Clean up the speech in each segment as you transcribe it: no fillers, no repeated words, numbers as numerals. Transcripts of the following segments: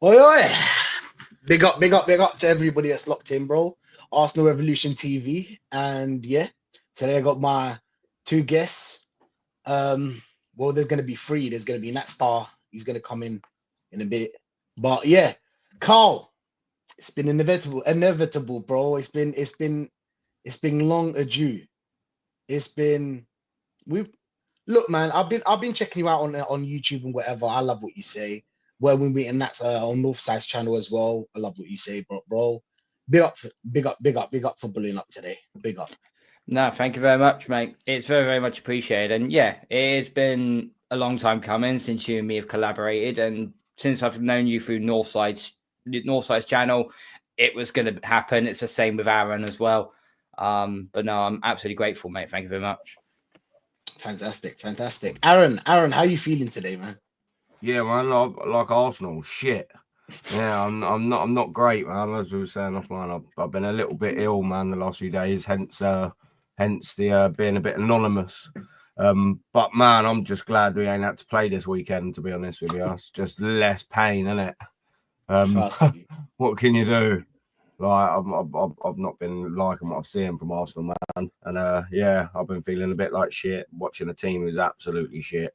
Oi, oi. Big up to everybody that's locked in, bro. Arsenal Revolution TV. And yeah, today I got my two guests. Um, well, there's gonna be three. There's gonna be Nat Star. He's gonna come in a bit. But yeah, Carl, it's been inevitable, bro. It's been long adieu. It's been we look, man. I've been checking you out on YouTube and whatever. I love what you say. Where we meet, and that's on Northside's channel as well. I love what you say, bro. Big up for bullying up today. Big up. No, thank you very much, mate. It's very, very much appreciated. And yeah, it has been a long time coming since you and me have collaborated. And since I've known you through Northside's channel, it was going to happen. It's the same with Aaron as well. But no, I'm absolutely grateful, mate. Thank you very much. Fantastic. Aaron, how you feeling today, man? Yeah, man, like Arsenal, shit. Yeah, I'm not great, man. As we were saying offline, I've been a little bit ill, man, the last few days. Hence the being a bit anonymous. But man, I'm just glad we ain't had to play this weekend. To be honest with you, it's just less pain, isn't it? What can you do? Like I've not been liking what I've seen from Arsenal, man, and yeah, I've been feeling a bit like shit watching a team who's absolutely shit.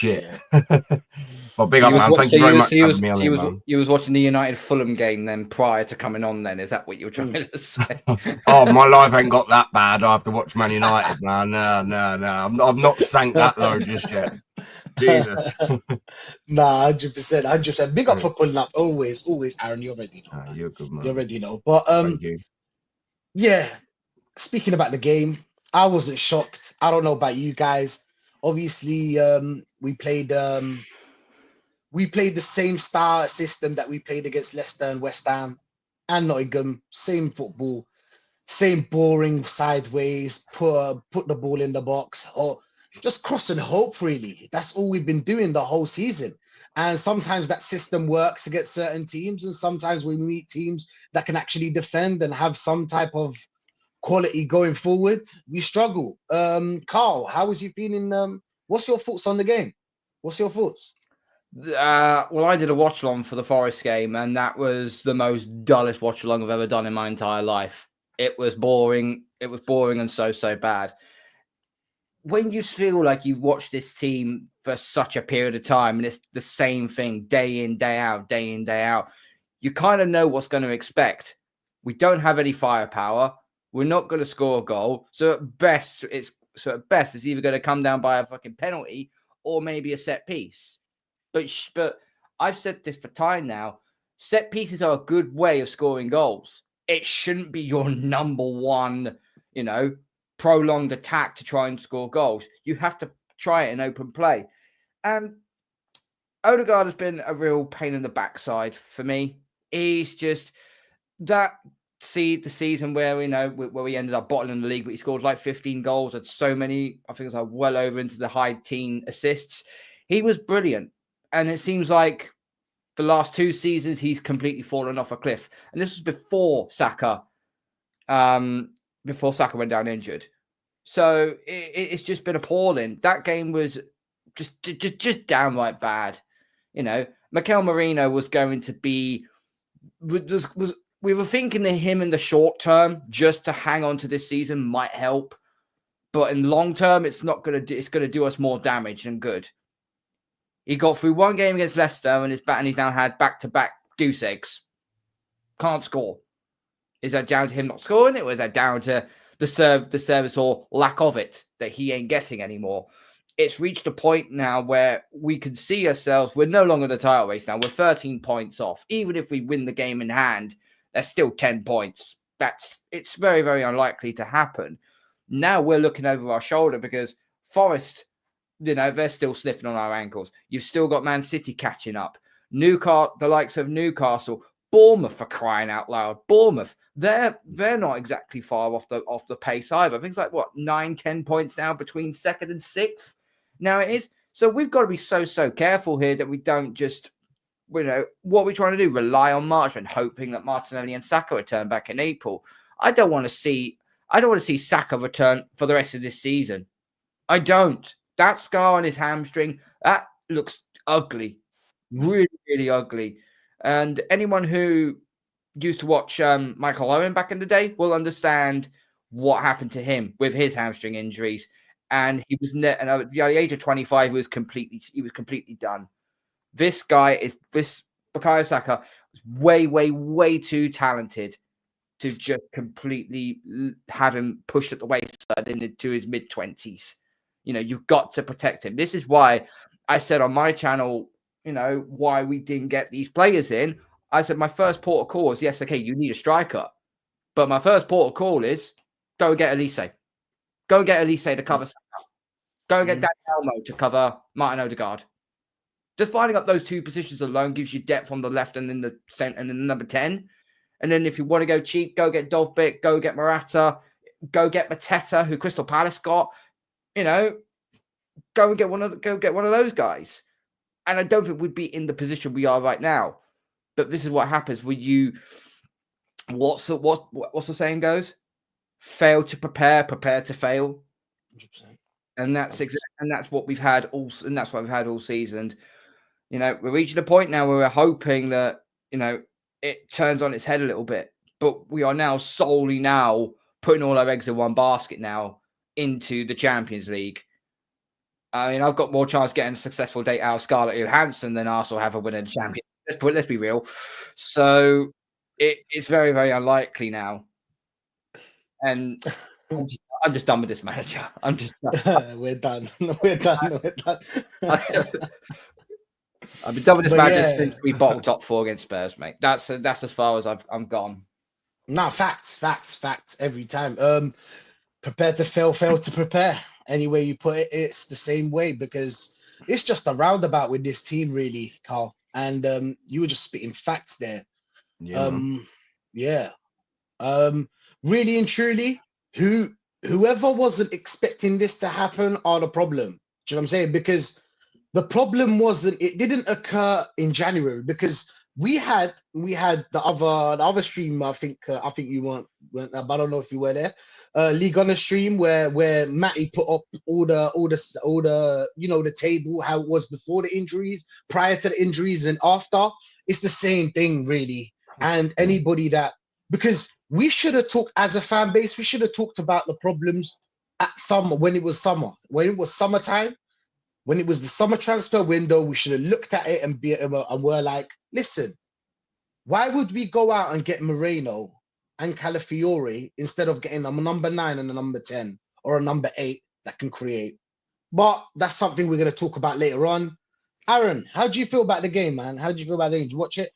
Yeah. Well, big up, man. Thank you very much for having me on here, man. You was watching the United Fulham game then prior to coming on then? Is that what you were trying to say? Oh, my life ain't got that bad. I have to watch Man United, man. No. I've not sank that low just yet. Jesus. Nah, 100%. Big up for pulling up. Always, Aaron. You already know. You're good, man. You already know. But Thank you. yeah. Speaking about the game, I wasn't shocked. I don't know about you guys. Obviously, we played the same style system that we played against Leicester and West Ham and Nottingham. Same football, same boring sideways, put the ball in the box, or just cross and hope, really. That's all we've been doing the whole season. And sometimes that system works against certain teams, and sometimes we meet teams that can actually defend and have some type of quality going forward. We struggle. Carl, how was you feeling? What's your thoughts on the game? What's your thoughts? Well, I did a watch along for the Forest game, and that was the most dullest watch along I've ever done in my entire life. It was boring. It was boring and so bad. When you feel like you've watched this team for such a period of time and it's the same thing day in, day out, you kind of know what's going to expect. We don't have any firepower. We're not going to score a goal. So at best, it's either going to come down by a fucking penalty or maybe a set piece. But I've said this for time now. Set pieces are a good way of scoring goals. It shouldn't be your number one, prolonged attack to try and score goals. You have to try it in open play. And Odegaard has been a real pain in the backside for me. He's just the season where we ended up bottling the league, but he scored like 15 goals, had so many, I think it was like well over into the high teen assists. He was brilliant. And it seems like the last two seasons, he's completely fallen off a cliff. And this was before Saka went down injured. So it's just been appalling. That game was just downright bad. Mikel Merino was going to be, we were thinking that him in the short term, just to hang on to this season might help. But in long term, it's going to do us more damage than good. He got through one game against Leicester and he's now had back-to-back goose eggs. Can't score. Is that down to him not scoring it, or is that down to the service or lack of it that he ain't getting anymore? It's reached a point now where we can see ourselves. We're no longer the title race now. We're 13 points off. Even if we win the game in hand, there's still 10 points. It's very, very unlikely to happen. Now we're looking over our shoulder because Forest, they're still sniffing on our ankles. You've still got Man City catching up. The likes of Newcastle, Bournemouth, for crying out loud. Bournemouth, they're not exactly far off the pace either. I think it's like 9-10 points now between second and sixth. Now it is. So we've got to be so careful here that we don't just, what we're trying to do, rely on Marchman, hoping that Martinelli and Saka return back in April. I don't want to see Saka return for the rest of this season. I don't. That scar on his hamstring, that looks ugly. Really, really ugly. And anyone who used to watch Michael Owen back in the day will understand what happened to him with his hamstring injuries. And he was at the age of 25, he was completely done. This Bukayo Saka was way too talented to just completely have him pushed at the wayside into his mid-20s. You've got to protect him. This is why I said on my channel, why we didn't get these players in. I said my first port of call is, yes, okay, you need a striker. But my first port of call is go and get Elise. Go and get Elise to cover Saka. Go and get Dani Olmo to cover Martin Odegaard. Just finding up those two positions alone gives you depth on the left and in the centre and in the number 10. And then if you want to go cheap, go get Dovbyk, go get Morata, go get Mateta, who Crystal Palace got. Go get one of those guys. And I don't think we'd be in the position we are right now. But this is what happens when you what's the saying goes? Fail to prepare to fail. 100%. And that's what we've had all season. We're reaching a point now where we're hoping that it turns on its head a little bit, but we are now solely putting all our eggs in one basket now into the Champions League. I mean, I've got more chance getting a successful date out of Scarlett Johansson than Arsenal have a win in the Champions. Let's be real. So it's very, very unlikely now. And I'm just done with this manager. I'm just done. We're done. We're done. I've been done with this manager since we bottled top 4 against Spurs, mate. That's as far as I'm gone. No, facts every time. Prepare to fail to prepare. Any way you put it, it's the same way, because it's just a roundabout with this team, really, Carl. And you were just spitting facts there. Yeah. Really and truly, whoever wasn't expecting this to happen are the problem. Do you know what I'm saying? Because the problem it didn't occur in January, because we had the other stream. I think you weren't, but I don't know if you were there. League on the stream where Matty put up all the the table, how it was before the injuries, prior to the injuries, and after. It's the same thing, really. And anybody because we should have talked as a fan base, we should have talked about the problems at summer, when it was summertime. When it was the summer transfer window, we should have looked at it and we're like, listen, why would we go out and get Moreno and Calafiore instead of getting a number 9 and a number 10 or a number 8 that can create? But that's something we're going to talk about later on. Aaron, how do you feel about the game, man? How do you feel about the game? Did you watch it?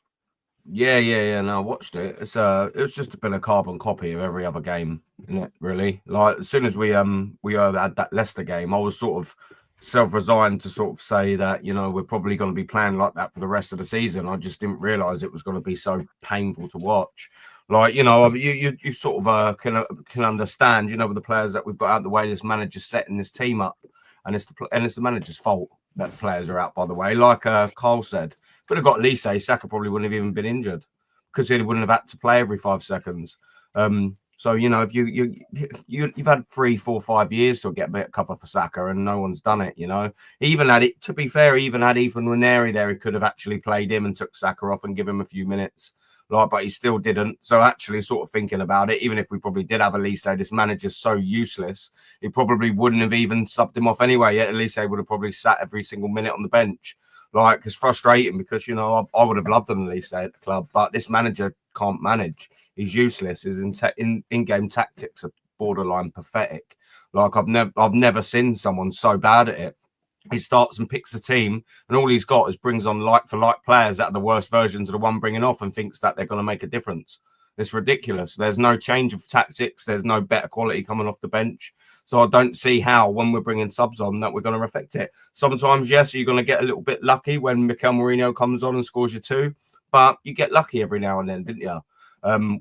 Yeah. No, I watched it. It was just been a carbon copy of every other game, isn't it? Really. Like, as soon as we had that Leicester game, I was sort of self-resigned to sort of say that we're probably going to be playing like that for the rest of the season. I just didn't realize it was going to be so painful to watch. Like, you sort of can understand, with the players that we've got out of the way, this manager's setting this team up, and it's the manager's fault that the players are out, by the way. Like Carl said, but have got Lise, Saka probably wouldn't have even been injured because he wouldn't have had to play every 5 seconds. So, if you've had 3, 4, 5 years to get a bit of cover for Saka, and no one's done it, Even had it, to be fair, even had Ethan Ranieri there, he could have actually played him and took Saka off and give him a few minutes. But he still didn't. So actually sort of thinking about it, even if we probably did have Elise, this manager's so useless, he probably wouldn't have even subbed him off anyway. Yet Elise would have probably sat every single minute on the bench. Like, it's frustrating because, I would have loved an Elise at the club, but this manager can't manage. He's useless. His in-game tactics are borderline pathetic. Like, I've never seen someone so bad at it. He starts and picks a team, and all he's got is brings on like-for-like players that are the worst versions of the one bringing off, and thinks that they're going to make a difference. It's ridiculous. There's no change of tactics. There's no better quality coming off the bench. So I don't see how, when we're bringing subs on, that we're going to affect it. Sometimes, yes, you're going to get a little bit lucky when Mikel Merino comes on and scores you 2, but you get lucky every now and then, didn't you?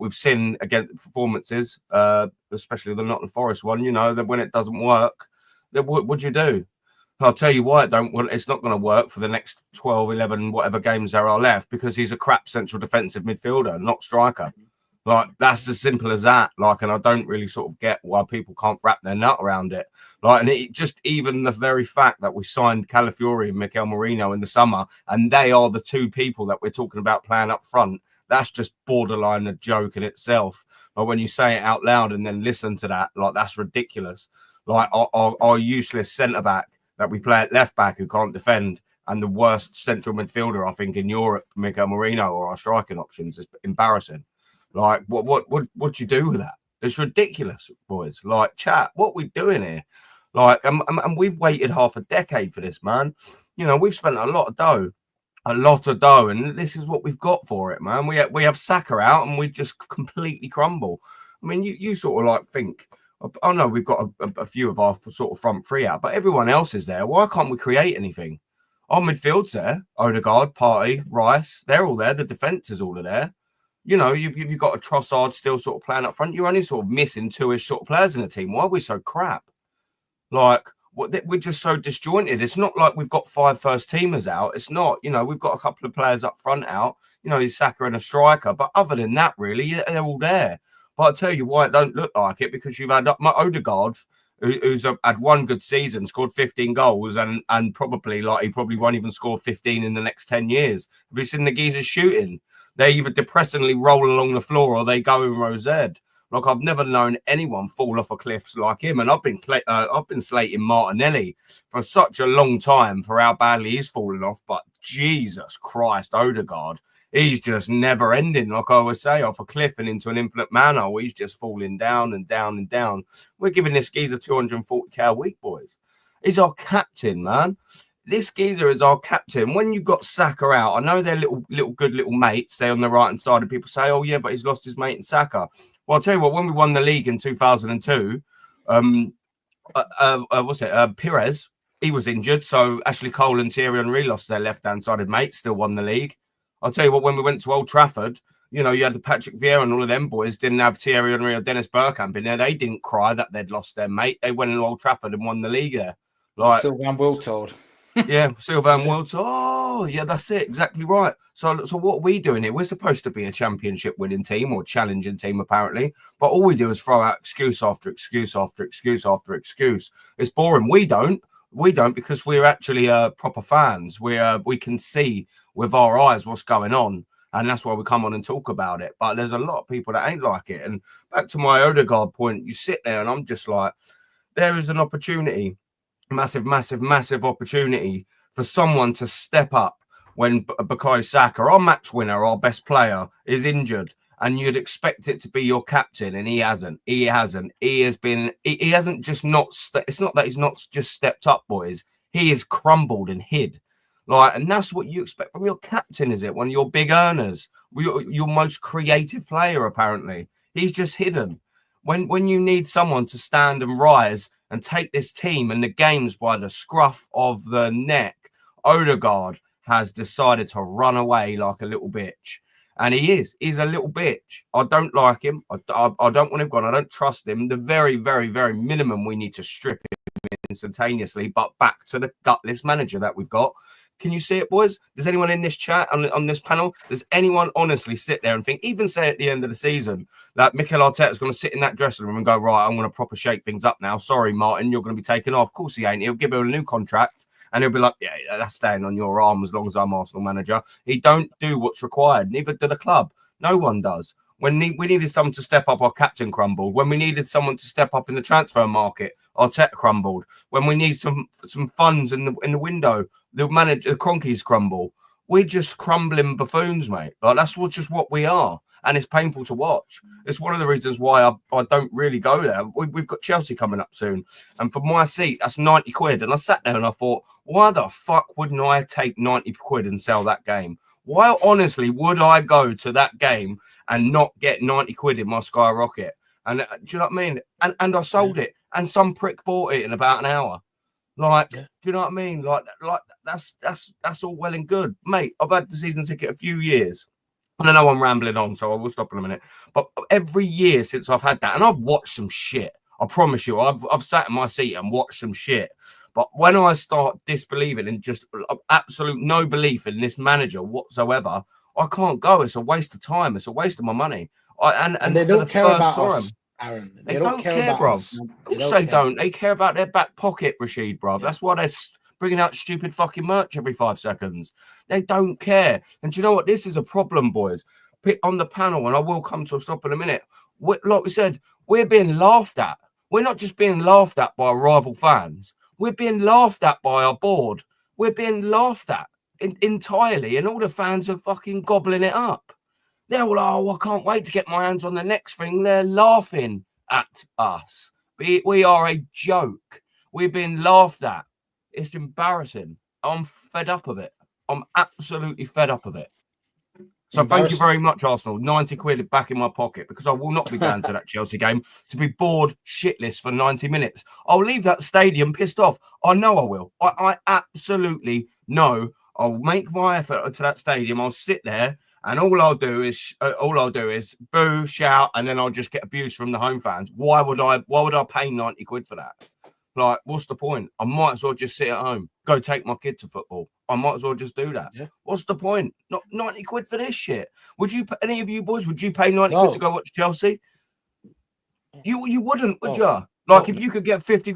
We've seen, again, performances, especially the Nottingham Forest one, that when it doesn't work, then what would you do? I'll tell you why it's not going to work for the next 12, 11, whatever games there are left, because he's a crap central defensive midfielder, not striker. Like, that's as simple as that. Like, and I don't really sort of get why people can't wrap their nut around it. Like, and it just, even the very fact that we signed Calafiori and Mikel Merino in the summer, and they are the two people that we're talking about playing up front, that's just borderline a joke in itself. Like, when you say it out loud and then listen to that, like, that's ridiculous. Like, our useless centre back that we play at left back who can't defend, and the worst central midfielder, I think, in Europe, Mikel Merino, or our striking options, is embarrassing. Like, what do you do with that? It's ridiculous, boys. Like, chat, what we doing here? Like, and we've waited half a decade for this, man. You know, we've spent a lot of dough, and this is what we've got for it, man. We have Saka out, and we just completely crumble. I mean, you sort of like think, I know we've got a few of our sort of front three out, but everyone else is there. Why can't we create anything? Our midfield's there. Odegaard, Partey, Rice, they're all there. The defence is all there. You know, you've got a Trossard still sort of playing up front. You're only sort of missing two-ish sort of players in the team. Why are we so crap? Like, we're just so disjointed. It's not like we've got 5 first teamers out. It's not, you know, we've got a couple of players up front out. You know, he's Saka and a striker. But other than that, really, they're all there. But I'll tell you why it don't look like it, because you've had my Odegaard, who's had one good season, scored 15 goals, and probably, like, he probably won't even score 15 in the next 10 years. Have you seen the geezers shooting? They either depressingly roll along the floor or they go in row Z. Like, I've never known anyone fall off a cliff like him. And I've been slating Martinelli for such a long time for how badly he's fallen off. But Jesus Christ, Odegaard, he's just never ending. Like I always say, off a cliff and into an infinite manhole. He's just falling down and down and down. We're giving this geezer 240k a week, boys. He's our captain, man. This geezer is our captain. When you got Saka out, I know they're little good little mates. They're on the right hand side, and people say, "Oh yeah, but he's lost his mate in Saka." Well, I'll tell you what. When we won the league in 2002, Pires, he was injured, so Ashley Cole and Thierry Henry lost their left hand sided mate. Still won the league. I'll tell you what. When we went to Old Trafford, you know, you had the Patrick Vieira and all of them boys didn't have Thierry Henry or Dennis Bergkamp in there. They didn't cry that they'd lost their mate. They went to Old Trafford and won the league there. Like, Sylvain Wiltord. Yeah, Sylvain Wiltord. Oh, yeah, that's it. Exactly right. So what are we doing here? We're supposed to be a championship winning team or challenging team, apparently. But all we do is throw out excuse after excuse after excuse after excuse. It's boring. We don't because we're actually proper fans. We can see with our eyes what's going on. And that's why we come on and talk about it. But there's a lot of people that ain't like it. And back to my Odegaard point, you sit there and I'm just like, there is an opportunity. Massive opportunity for someone to step up when Bukayo Saka, our match winner, our best player, is injured, and you'd expect it to be your captain, and he hasn't. He hasn't just not. It's not that he's not just stepped up, boys. He has crumbled and hid. Like, and that's what you expect from your captain, is it? One of your big earners, your most creative player, apparently. He's just hidden. When you need someone to stand and rise and take this team and the games by the scruff of the neck, Odegaard has decided to run away like a little bitch. And he's a little bitch. I don't like him. I don't want him gone. I don't trust him. The very, very, very minimum, we need to strip him instantaneously. But back to the gutless manager that we've got. Can you see it, boys? Does anyone in this chat, on this panel, does anyone honestly sit there and think, even say at the end of the season, that Mikel Arteta is going to sit in that dressing room and go, right, I'm going to proper shake things up now. Sorry, Martin, you're going to be taken off. Of course he ain't. He'll give him a new contract and he'll be like, yeah, that's staying on your arm as long as I'm Arsenal manager. He don't do what's required. Neither do the club. No one does. When we needed someone to step up, our captain crumbled. When we needed someone to step up in the transfer market, Arteta crumbled. When we need some funds in the window, the manager, the Cronkies crumble. We're just crumbling buffoons, mate. Like, that's just what we are. And it's painful to watch. It's one of the reasons why I don't really go there. We've got Chelsea coming up soon. And for my seat, that's 90 quid. And I sat there and I thought, why the fuck wouldn't I take 90 quid and sell that game? Why, honestly, would I go to that game and not get 90 quid in my Skyrocket? And do you know what I mean? And I sold it. And some prick bought it in about an hour. Like, do you know what I mean? Like that's all well and good. Mate, I've had the season ticket a few years. And I know I'm rambling on, so I will stop in a minute. But every year since I've had that, and I've watched some shit. I promise you, I've sat in my seat and watched some shit. But when I start disbelieving and just absolute no belief in this manager whatsoever, I can't go. It's a waste of time. It's a waste of my money. And they for don't the care first about time, us, Aaron. they They don't don't care care, about bruv. us. Of They course don't they care. don't. They care about their back pocket, Rashid, bruv. Yeah. That's why they're bringing out stupid fucking merch every 5 seconds. They don't care. And do you know what? This is a problem, boys. On the panel, and I will come to a stop in a minute. Like we said, we're being laughed at. We're not just being laughed at by our rival fans. We're being laughed at by our board. We're being laughed at entirely, and all the fans are fucking gobbling it up. They're all, oh, I can't wait to get my hands on the next thing. They're laughing at us. We are a joke. We're being laughed at. It's embarrassing. I'm fed up of it. I'm absolutely fed up of it. So thank you very much, Arsenal. 90 quid back in my pocket, because I will not be going to that Chelsea game to be bored shitless for 90 minutes. I'll leave that stadium pissed off. I know I will. I absolutely know I'll make my effort to that stadium. I'll sit there, and all I'll do is boo, shout, and then I'll just get abuse from the home fans. Why would I pay 90 quid for that? Like, what's the point? I might as well just sit at home, go take my kid to football. I might as well just do that. Yeah. What's the point? Not 90 quid for this shit. Would you, any of you boys, would you pay 90 quid to go watch Chelsea? You wouldn't, would you? Like, if you could get 50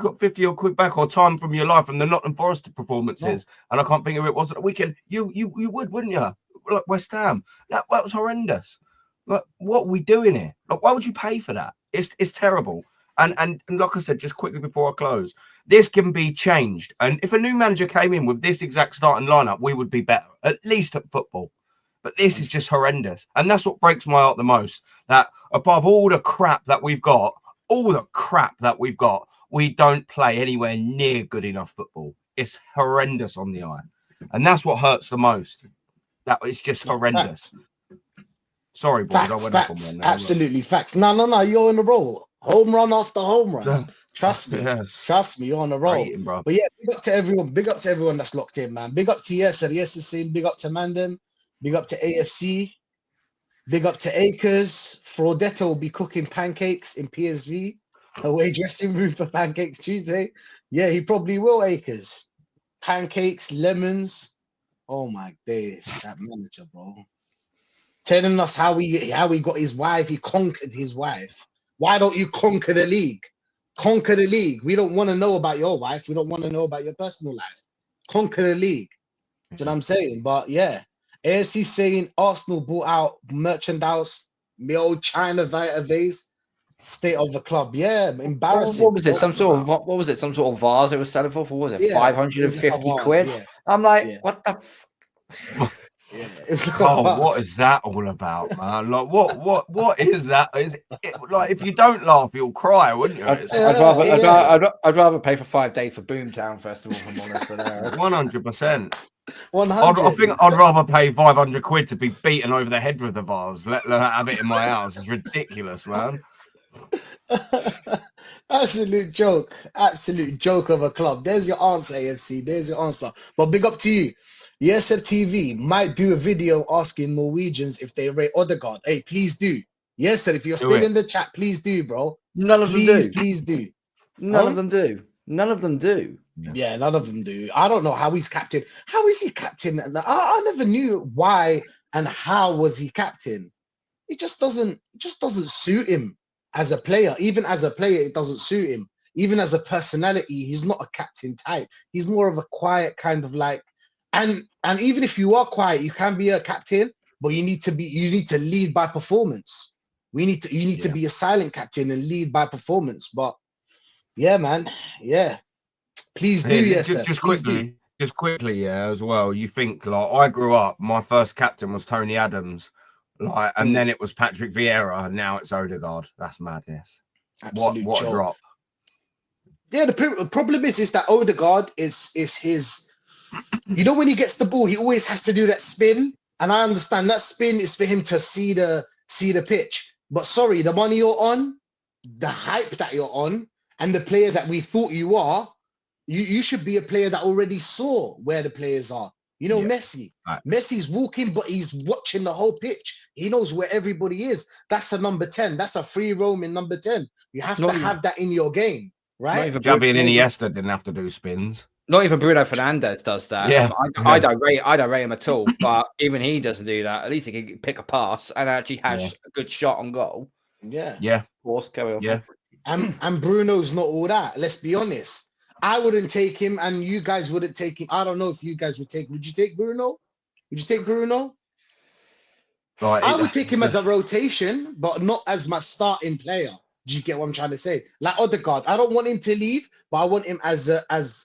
or quid back or time from your life from the Nottingham Forest performances, and I can't think of it was at the weekend, you would, wouldn't you? Like West Ham. That was horrendous. Like, what are we doing here? Like, why would you pay for that? It's terrible. And like I said, just quickly before I close, this can be changed. And if a new manager came in with this exact starting lineup, we would be better, at least at football. But this is just horrendous. And that's what breaks my heart the most, that above all the crap that we've got, we don't play anywhere near good enough football. It's horrendous on the eye. And that's what hurts the most. That it's just horrendous. Sorry, boys, I went off on one there. Absolutely facts. No, you're on the roll. Home run after home run. Trust me. Yes. Trust me, you're on the roll. Rating, bro. But yeah, big up to everyone. Big up to everyone that's locked in, man. Big up to Yes is saying big up to Mandem. Big up to AFC. Big up to Acres. Fraudetto will be cooking pancakes in PSV. Away dressing room for pancakes Tuesday. Yeah, he probably will, Acres. Pancakes, lemons. Oh my days, that manager, bro. Telling us how he got his wife, he conquered his wife. Why don't you conquer the league? Conquer the league. We don't want to know about your wife. We don't want to know about your personal life. Conquer the league. That's what I'm saying. But yeah, AFC saying Arsenal bought out merchandise, me old China vase, state of the club. Yeah, embarrassing. What was it? Some sort of vase it was selling for? What was it? Yeah, 550 like quid. Yeah. I'm like, what the? Yeah, it's like what is that all about, man? Like, what is that? Is it, like, if you don't laugh, you'll cry, wouldn't you? I'd rather pay for 5 days for Boomtown Festival. If I'm honest, but 100%. 100. I think I'd rather pay 500 quid to be beaten over the head with the vase. Let them have it in my house. It's ridiculous, man. Absolute joke of a club. There's your answer, AFC. There's your answer. But big up to you. Yes, TV might do a video asking Norwegians if they rate Odegaard. Hey, please do. Yes, sir. If you're still in the chat, please do, bro. None of them do. Please do. None of them do. None of them do. Yeah, none of them do. I don't know how he's captain. How is he captain? I never knew why and how was he captain. It just doesn't suit him as a player. Even as a player, it doesn't suit him. Even as a personality, he's not a captain type. He's more of a quiet kind of like. And even if you are quiet, you can be a captain, but you need to lead by performance. You need to be a silent captain and lead by performance. But yeah, man, yeah. Please do, just quickly, yeah, as well. You think, like, I grew up, my first captain was Tony Adams, like, and then it was Patrick Vieira, and now it's Odegaard. That's madness. Absolute what a drop. Yeah, the problem is that Odegaard is his. You know, when he gets the ball, he always has to do that spin, and I understand that spin is for him to see the pitch. But sorry, the money you're on, the hype that you're on, and the player that we thought you are, you should be a player that already saw where the players are. You know, Messi. Right. Messi's walking, but he's watching the whole pitch. He knows where everybody is. That's a number 10. That's a free roaming number 10. You have to have that in your game, right? Xavi and Iniesta didn't have to do spins. Not even Bruno Fernandes does that. Yeah, I don't rate him at all. But even he doesn't do that. At least he can pick a pass and actually has a good shot on goal. Yeah. Of course, carry on. Yeah. And Bruno's not all that. Let's be honest. I wouldn't take him, and you guys wouldn't take him. I don't know if you guys would take. Would you take Bruno? Would you take Bruno? Like, I would take him as a rotation, but not as my starting player. Do you get what I'm trying to say? Like Odegaard, I don't want him to leave, but I want him as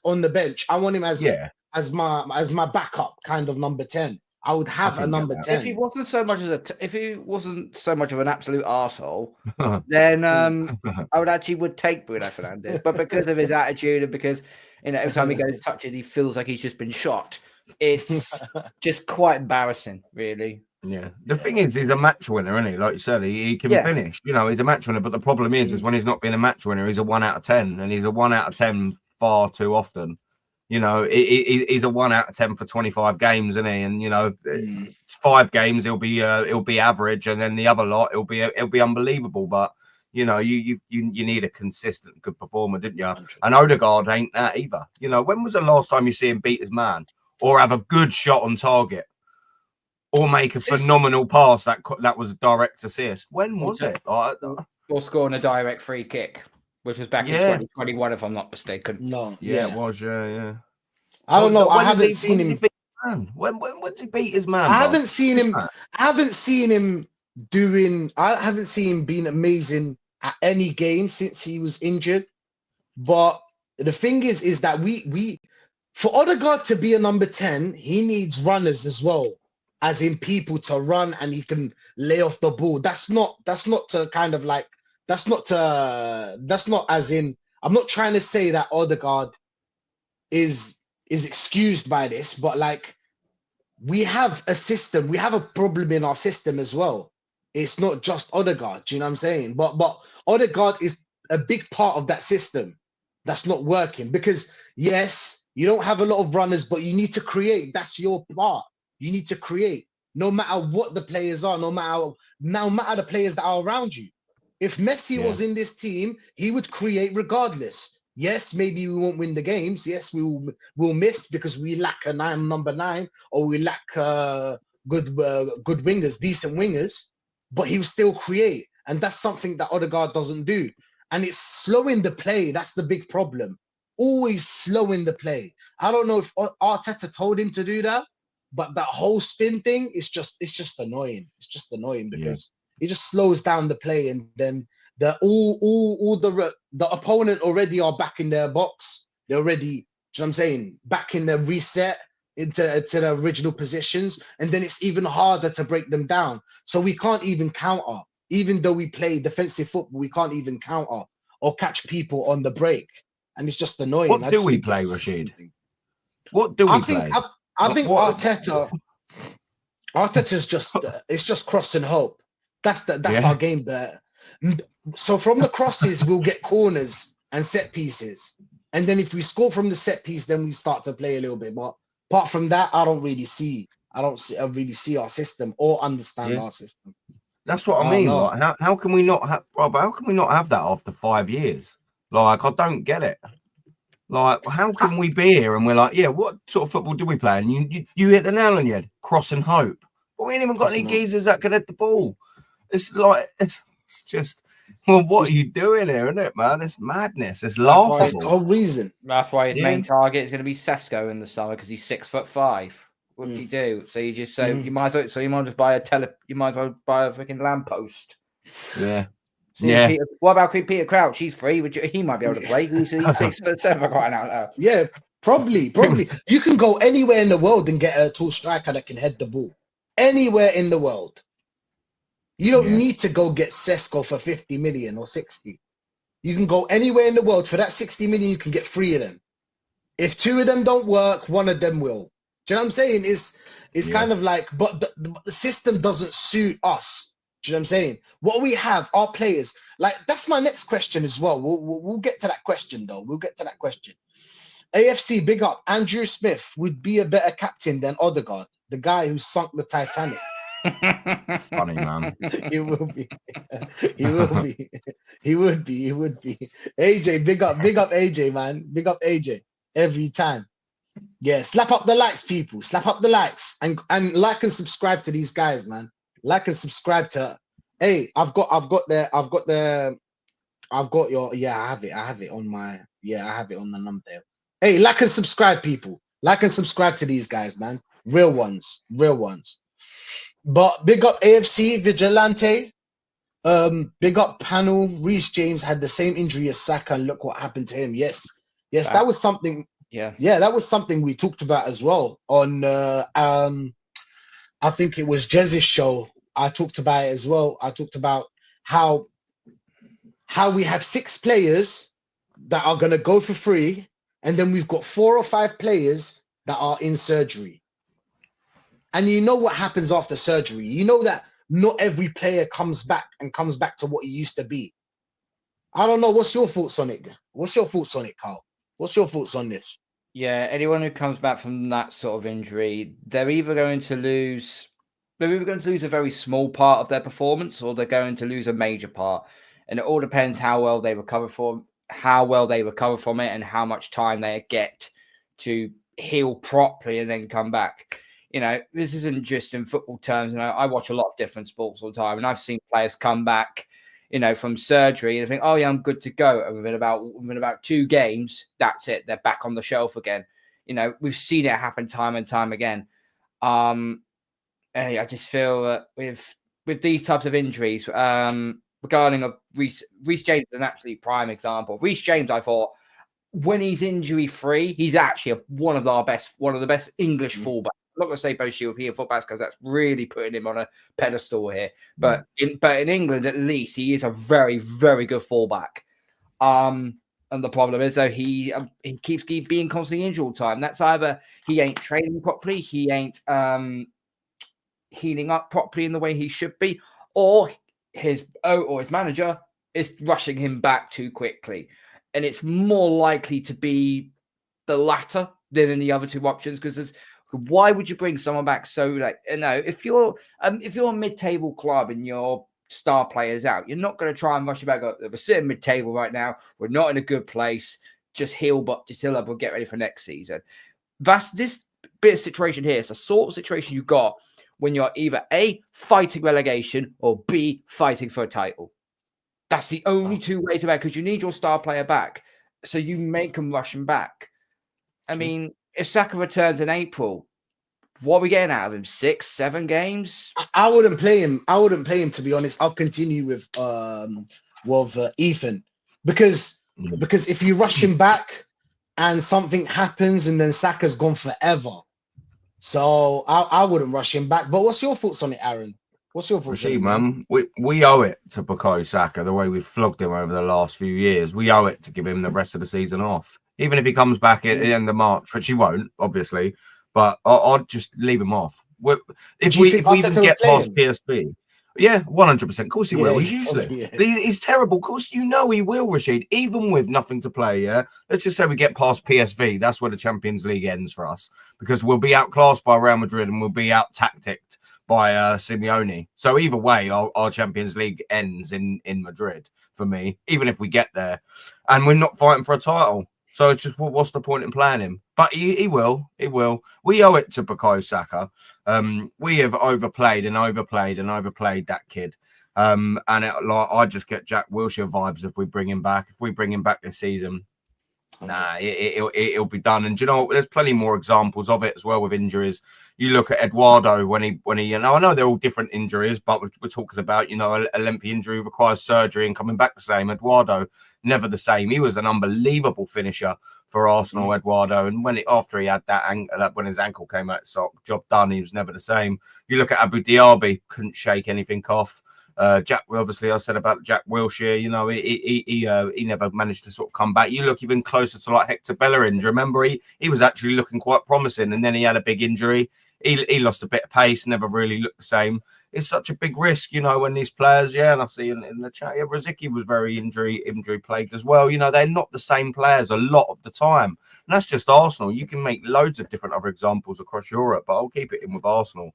on the bench. I want him as my backup kind of number 10. I would have a number 10. If he wasn't so much of an absolute arsehole, then I would actually take Bruno Fernandes. But because of his attitude and because every time he goes to touch it, he feels like he's just been shot. It's just quite embarrassing, really. Yeah. The thing is, he's a match winner, isn't he? Like you said, he can finish. He's a match winner. But the problem is when he's not being a match winner, he's a 1 out of 10, and he's a 1 out of 10 far too often. He's a 1 out of 10 for 25 games, isn't he? And 5 games he'll be average, and then the other lot it'll be unbelievable. But you need a consistent good performer, didn't you? And Odegaard ain't that either. When was the last time you see him beat his man or have a good shot on target? Or make a phenomenal pass that was a direct assist. When was it? Or scoring a direct free kick, which was back in 2021, if I'm not mistaken. No. Yeah, it was. Yeah. I don't know. I haven't seen him. When did he beat his man? I haven't seen him. I haven't seen him being amazing at any game since he was injured. But the thing is that we for Odegaard to be a number 10, he needs runners as well. As in people to run and he can lay off the ball. That's not to kind of like, that's not as in, I'm not trying to say that Odegaard is excused by this, but like we have a system, we have a problem in our system as well. It's not just Odegaard, do you know what I'm saying? But Odegaard is a big part of that system that's not working because yes, you don't have a lot of runners, but you need to create. That's your part. You need to create, no matter what the players are, no matter the players that are around you. If Messi was in this team, he would create regardless. Yes, maybe we won't win the games. Yes, we'll miss because we lack a number 9, or we lack good wingers, decent wingers. But he will still create, and that's something that Odegaard doesn't do. And it's slowing the play. That's the big problem. Always slowing the play. I don't know if Arteta told him to do that. But that whole spin thing is just annoying. It's just annoying because it just slows down the play, and then the opponent already are back in their box. They're already, you know what I'm saying, back in their reset into their original positions, and then it's even harder to break them down. So we can't even counter, even though we play defensive football. We can't even counter or catch people on the break, and it's just annoying. What do we play, Rashid? What do we play? I think Arteta's just it's just cross and hope. That's our game there. So from the crosses, we'll get corners and set pieces, and then if we score from the set piece, then we start to play a little bit. But apart from that, I don't really see our system or understand our system. That's what I mean. Like, how can we not have? How can we not have that after 5 years? Like, I don't get it. Like, how can we be here and we're like, what sort of football do we play? And you hit the nail on the head, cross and hope. But we ain't even got any geezers that can hit the ball. It's like, it's just, well, what are you doing here, isn't it, man? It's madness. It's laughable. That's the whole reason. That's why his main target is going to be Sesko in the summer because he's 6'5". What do you do? So you just say you might as well just buy a freaking lamppost. Yeah. Peter, what about Peter Crouch? He's free. He might be able to play. He's 6'7" right now. Yeah, probably. You can go anywhere in the world and get a tall striker that can head the ball. Anywhere in the world. You don't need to go get Sesko for 50 million or 60. You can go anywhere in the world for that 60 million. You can get 3 of them. If 2 of them don't work, 1 of them will. Do you know what I'm saying? It's kind of like, but the system doesn't suit us. Do you know what I'm saying? What we have, our players, like that's my next question as well. We'll get to that question though. We'll get to that question. AFC, big up. Andrew Smith would be a better captain than Odegaard, the guy who sunk the Titanic. Funny, man. He will be. He would be. AJ, big up AJ, man. Big up AJ. Every time. Yeah, slap up the likes, people. Slap up the likes and like and subscribe to these guys, man. Like and subscribe to. Hey, I've got your. Yeah, I have it on my. Yeah, I have it on the number there. Hey, like and subscribe, people. Like and subscribe to these guys, man. Real ones, real ones. But big up AFC Vigilante. Big up panel. Reece James had the same injury as Saka, and look what happened to him. Yes, that was something. Yeah, that was something we talked about as well on. I think it was Jez's show. I talked about it as well. I talked about how we have 6 players that are gonna go for free, and then we've got 4 or 5 players that are in surgery. And you know what happens after surgery. You know that not every player comes back to what he used to be. I don't know. What's your thoughts on it? What's your thoughts on it, Carl? What's your thoughts on this? Yeah, anyone who comes back from that sort of injury, they're either going to lose a very small part of their performance, or they're going to lose a major part. And it all depends how well they recover from it, and how much time they get to heal properly and then come back. You know, this isn't just in football terms. You know, I watch a lot of different sports all the time, and I've seen players come back, you know, from surgery and think, oh yeah, I'm good to go. And within about 2 games, that's it. They're back on the shelf again. You know, we've seen it happen time and time again. I just feel that with these types of injuries, regarding of Reece James is an absolute prime example. Reece James, I thought, when he's injury free, he's actually one of the best English fullbacks. I'm not going to say both European fullbacks because that's really putting him on a pedestal here. But in England, at least, he is a very, very good fullback. And the problem is, though, he keeps being constantly injured all the time. That's either he ain't training properly, he ain't healing up properly in the way he should be, or his manager is rushing him back too quickly. And it's more likely to be the latter than in the other 2 options, because why would you bring someone back so late? No, if you're a mid-table club and your star players out, you're not going to try and rush it back up. We're sitting mid-table right now. We're not in a good place. Just heal up. We'll get ready for next season. That's this bit of situation here. It's the sort of situation you got when you're either A, fighting relegation, or B, fighting for a title. That's the only 2 ways about it, because you need your star player back. So you make them rush him back. I mean, if Saka returns in April, what are we getting out of him? 6, 7 games? I wouldn't play him. To be honest. I'll continue with Ethan, because if you rush him back and something happens and then Saka's gone forever. So I wouldn't rush him back. But what's your thoughts on it, Aaron? What's your thoughts on it, man? We owe it to Bukayo Saka, the way we've flogged him over the last few years. We owe it to give him the rest of the season off. Even if he comes back at the end of March, which he won't, obviously, but I'd just leave him off. If we even get past PSV, yeah, 100%. Of course he will. He's useless. He's terrible. Of course, you know he will, Rashid, even with nothing to play. Yeah, let's just say we get past PSV. That's where the Champions League ends for us, because we'll be outclassed by Real Madrid and we'll be out tacticked by Simeone. So either way, our Champions League ends in Madrid for me, even if we get there, and we're not fighting for a title. So it's just, what's the point in playing him? But he will. We owe it to Bukayo Saka. We have overplayed that kid. I just get Jack Wilshere vibes if we bring him back. If we bring him back this season, it'll be done. And do you know what? There's plenty more examples of it as well with injuries. You look at Eduardo when he I know they're all different injuries, but we're talking about, a lengthy injury requires surgery and coming back the same. Eduardo, never the same. He was an unbelievable finisher for Arsenal, Eduardo. And after he had when his ankle came out, job done, he was never the same. You look at Abu Diaby, couldn't shake anything off. Jack, obviously, I said about Jack Wilshere, he never managed to sort of come back. You look even closer to like Hector Bellerin. Do you remember he was actually looking quite promising, and then he had a big injury. he lost a bit of pace, never really looked the same. It's such a big risk, you know, when these players, and I see in the chat, Rosicky was very injury plagued as well. You know, they're not the same players a lot of the time. And that's just Arsenal. You can make loads of different other examples across Europe, but I'll keep it in with Arsenal.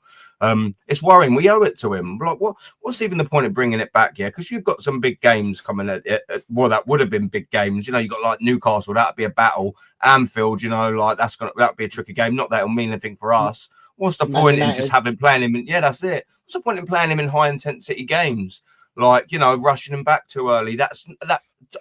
It's worrying. We owe it to him. Like, what's even the point of bringing it back? Yeah, because you've got some big games coming well, that would have been big games. You know, you got like Newcastle, that'd be a battle. Anfield, you know, like that'd be a tricky game. Not that it'll mean anything for us. What's the point in just playing him? That's it. What's the point in playing him in high intensity games? Like, you know, rushing him back too early. That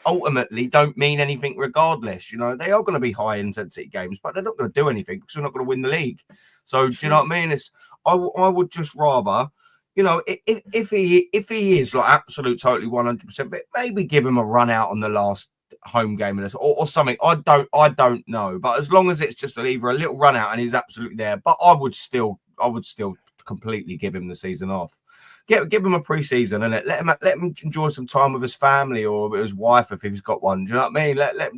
ultimately don't mean anything regardless. You know, they are going to be high intensity games, but they're not going to do anything because we're not going to win the league. So do you know what I mean? I would just rather, you know, if he is like absolute totally 100%, but maybe give him a run out on the last home game or something. I don't know, but as long as it's just either a little run out and he's absolutely there, but I would still completely give him the season off. Give him a pre-season and let him enjoy some time with his family or with his wife if he's got one. Do you know what I mean? Let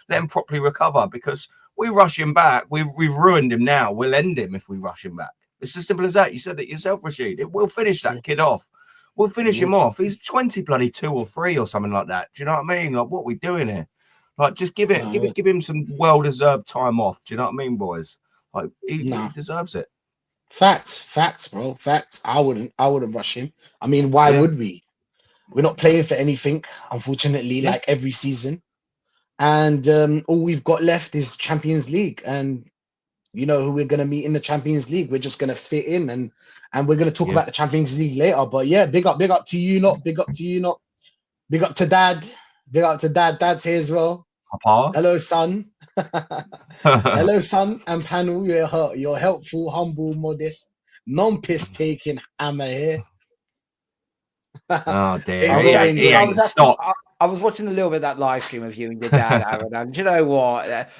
him properly recover, because we rush him back. We've ruined him now. We'll end him if we rush him back. It's as simple as that. You said it yourself, Rashid. We'll finish that kid off. We'll finish him off. He's 22 or 3 or something like that. Do you know what I mean? Like, what are we doing here? Like, just give him some well-deserved time off. Do you know what I mean, boys? Like, he deserves it. Facts, bro. Facts. I wouldn't rush him. I mean, why would we? We're not playing for anything, unfortunately, like every season. And all we've got left is Champions League. And you know who we're going to meet in the Champions League. We're just going to fit in, and we're going to talk about the Champions League later. But yeah, big up to you, not big up to you, not big up to Dad. Big up to Dad. Dad's here as well. Papa. Hello, son. Hello, son and panel. You're helpful, humble, modest, non-piss taking hammer here. Oh dear, he ain't stopped. I was watching a little bit of that live stream of you and your dad, Aaron, and do you know what? I've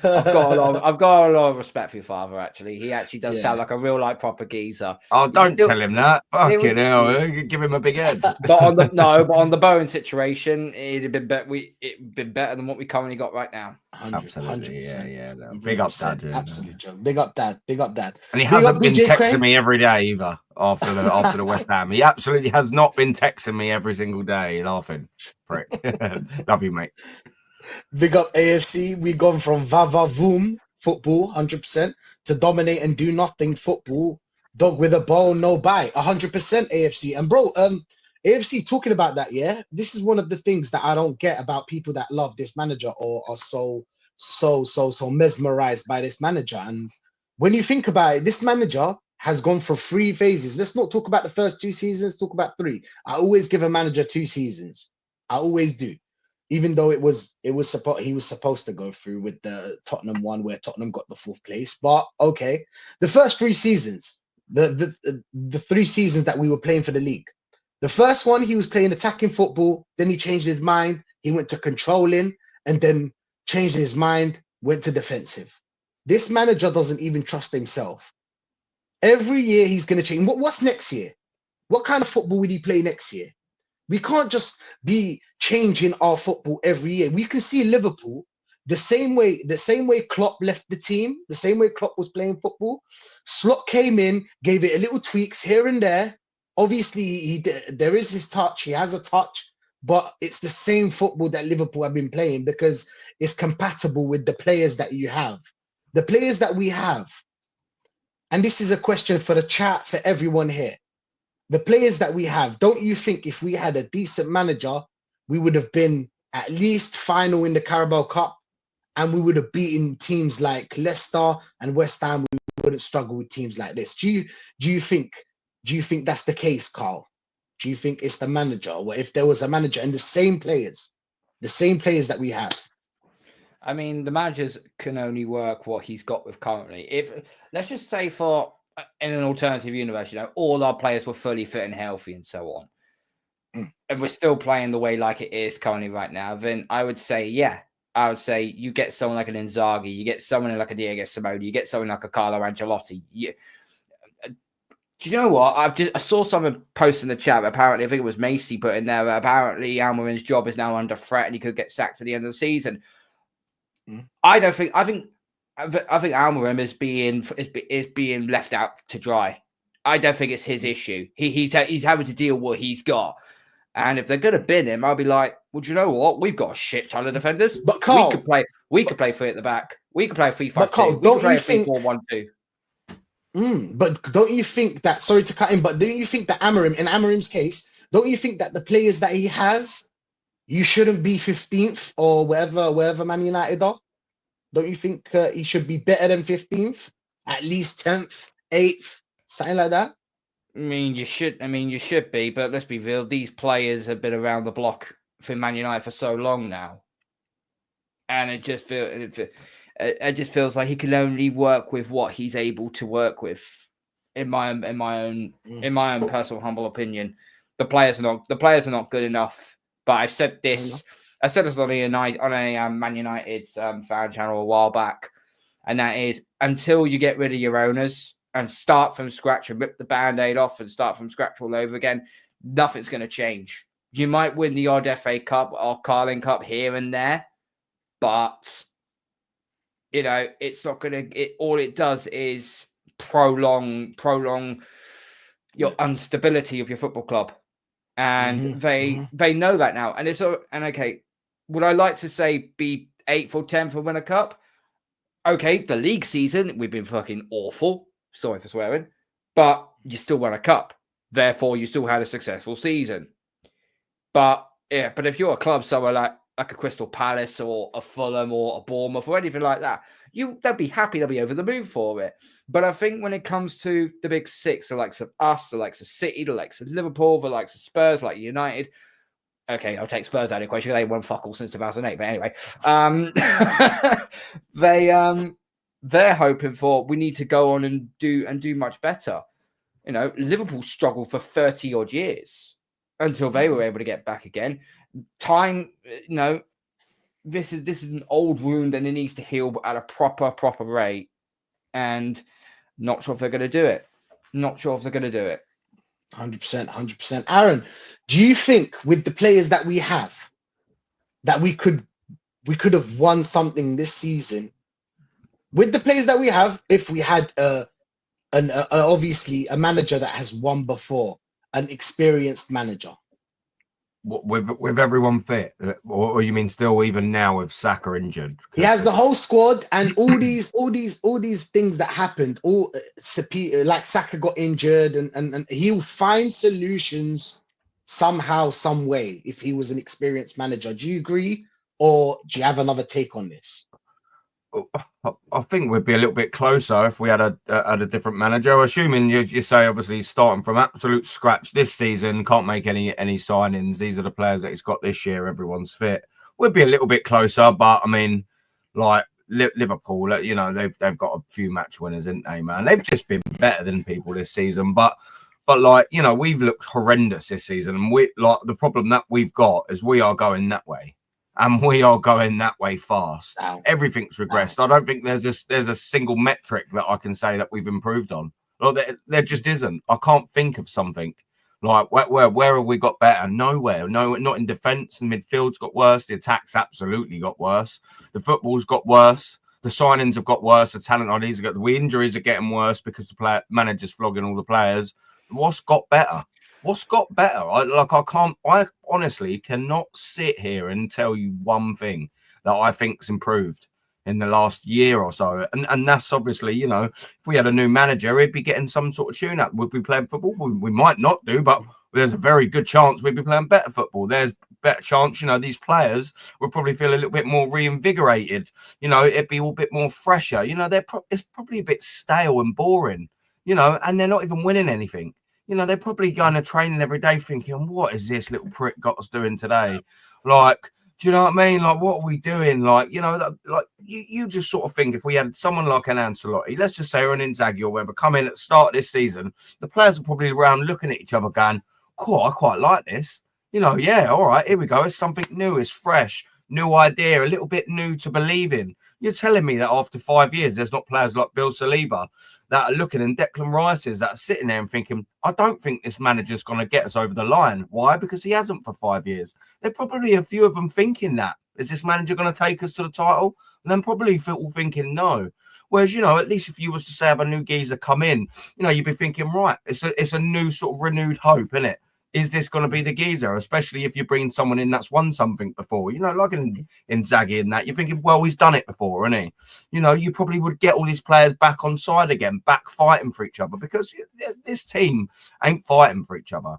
got a lot of respect for your father. Actually, he actually does sound like a real, like, proper geezer. Oh, don't tell him that. Fucking hell, give him a big head. But on the Bowen situation, it'd been better than what we currently got right now. Absolutely, 100%. No. Big up, Dad. Absolutely, Joe. Big up, Dad. And he hasn't been texting me every day either after the West Ham. He absolutely has not been texting me every single day, laughing. Prick. Love you, mate. Big up AFC. We've gone from va-va-voom football 100% to dominate and do nothing football. Dog with a bone, no bite. 100% AFC. And bro, AFC, talking about that, this is one of the things that I don't get about people that love this manager or are so mesmerized by this manager. And when you think about it, this manager has gone for 3 phases. Let's not talk about the first 2 seasons, talk about 3. I always give a manager 2 seasons. I always do. Even though he was supposed to go through with the Tottenham one where Tottenham got the 4th place. But okay, the first 3 seasons, the 3 seasons that we were playing for the league. The first one, he was playing attacking football. Then he changed his mind. He went to controlling and then changed his mind, went to defensive. This manager doesn't even trust himself. Every year he's going to change. What's next year? What kind of football will he play next year? We can't just be changing our football every year. We can see Liverpool the same way Klopp left the team, the same way Klopp was playing football. Slot came in, gave it a little tweaks here and there. Obviously, there is his touch. He has a touch, but it's the same football that Liverpool have been playing because it's compatible with the players that you have. The players that we have, and this is a question for the chat, for everyone here. The players that we have, don't you think if we had a decent manager, we would have been at least final in the Carabao Cup and we would have beaten teams like Leicester and West Ham? We wouldn't struggle with teams like this. Do you think that's the case, Carl? Do you think it's the manager? Or if there was a manager and the same players that we have? I mean, the managers can only work what he's got with currently. If let's just say for in an alternative universe, you know, all our players were fully fit and healthy and so on, and we're still playing the way like it is currently right now, then I would say, you get someone like an Inzaghi, you get someone like a Diego Simeone, you get someone like a Carlo Ancelotti. Do you know what? I saw someone post in the chat. Apparently, I think it was Macy put in there. Apparently, Almiron's job is now under threat and he could get sacked at the end of the season. I think I think Almiron is being left out to dry. I don't think it's his issue. He's having to deal with what he's got. And if they're going to bin him, I'll be like, well, do you know what? We've got a shit ton of defenders. But Carl, we could play three at the back. We could play a 3-5-2. But Carl, we could play a 3-4-1-2. But don't you think that? Sorry to cut in, but don't you think that in Amarim's case, don't you think that the players that he has, you shouldn't be 15th or wherever Man United are? Don't you think he should be better than 15th? At least 10th, 8th, something like that? I mean, you should be, but let's be real. These players have been around the block for Man United for so long now, and it just feels like he can only work with what he's able to work with. In my own personal humble opinion, the players are not good enough. But I've said this. I said this on a Man United fan channel a while back, and that is until you get rid of your owners and start from scratch and rip the Band-Aid off and start from scratch all over again, nothing's going to change. You might win the odd FA Cup or Carling Cup here and there, but it's not going to. All it does is prolong your instability of your football club, and they know that now. And okay. Would I like to say be 8th or 10th and win a cup? Okay, the league season, we've been fucking awful. Sorry for swearing. But you still won a cup. Therefore, you still had a successful season. But if you're a club somewhere like a Crystal Palace or a Fulham or a Bournemouth or anything like that, they'll be happy, they'll be over the moon for it. But I think when it comes to the big six, the likes of us, the likes of City, the likes of Liverpool, the likes of Spurs, like United, okay, I'll take Spurs out of the equation. They won fuck all since 2008. But anyway, they're hoping for we need to go on and do much better. Liverpool struggled for 30 odd years until they were able to get back again. Time, this is an old wound and it needs to heal at a proper rate. And not sure if they're going to do it. 100%. Aaron, do you think with the players that we have, that we could have won something this season? With the players that we have, if we had obviously a manager that has won before, an experienced manager. With everyone fit, or you mean still even now with Saka injured? He has the whole squad and all these things that happened. Like Saka got injured, and he'll find solutions somehow, some way. If he was an experienced manager, do you agree, or do you have another take on this? I think we'd be a little bit closer if we had a different manager. Assuming you say obviously starting from absolute scratch this season, can't make any signings. These are the players that he's got this year. Everyone's fit. We'd be a little bit closer, but I mean, like Liverpool, they've got a few match winners, didn't they, man? They've just been better than people this season, but we've looked horrendous this season, and the problem that we've got is we are going that way. And we are going that way fast. Ow. Everything's regressed. Ow. I don't think there's a single metric that I can say that we've improved on. Well, there just isn't. I can't think of something. Like where have we got better? Nowhere. No, not in defence. The midfield's got worse. The attack's absolutely got worse. The football's got worse. The signings have got worse. The talent ideas have got. The injuries are getting worse because the manager's flogging all the players. What's got better? I honestly cannot sit here and tell you one thing that I think's improved in the last year or so. And that's obviously, if we had a new manager, he'd be getting some sort of tune up. Would we play football? We might not do, but there's a very good chance we'd be playing better football. There's a better chance, these players would probably feel a little bit more reinvigorated. It'd be a bit more fresher. It's probably a bit stale and boring, and they're not even winning anything. They're probably going to training every day thinking, what is this little prick got us doing today? Like, do you know what I mean? Like, what are we doing? Like, you just sort of think if we had someone like an Ancelotti, let's just say, or an Inzaghi or whatever, come in at the start of this season, the players are probably around looking at each other going, cool, I quite like this. Yeah, all right, here we go. It's something new. It's fresh. New idea, a little bit new to believe in. You're telling me that after 5 years, there's not players like Bill Saliba that are looking and Declan Rice's that are sitting there and thinking, I don't think this manager's going to get us over the line. Why? Because he hasn't for 5 years. There are probably a few of them thinking that. Is this manager going to take us to the title? And then probably thinking no. Whereas, at least if you was to say have a new geezer come in, you'd be thinking, right, it's a new sort of renewed hope, isn't it? Is this going to be the geezer? Especially if you're bringing someone in that's won something before, like in Zaggy and that, you're thinking, well, he's done it before, isn't he? You probably would get all these players back on side again, back fighting for each other, because this team ain't fighting for each other.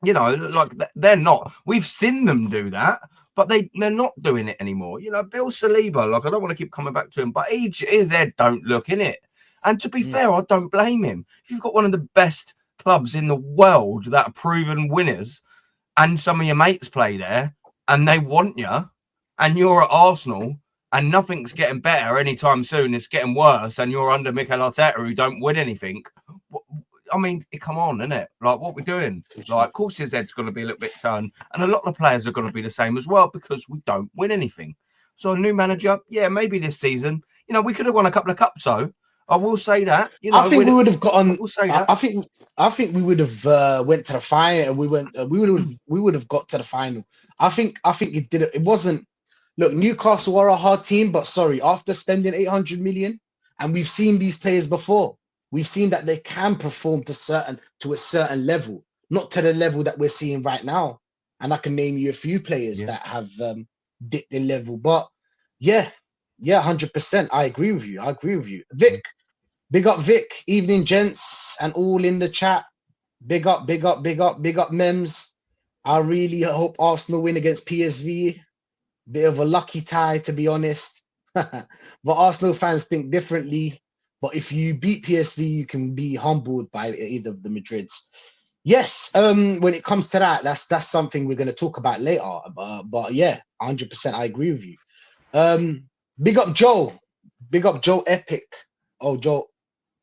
Like they're not. We've seen them do that, but they're not doing it anymore. Bill Saliba, like, I don't want to keep coming back to him, but his head don't look in it. And to be fair, I don't blame him. You've got one of the best clubs in the world that are proven winners, and some of your mates play there, and they want you, and you're at Arsenal, and nothing's getting better anytime soon. It's getting worse, and you're under Mikel Arteta, who don't win anything. I mean, come on, isn't it? Like, what we're doing? Like, of course, his head's going to be a little bit turned, and a lot of the players are going to be the same as well, because we don't win anything. So a new manager, yeah, maybe this season, we could have won a couple of cups, though. I will say that. I think we would have gotten. We'll say that. I think we would have went to the final. We would have got to the final. I think it did. It wasn't. Look, Newcastle are a hard team, but sorry, after spending 800 million, and we've seen these players before. We've seen that they can perform to a certain level, not to the level that we're seeing right now. And I can name you a few players that have dipped their level. But yeah, 100%. I agree with you. Vic, big up Vic. Evening, gents, and all in the chat. Big up, Mems. I really hope Arsenal win against PSV. Bit of a lucky tie, to be honest. But Arsenal fans think differently. But if you beat PSV, you can be humbled by either of the Madrids. Yes, when it comes to that, that's something we're going to talk about later. But yeah, 100%, I agree with you. Big up Joe. Epic. Oh, Joe.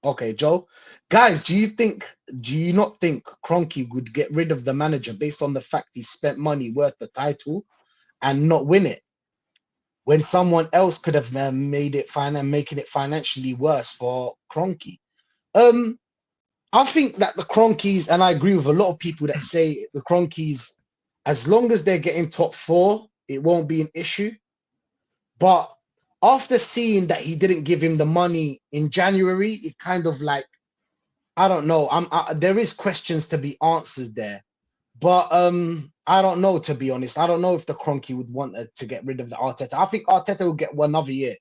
Okay, Joe. Guys, do you not think Kroenke would get rid of the manager based on the fact he spent money worth the title and not win it, when someone else could have making it financially worse for Kroenke? I think that the Kroenkes, and I agree with a lot of people that say the Kroenkes, as long as they're getting top 4, it won't be an issue. But after seeing that he didn't give him the money in January, it kind of like, I don't know. There is questions to be answered there. But I don't know, to be honest. I don't know if the Kroenke would want to get rid of the Arteta. I think Arteta will get another year.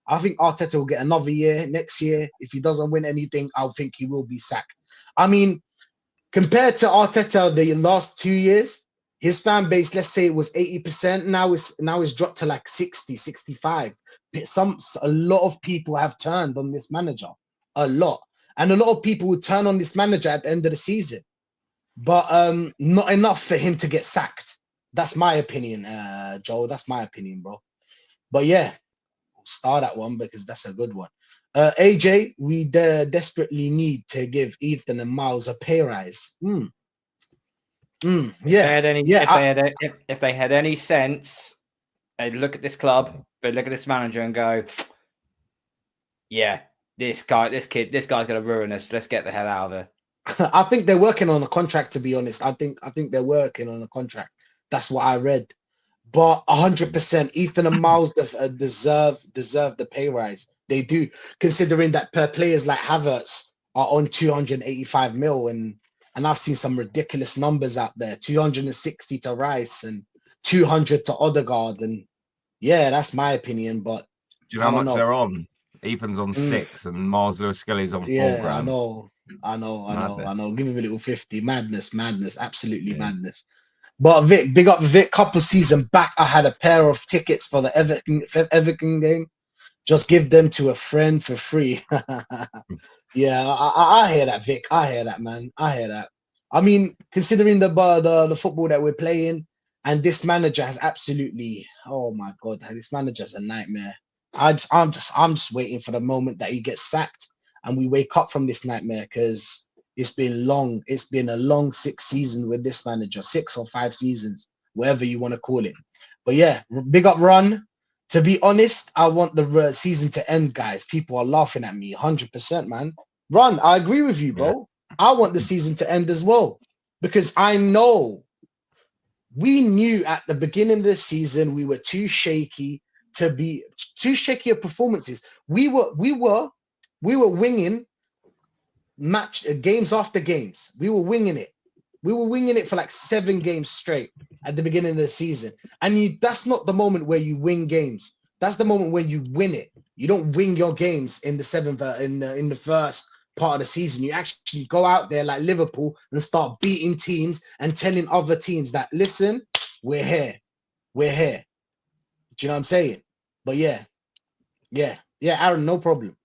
I think Arteta will get another year next year. If he doesn't win anything, I think he will be sacked. I mean, compared to Arteta the last 2 years, his fan base, let's say it was 80%, now it's dropped to like 60, 65. A lot of people have turned on this manager. A lot. And a lot of people will turn on this manager at the end of the season. But not enough for him to get sacked. That's my opinion, Joel. That's my opinion, bro. But yeah, we'll start that one because that's a good one. AJ, we desperately need to give Ethan and Miles a pay rise. Yeah. If they had any sense, they'd look at this club, they'd look at this manager and go, yeah, this guy's going to ruin us. Let's get the hell out of here. I think they're working on a contract, to be honest. I think they're working on a contract. That's what I read. But 100%, Ethan and Miles deserve the pay rise. They do, considering that per players like Havertz are on 285 mil, and I've seen some ridiculous numbers out there. 260 to Rice and 200 to Odegaard, and yeah, that's my opinion. But do you know how much they're on? Ethan's on 6 and Miles Lewis Skelly's on 4 grand. I know. Give him a little 50. Madness, absolutely madness. But Vic, big up Vic. Couple season back, I had a pair of tickets for the Everton game. Just give them to a friend for free. Yeah, I hear that, Vic. I hear that, man. I hear that. I mean, considering the football that we're playing, and this manager has absolutely, oh my God, this manager's a nightmare. I'm just waiting for the moment that he gets sacked and we wake up from this nightmare, because it's been long. It's been a long 6 seasons with this manager, 6 or 5 seasons, whatever you want to call it. But yeah, big up Run. To be honest, I want the season to end, guys. People are laughing at me, 100%, man. Run, I agree with you, bro. Yeah. I want the season to end as well, because I know we knew at the beginning of the season we were too shaky. to be too shaky of performances. We were winging games after games. We were winging it. We were winging it for like 7 games straight at the beginning of the season. And that's not the moment where you win games. That's the moment when you win it. You don't win your games in the seventh in the first part of the season. You actually go out there like Liverpool and start beating teams and telling other teams that, listen, we're here. We're here. Do you know what I'm saying? But yeah, Aaron, no problem.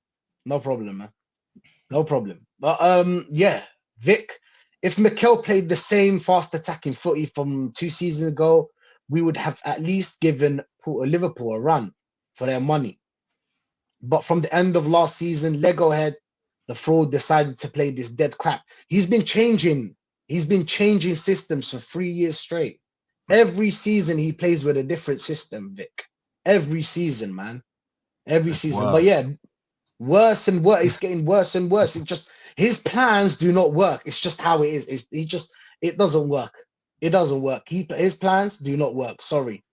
No problem, man. No problem. But yeah, Vic, if Mikel played the same fast attacking footy from 2 seasons ago, we would have at least given Liverpool a run for their money. But from the end of last season, Lego Head, the fraud, decided to play this dead crap. He's been changing systems for 3 years straight. Every season he plays with a different system, Vic. Every season, man. Every season. Worse. But yeah, worse and worse. It's getting worse and worse. It just, his plans do not work. It's just how it is. It doesn't work. It doesn't work. His plans do not work. Sorry.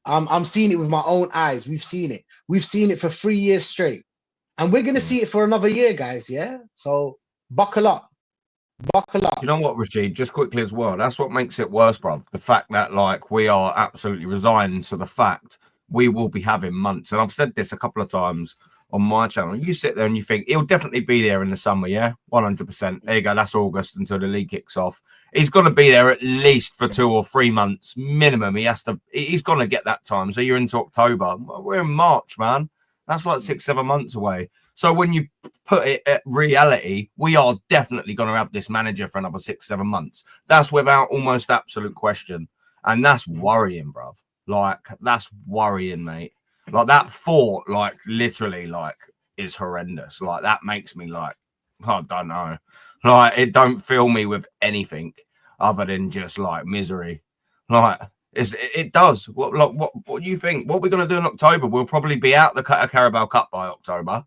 I'm seeing it with my own eyes. We've seen it. We've seen it for 3 years straight. And we're gonna see it for another year, guys. Yeah. So buckle up. Buckle up. You know what, Rashid? Just quickly as well. That's what makes it worse, bro. The fact that like we are absolutely resigned to the fact we will be having months. And I've said this a couple of times on my channel. You sit there and you think he'll definitely be there in the summer, yeah? 100%. There you go. That's August until the league kicks off. He's got to be there at least for 2 or 3 months minimum. He's going to get that time. So you're into October. We're in March, man. That's like 6-7 months away. So when you put it at reality, we are definitely going to have this manager for another 6-7 months. That's without almost absolute question. And that's worrying, bruv. Like, that's worrying, mate. Like, that thought, like, literally, like, is horrendous. Like, that makes me, like, I don't know. Like, it don't fill me with anything other than just, like, misery. Like, it does. What do you think? What we're going to do in October? We'll probably be out the Carabao Cup by October.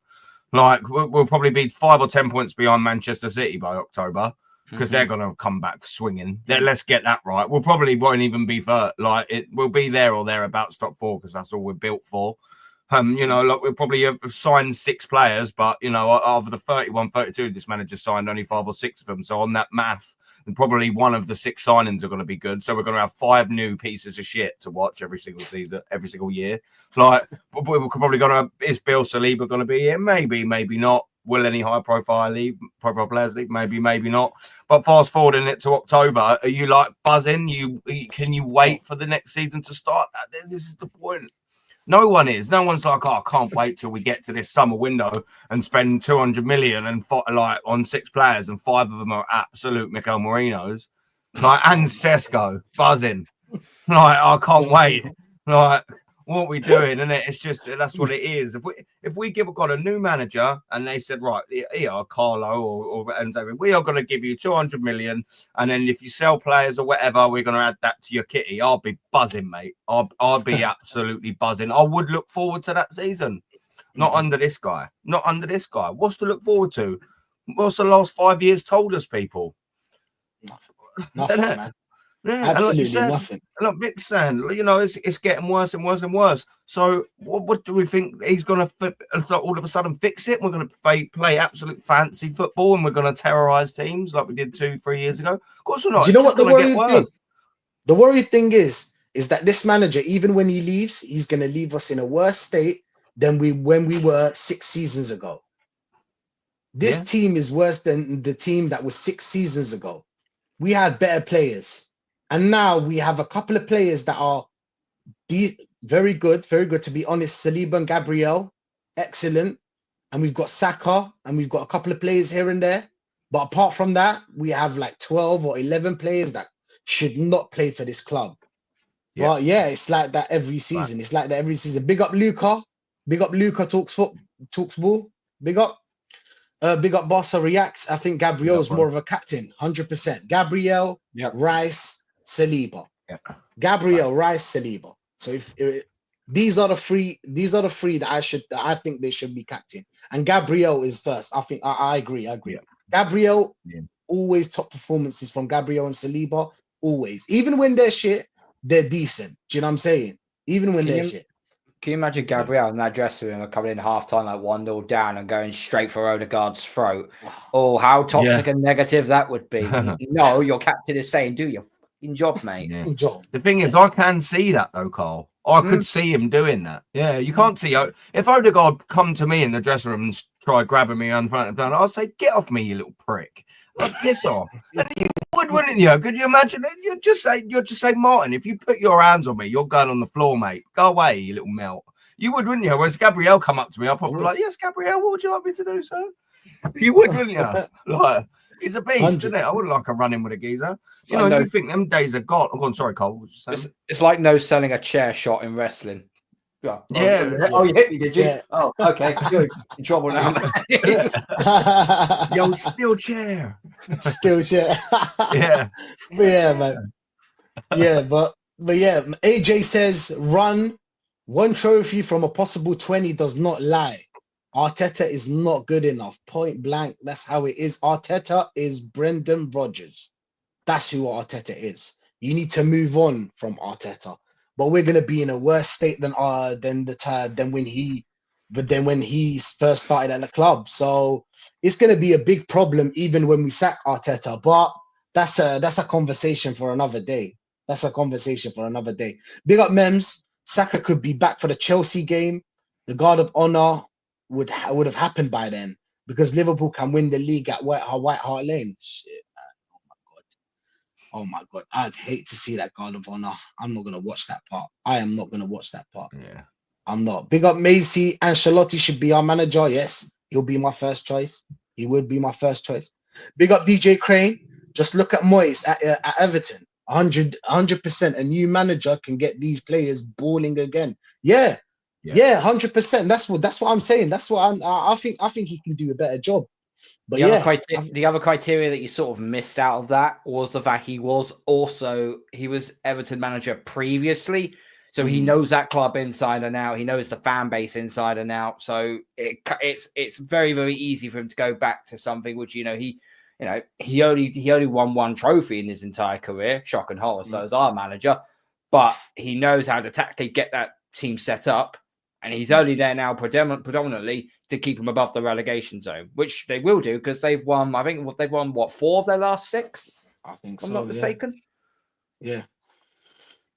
Like, we'll probably be 5 or 10 points behind Manchester City by October because they're going to come back swinging. Let's get that right. We'll probably won't even be for, like, we'll be there or thereabouts top 4 because that's all we're built for. You know, like, we'll probably have signed 6 players, but, you know, of the 31, 32, this manager signed only 5 or 6 of them. So on that math, and probably one of the 6 signings are going to be good. So we're going to have 5 new pieces of shit to watch every single season, every single year. Like, we're probably going to have, is Bill Saliba going to be here? Maybe, maybe not. Will any high-profile players leave? Maybe, maybe not. But fast forwarding it to October, are you like buzzing? Can you wait for the next season to start? This is the point. No one is. No one's like, oh, I can't wait till we get to this summer window and spend 200 million and like on 6 players and 5 of them are absolute Mikel Marinos. Like, and Sesko buzzing. Like, I can't wait. Like, what are we doing? And it's just, that's what it is. If we got a new manager and they said, right, here, Carlo or David, we are going to give you 200 million. And then if you sell players or whatever, we're going to add that to your kitty. I'll be buzzing, mate. I'll be absolutely buzzing. I would look forward to that season. Not under this guy. Not under this guy. What's to look forward to? What's the last 5 years told us, people? Nothing, man. Yeah, absolutely and like nothing. Look, Vic's saying, you know, it's getting worse and worse and worse. So what do we think he's going to all of a sudden fix it? We're going to play absolute fancy football and we're going to terrorize teams like we did 2-3 years ago? Of course we're not. Do you know what the worrying thing? The worrying thing is that this manager, even when he leaves, he's going to leave us in a worse state than when we were 6 seasons ago. This team is worse than the team that was 6 seasons ago. We had better players. And now we have a couple of players that are very good, to be honest. Saliba and Gabriel, excellent. And we've got Saka, and we've got a couple of players here and there. But apart from that, we have like 12 or 11 players that should not play for this club. Yeah. But yeah, it's like that every season. Right. It's like that every season. Big up Luca. Big up Luca, talks ball. Big up Barca reacts. I think Gabriel is more of a captain, 100%. Gabriel, Rice, Saliba, Gabriel, Rice, Saliba. So if these are the three that I think they should be captain. And Gabriel is first. I think I agree. Yeah. Gabriel, always top performances from Gabriel and Saliba. Always, even when they're shit, they're decent. Do you know what I'm saying? Even when they're shit. Can you imagine Gabriel in that dressing room coming in half-time like 1-0 down and going straight for Odegaard's throat? Oh, how toxic and negative that would be. No, your captain is saying, do your fucking job, mate. Yeah. The thing is, I can see that though, Carl. I could see him doing that. Yeah, you can't see. If Odegaard come to me in the dressing room and try grabbing me in front of him, I'll say, get off me, you little prick. I'd piss off. And you would, wouldn't you? Could you imagine it? You'd just say, Martin, if you put your hands on me, you're going on the floor, mate. Go away, you little melt. You would, wouldn't you? Whereas Gabriel come up to me, I'll probably be like, yes, Gabriel, what would you like me to do, sir? You would, wouldn't you? Like, he's a beast, 100. Isn't it? I wouldn't like a run-in with a geezer. You know, you think them days are gone. I'm sorry, Cole. It's like no selling a chair shot in wrestling. Yeah. Oh, you hit me, did you? Yeah. Oh, okay, good. In trouble now. Yo, steel chair. Steel chair. Yeah. Yeah, man. Yeah, but yeah, AJ says run one trophy from a possible 20 does not lie. Arteta is not good enough. Point blank. That's how it is. Arteta is Brendan Rodgers. That's who Arteta is. You need to move on from Arteta. But we're gonna be in a worse state than when he first started at the club. So it's gonna be a big problem even when we sack Arteta. But that's a conversation for another day. That's a conversation for another day. Big up Mems. Saka could be back for the Chelsea game. The Guard of Honor would have happened by then because Liverpool can win the league at White Hart Lane. Shit, man. Oh my god, I'd hate to see that Guard of Honor. I'm not gonna watch that part. I am not gonna watch that part. Yeah, I'm not. Big up Macy. Ancelotti should be our manager. Yes, he'll be my first choice. He would be my first choice. Big up DJ Crane. Just look at Moyes at Everton. 100%. A new manager can get these players balling again. Yeah. 100%. That's what I'm saying. That's what I think he can do a better job. But the other criteria that you sort of missed out of that was the fact he was Everton manager previously, so he knows that club inside and out. He knows the fan base inside and out. So it's very, very easy for him to go back to something which he only won one trophy in his entire career. Shock and horror. So as our manager, but he knows how to tactically get that team set up. And he's only there now predominantly to keep them above the relegation zone, which they will do because they've won, I think they've won, 4 of their last 6? I think so. I'm not mistaken. Yeah.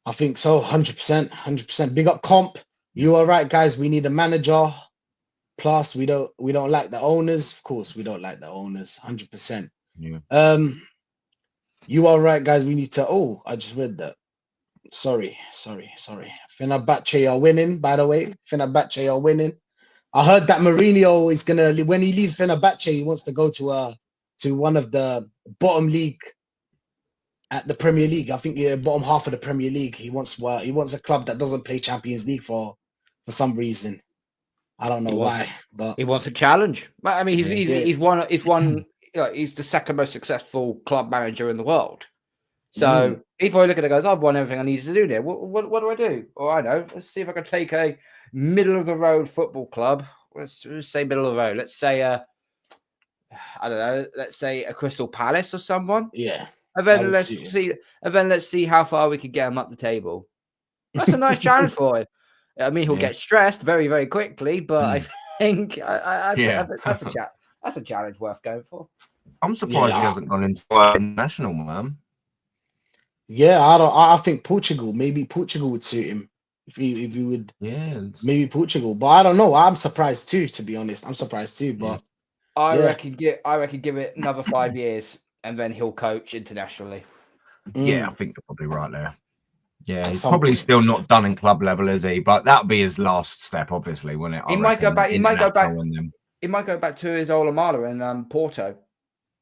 I think so. 100%. 100%. Big up Comp. You are right, guys. We need a manager. Plus, we don't like the owners. Of course, we don't like the owners. 100%. Yeah. You are right, guys. We need to. Oh, I just read that. Sorry. Fenerbahce are winning, by the way. Fenerbahce are winning. I heard that Mourinho is gonna, when he leaves Fenerbahce, he wants to go to one of the bottom league at the Premier League. I think bottom half of the Premier League. He wants a club that doesn't play Champions League for some reason. I don't know why, but he wants a challenge. I mean, he's one. He's the second most successful club manager in the world. So he probably look at it and goes, I've won everything I need to do there. What do I do? Oh, I know. Let's see if I can take a middle of the road football club. Let's say middle of the road. Let's say I don't know. Let's say a Crystal Palace or someone. Yeah. And then let's see how far we can get him up the table. That's a nice challenge for him. I mean, he'll get stressed very, very quickly, but I think that's a challenge worth going for. I'm surprised he hasn't gone into national, man. Yeah, I think maybe Portugal would suit him if he would. Yeah, maybe Portugal, but I don't know. I'm surprised too, to be honest. I'm surprised too, but I reckon give it another 5 years and then he'll coach internationally. Yeah, I think you're probably right there. Yeah, he's probably still not done in club level, is he? But that'll be his last step, obviously, when it. He might go back. He might go back to his alma mater in Porto.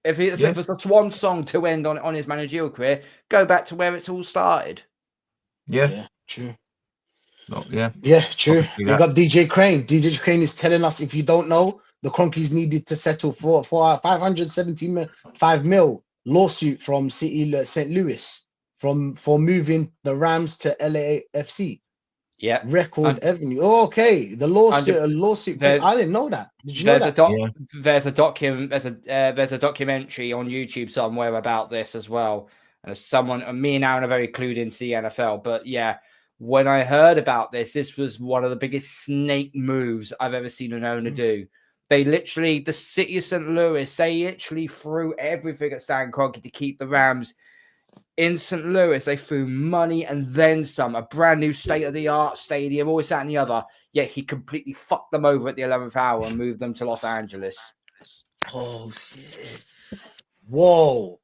If it's the swan song to end on his managerial career, go back to where it's all started. Yeah, true. Yeah, true. Big up DJ Crane. DJ Crane is telling us, if you don't know, the Cronkies needed to settle for a 575 mil lawsuit from St. Louis for moving the Rams to LAFC. Yeah, Record Avenue. Oh, okay, the lawsuit. I didn't know that. Did you know that? There's a documentary on YouTube somewhere about this as well. And me and Aaron are very clued into the NFL, but yeah, when I heard about this, this was one of the biggest snake moves I've ever seen an owner do. They literally, the city of St. Louis, they literally threw everything at Stan Kroenke to keep the Rams in St. Louis. They threw money and then some, a brand new state-of-the-art stadium, always that and the other. Yet he completely fucked them over at the 11th hour and moved them to Los Angeles. Oh, shit. Whoa.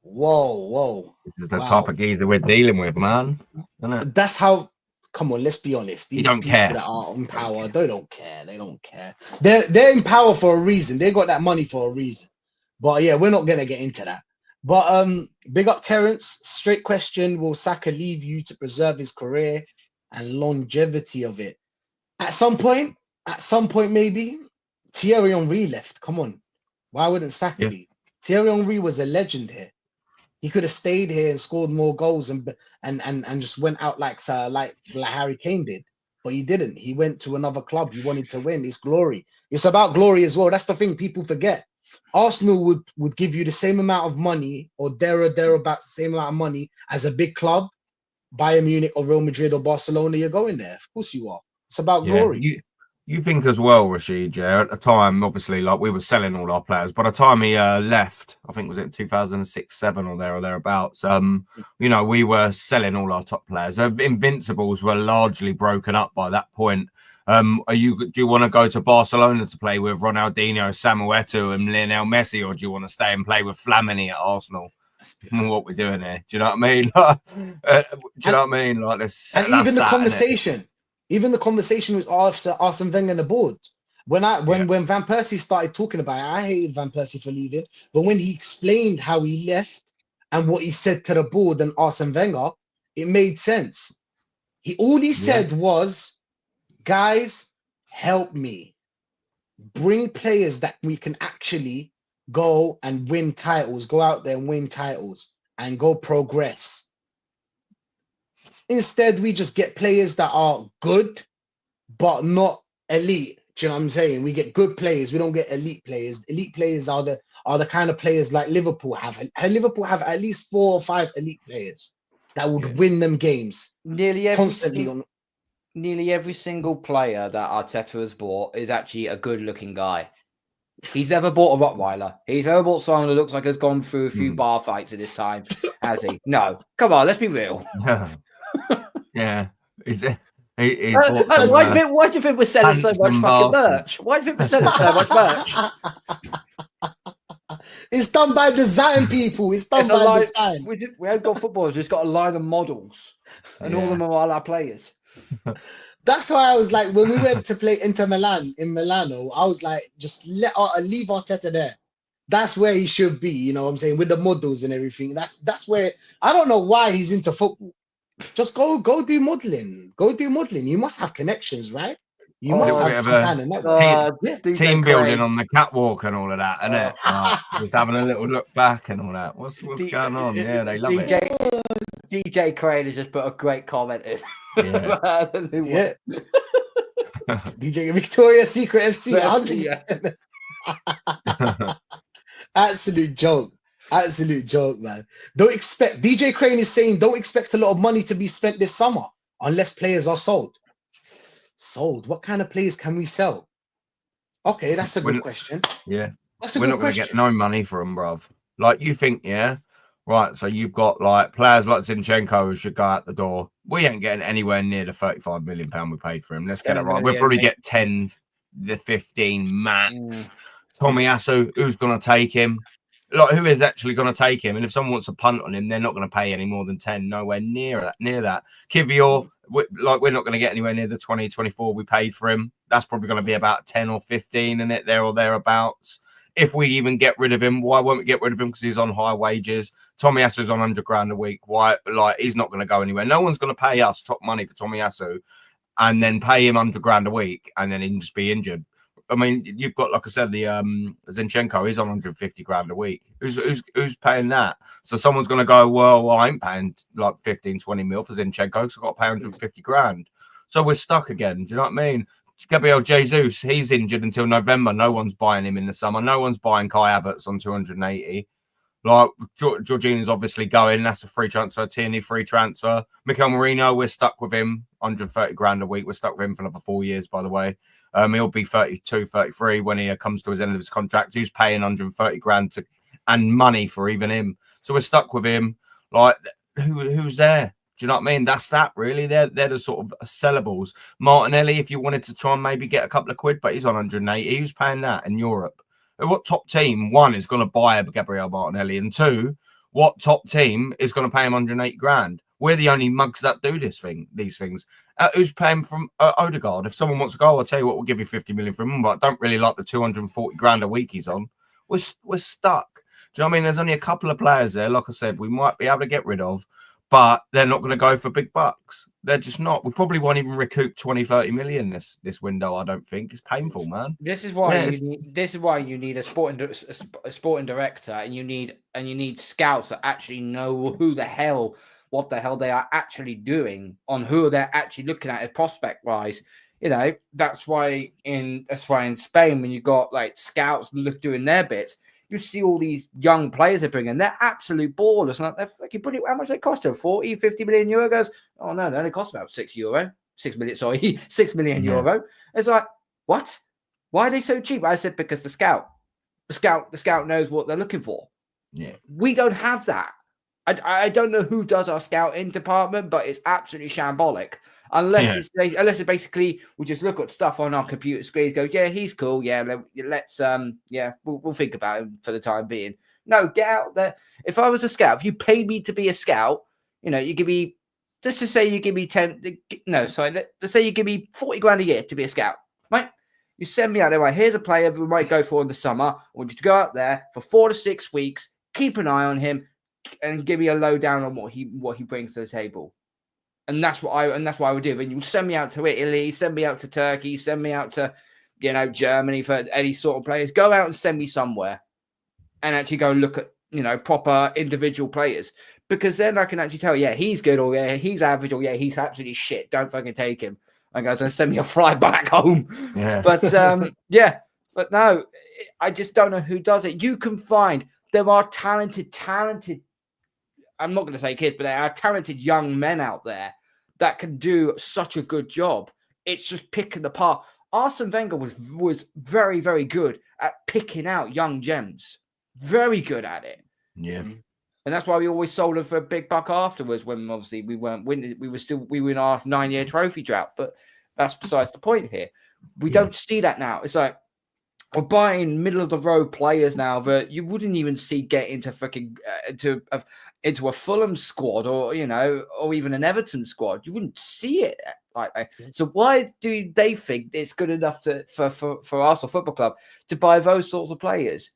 This is the type of geezer we're dealing with, man. Isn't it? That's how. Come on, let's be honest. These don't people care. that are in power, they don't care. They don't care. They're in power for a reason. They got that money for a reason. But yeah, we're not gonna get into that. But big up Terrence. Straight question: will Saka leave you to preserve his career and longevity of it? At some point, maybe. Thierry Henry left. Come on, why wouldn't Saka leave? Thierry Henry was a legend here. He could have stayed here and scored more goals and just went out like Harry Kane did, but he didn't. He went to another club. He wanted to win. It's glory. It's about glory as well. That's the thing people forget. Arsenal would give you the same amount of money or thereabouts the same amount of money as a big club, Bayern Munich or Real Madrid or Barcelona. You're going there. Of course you are. It's about glory. You think as well, Rashid, at the time, obviously, like we were selling all our players. By the time he left, I think was it 2006, 7 or thereabouts, we were selling all our top players. Invincibles were largely broken up by that point. Do you want to go to Barcelona to play with Ronaldinho, Samuel Eto'o and Lionel Messi, or do you want to stay and play with Flamini at Arsenal? What we're doing here. Do you know what I mean? Do you know what I mean? Like this, and even the conversation. Even the conversation with Arsene Wenger and the board. When Van Persie started talking about it, I hated Van Persie for leaving. But when he explained how he left and what he said to the board and Arsene Wenger, it made sense. All he said was, guys, help me. Bring players that we can actually go and win titles, go out there and win titles and go progress. Instead, we just get players that are good, but not elite. Do you know what I'm saying? We get good players. We don't get elite players. Elite players are the kind of players like Liverpool have. Liverpool have at least 4 or 5 elite players that would win them games Nearly every single player that Arteta has bought is actually a good-looking guy. He's never bought a Rottweiler. He's never bought someone who looks like has gone through a few bar fights in his time, has he? No. Come on, let's be real. Yeah. Why do you think we're selling so much fucking merch? Why do you think we're selling so much merch? It's done by design, people. It's done by design. We haven't got footballers. We've just got a line of models, and all of them are all our players. That's why I was like, when we went to play Inter Milan in Milano, I was like, just leave Arteta there. That's where he should be. You know what I'm saying? With the models and everything. That's where. I don't know why he's into football. Just go do modeling. Go do modeling. You must have connections, right? You must have some kind of network. Team building on the catwalk and all of that, isn't it? Just having a little look back and all that. What's going on? Yeah, they love it. DJ Crane has just put a great comment in. Yeah. DJ Victoria's Secret FC, 100%. Absolute joke. Absolute joke, man. DJ Crane is saying don't expect a lot of money to be spent this summer unless players are sold. Sold? What kind of players can we sell? Okay, that's a good question. Yeah. We're not going to get no money for them, bruv. Like, you think, right, so you've got like players like Zinchenko who should go out the door. We ain't getting anywhere near the £35 million we paid for him. Let's get it right. We'll probably get 10, the 15 max. Tomiyasu, who's going to take him? Like, who is actually going to take him? And if someone wants to punt on him, they're not going to pay any more than 10. Nowhere near that. Kivior, we're not going to get anywhere near the 20, 24 we paid for him. That's probably going to be about 10 or 15 in it, there or thereabouts. If we even get rid of him, why won't we get rid of him? Because he's on high wages. Tomiyasu's on £100,000 a week. Why? Like, he's not going to go anywhere. No one's going to pay us top money for Tomiyasu and then pay him £100,000 a week and then he can just be injured. I mean, you've got, like I said, the Zinchenko, he's on £150,000 a week. Who's paying that? So someone's going to go, well, I ain't paying like 15, 20 mil for Zinchenko, so I've got to pay £150,000. So we're stuck again. Do you know what I mean? Gabriel Jesus, he's injured until November. No one's buying him in the summer. No one's buying Kai Havertz on 280. Like Jorginho's obviously going. That's a free transfer. Tierney free transfer. Mikel Merino, we're stuck with him. 130 grand a week. We're stuck with him for another 4 years, by the way. He'll be 32, 33 when he comes to his end of his contract. Who's paying 130 grand and money for even him? So we're stuck with him. Like, who's there? Do you know what I mean? That's that, really. They're the sort of sellables. Martinelli, if you wanted to try and maybe get a couple of quid, but he's on 180. Who's paying that in Europe? What top team, one, is going to buy Gabriel Martinelli? And two, what top team is going to pay him 180 grand? We're the only mugs that do these things. Who's paying from Odegaard? If someone wants to go, I'll tell you what, we'll give you 50 million from him, but I don't really like the 240 grand a week he's on. We're stuck. Do you know what I mean? There's only a couple of players there, like I said, we might be able to get rid of, but they're not going to go for big bucks. They're just not. We probably won't even recoup 20, 30 million this window, I don't think. It's painful, man. This is why you need a sporting director, and you need scouts that actually know what the hell they are actually doing, on who they're actually looking at prospect wise. You know, that's why in Spain, when you got like scouts doing their bits, you see all these young players they bring in. They're absolute ballers. Like, they're fucking pretty. How much they cost them? 40, 50 million euro? Goes, oh no, they only cost about 6 million euro. It's like, what? Why are they so cheap? I said, because the scout knows what they're looking for. Yeah. We don't have that. I don't know who does our scouting department, but it's absolutely shambolic. Unless it's basically we just look at stuff on our computer screens, go, yeah, he's cool, yeah, let's we'll think about him for the time being. No, get out there. If I was a scout, if you paid me to be a scout, you know, you give me, just to say you give me let's say you give me 40 grand a year to be a scout, right? You send me out there, right? Here's a player we might go for in the summer. I want you to go out there for 4 to 6 weeks, keep an eye on him, and give me a lowdown on what he brings to the table. And that's what I would do. And you send me out to Italy, send me out to Turkey, send me out to, you know, Germany for any sort of players. Go out and send me somewhere and actually go look at, you know, proper individual players. Because then I can actually tell, yeah, he's good, or yeah, he's average, or yeah, he's absolutely shit. Don't fucking take him. And goes and send me a fly back home. Yeah. But but no, I just don't know who does it. You can find, there are talented, I'm not going to say kids, but there are talented young men out there that can do such a good job. It's just picking the part. Arsene Wenger was very, very good at picking out young gems. Very good at it. Yeah. And that's why we always sold him for a big buck afterwards, when obviously we weren't winning. We were in our 9-year trophy drought. But that's besides the point here. We don't see that now. It's like, we're buying middle of the road players now that you wouldn't even see get into fucking into a Fulham squad, or, you know, or even an Everton squad. You wouldn't see it like that. So why do they think it's good enough for Arsenal Football Club to buy those sorts of players?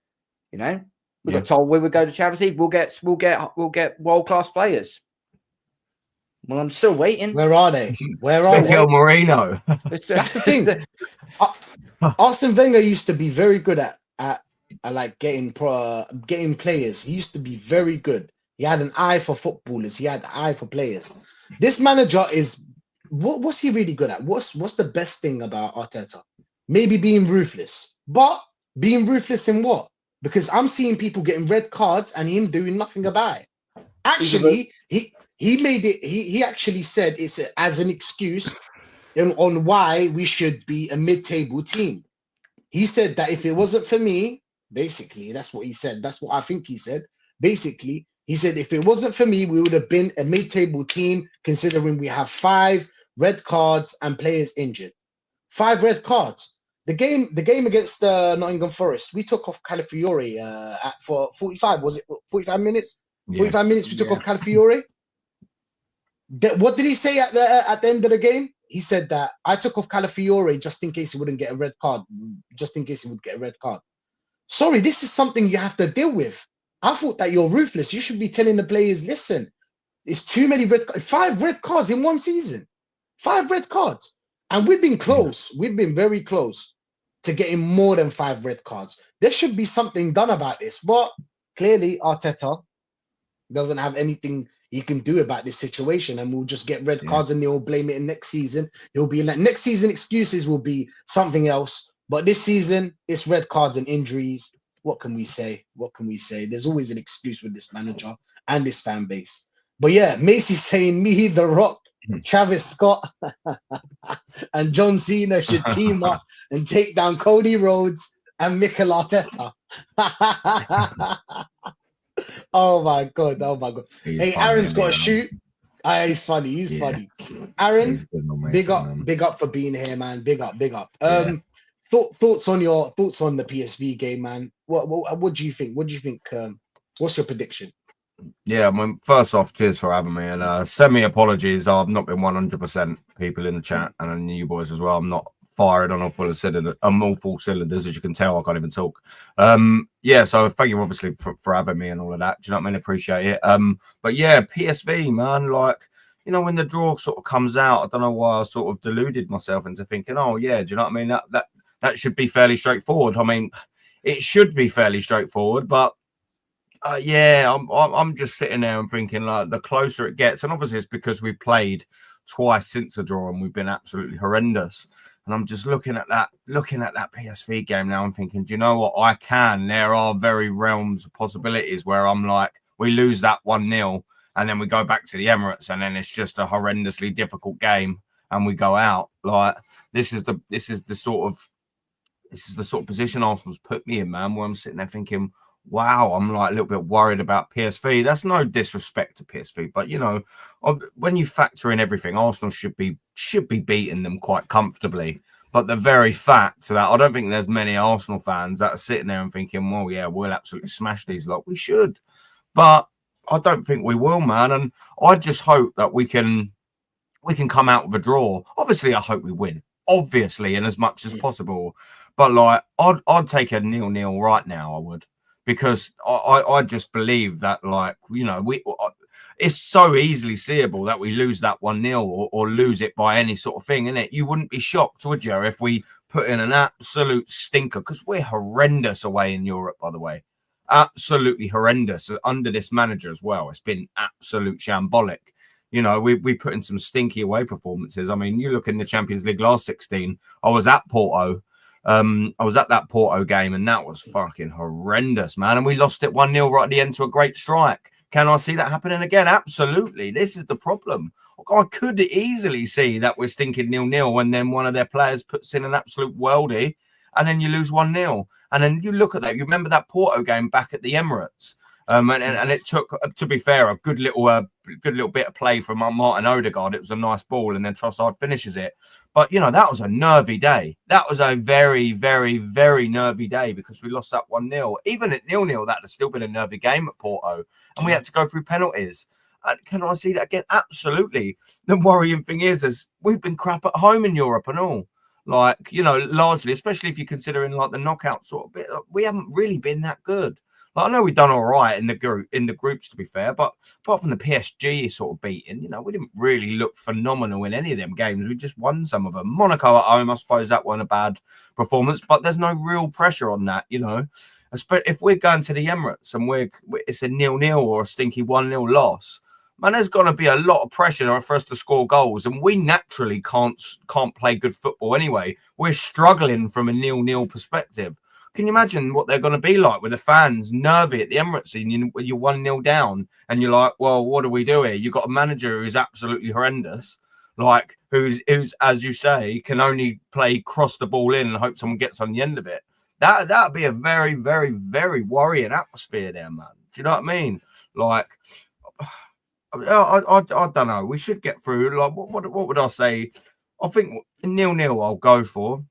You know, we got told we would go to Champions League. We'll get world class players. Well, I'm still waiting. Where are they? Where are Mikel Merino. That's the thing. Arsene Wenger used to be very good at like getting players. He used to be very good. He had an eye for footballers. He had an eye for players. This manager is, what's he really good at? What's the best thing about Arteta? Maybe being ruthless. But being ruthless in what? Because I'm seeing people getting red cards and him doing nothing about it. Actually, he made it. He actually said it's as an excuse on why we should be a mid-table team. He said that if it wasn't for me, basically, that's what he said. That's what I think he said. Basically, he said if it wasn't for me, we would have been a mid-table team, considering we have 5 red cards and players injured. 5 red cards. The game against Nottingham Forest, we took off Calafiore for 45. Was it 45 minutes? 45 minutes we took off Calafiore. What did he say at the end of the game? He said that I took off Calafiore just in case he wouldn't get a red card. Just in case he would get a red card. Sorry, this is something you have to deal with. I thought that you're ruthless. You should be telling the players, listen, it's too many 5 red cards in one season. 5 red cards. And we've been close. We've been very close to getting more than 5 red cards. There should be something done about this. But clearly, Arteta doesn't have anything he can do about this situation, and we'll just get red cards and they'll blame it in next season. He'll be like, next season excuses will be something else. But this season, it's red cards and injuries. what can we say? What can we say? There's always an excuse with this manager and this fan base. But yeah, Macy's saying me, The Rock, Travis Scott, and John Cena should team up and take down Cody Rhodes and Mikel Arteta. Oh my god! Oh my god! Hey, Aaron's got to shoot. He's funny. He's funny. Aaron, big up for being here, man. Big up. Thoughts on the PSV game, man. What do you think? What do you think? What's your prediction? Yeah, I mean, first off, cheers for having me, and send me apologies. I've not been 100% people in the chat, and you boys as well. I'm not fired on all full cylinders, as you can tell. I can't even talk. Yeah, so thank you obviously for having me and all of that. Do you know what I mean? Appreciate it. But yeah, PSV, man, like, you know, when the draw sort of comes out, I don't know why I sort of deluded myself into thinking, oh yeah, do you know what I mean? That should be fairly straightforward. I mean, it should be fairly straightforward, but yeah, I'm just sitting there and thinking, like, the closer it gets, and obviously it's because we've played twice since the draw and we've been absolutely horrendous. And I'm just looking at that PSV game now and thinking, do you know what? There are very realms of possibilities where I'm like, we lose that 1-0 and then we go back to the Emirates and then it's just a horrendously difficult game and we go out. Like, this is the sort of position Arsenal's put me in, man, where I'm sitting there thinking, wow, I'm like a little bit worried about PSV. That's no disrespect to PSV, but you know, when you factor in everything, Arsenal should be beating them quite comfortably. But the very fact that I don't think there's many Arsenal fans that are sitting there and thinking, well, yeah, we'll absolutely smash these lot. We should, but I don't think we will, man. And I just hope that we can come out with a draw. Obviously, I hope we win. Obviously, in as much as possible. But like, I'd take a 0-0 right now. I would. Because I just believe that, like, you know, it's so easily seeable that we lose that 1-0 or lose it by any sort of thing, innit? You wouldn't be shocked, would you, if we put in an absolute stinker? Because we're horrendous away in Europe, by the way. Absolutely horrendous under this manager as well. It's been absolute shambolic. You know, we put in some stinky away performances. I mean, you look in the Champions League last 16, I was at Porto. I was at that Porto game and that was fucking horrendous, man. And we lost it 1-0 right at the end to a great strike. Can I see that happening again? Absolutely. This is the problem. I could easily see that we're stinking 0-0 and then one of their players puts in an absolute worldie and then you lose 1-0. And then you look at that. You remember that Porto game back at the Emirates? And it took, to be fair, a good little bit of play from Martin Odegaard. It was a nice ball, and then Trossard finishes it. But you know, that was a nervy day. That was a very, very, very nervy day because we lost that 1-0. Even at 0-0, that would still been a nervy game at Porto, and we had to go through penalties. Can I see that again? Absolutely. The worrying thing is we've been crap at home in Europe and all. Like, you know, largely, especially if you're considering like the knockout sort of bit, we haven't really been that good. Like, I know we've done all right in the groups, to be fair, but apart from the PSG sort of beating, you know, we didn't really look phenomenal in any of them games. We just won some of them. Monaco at home, I suppose that wasn't a bad performance, but there's no real pressure on that, you know. If we're going to the Emirates and it's a 0-0 or a stinky 1-0 loss, man, there's going to be a lot of pressure for us to score goals, and we naturally can't play good football anyway. We're struggling from a 0-0 perspective. Can you imagine what they're going to be like with the fans nervy at the Emirates and you're 1-0 down and you're like, well, what do we do here? You've got a manager who's absolutely horrendous, like who's as you say, can only play cross the ball in and hope someone gets on the end of it. That'd be a very, very, very worrying atmosphere there, man. Do you know what I mean? Like, I don't know. We should get through. Like, what would I say? I think 0-0 I'll go for.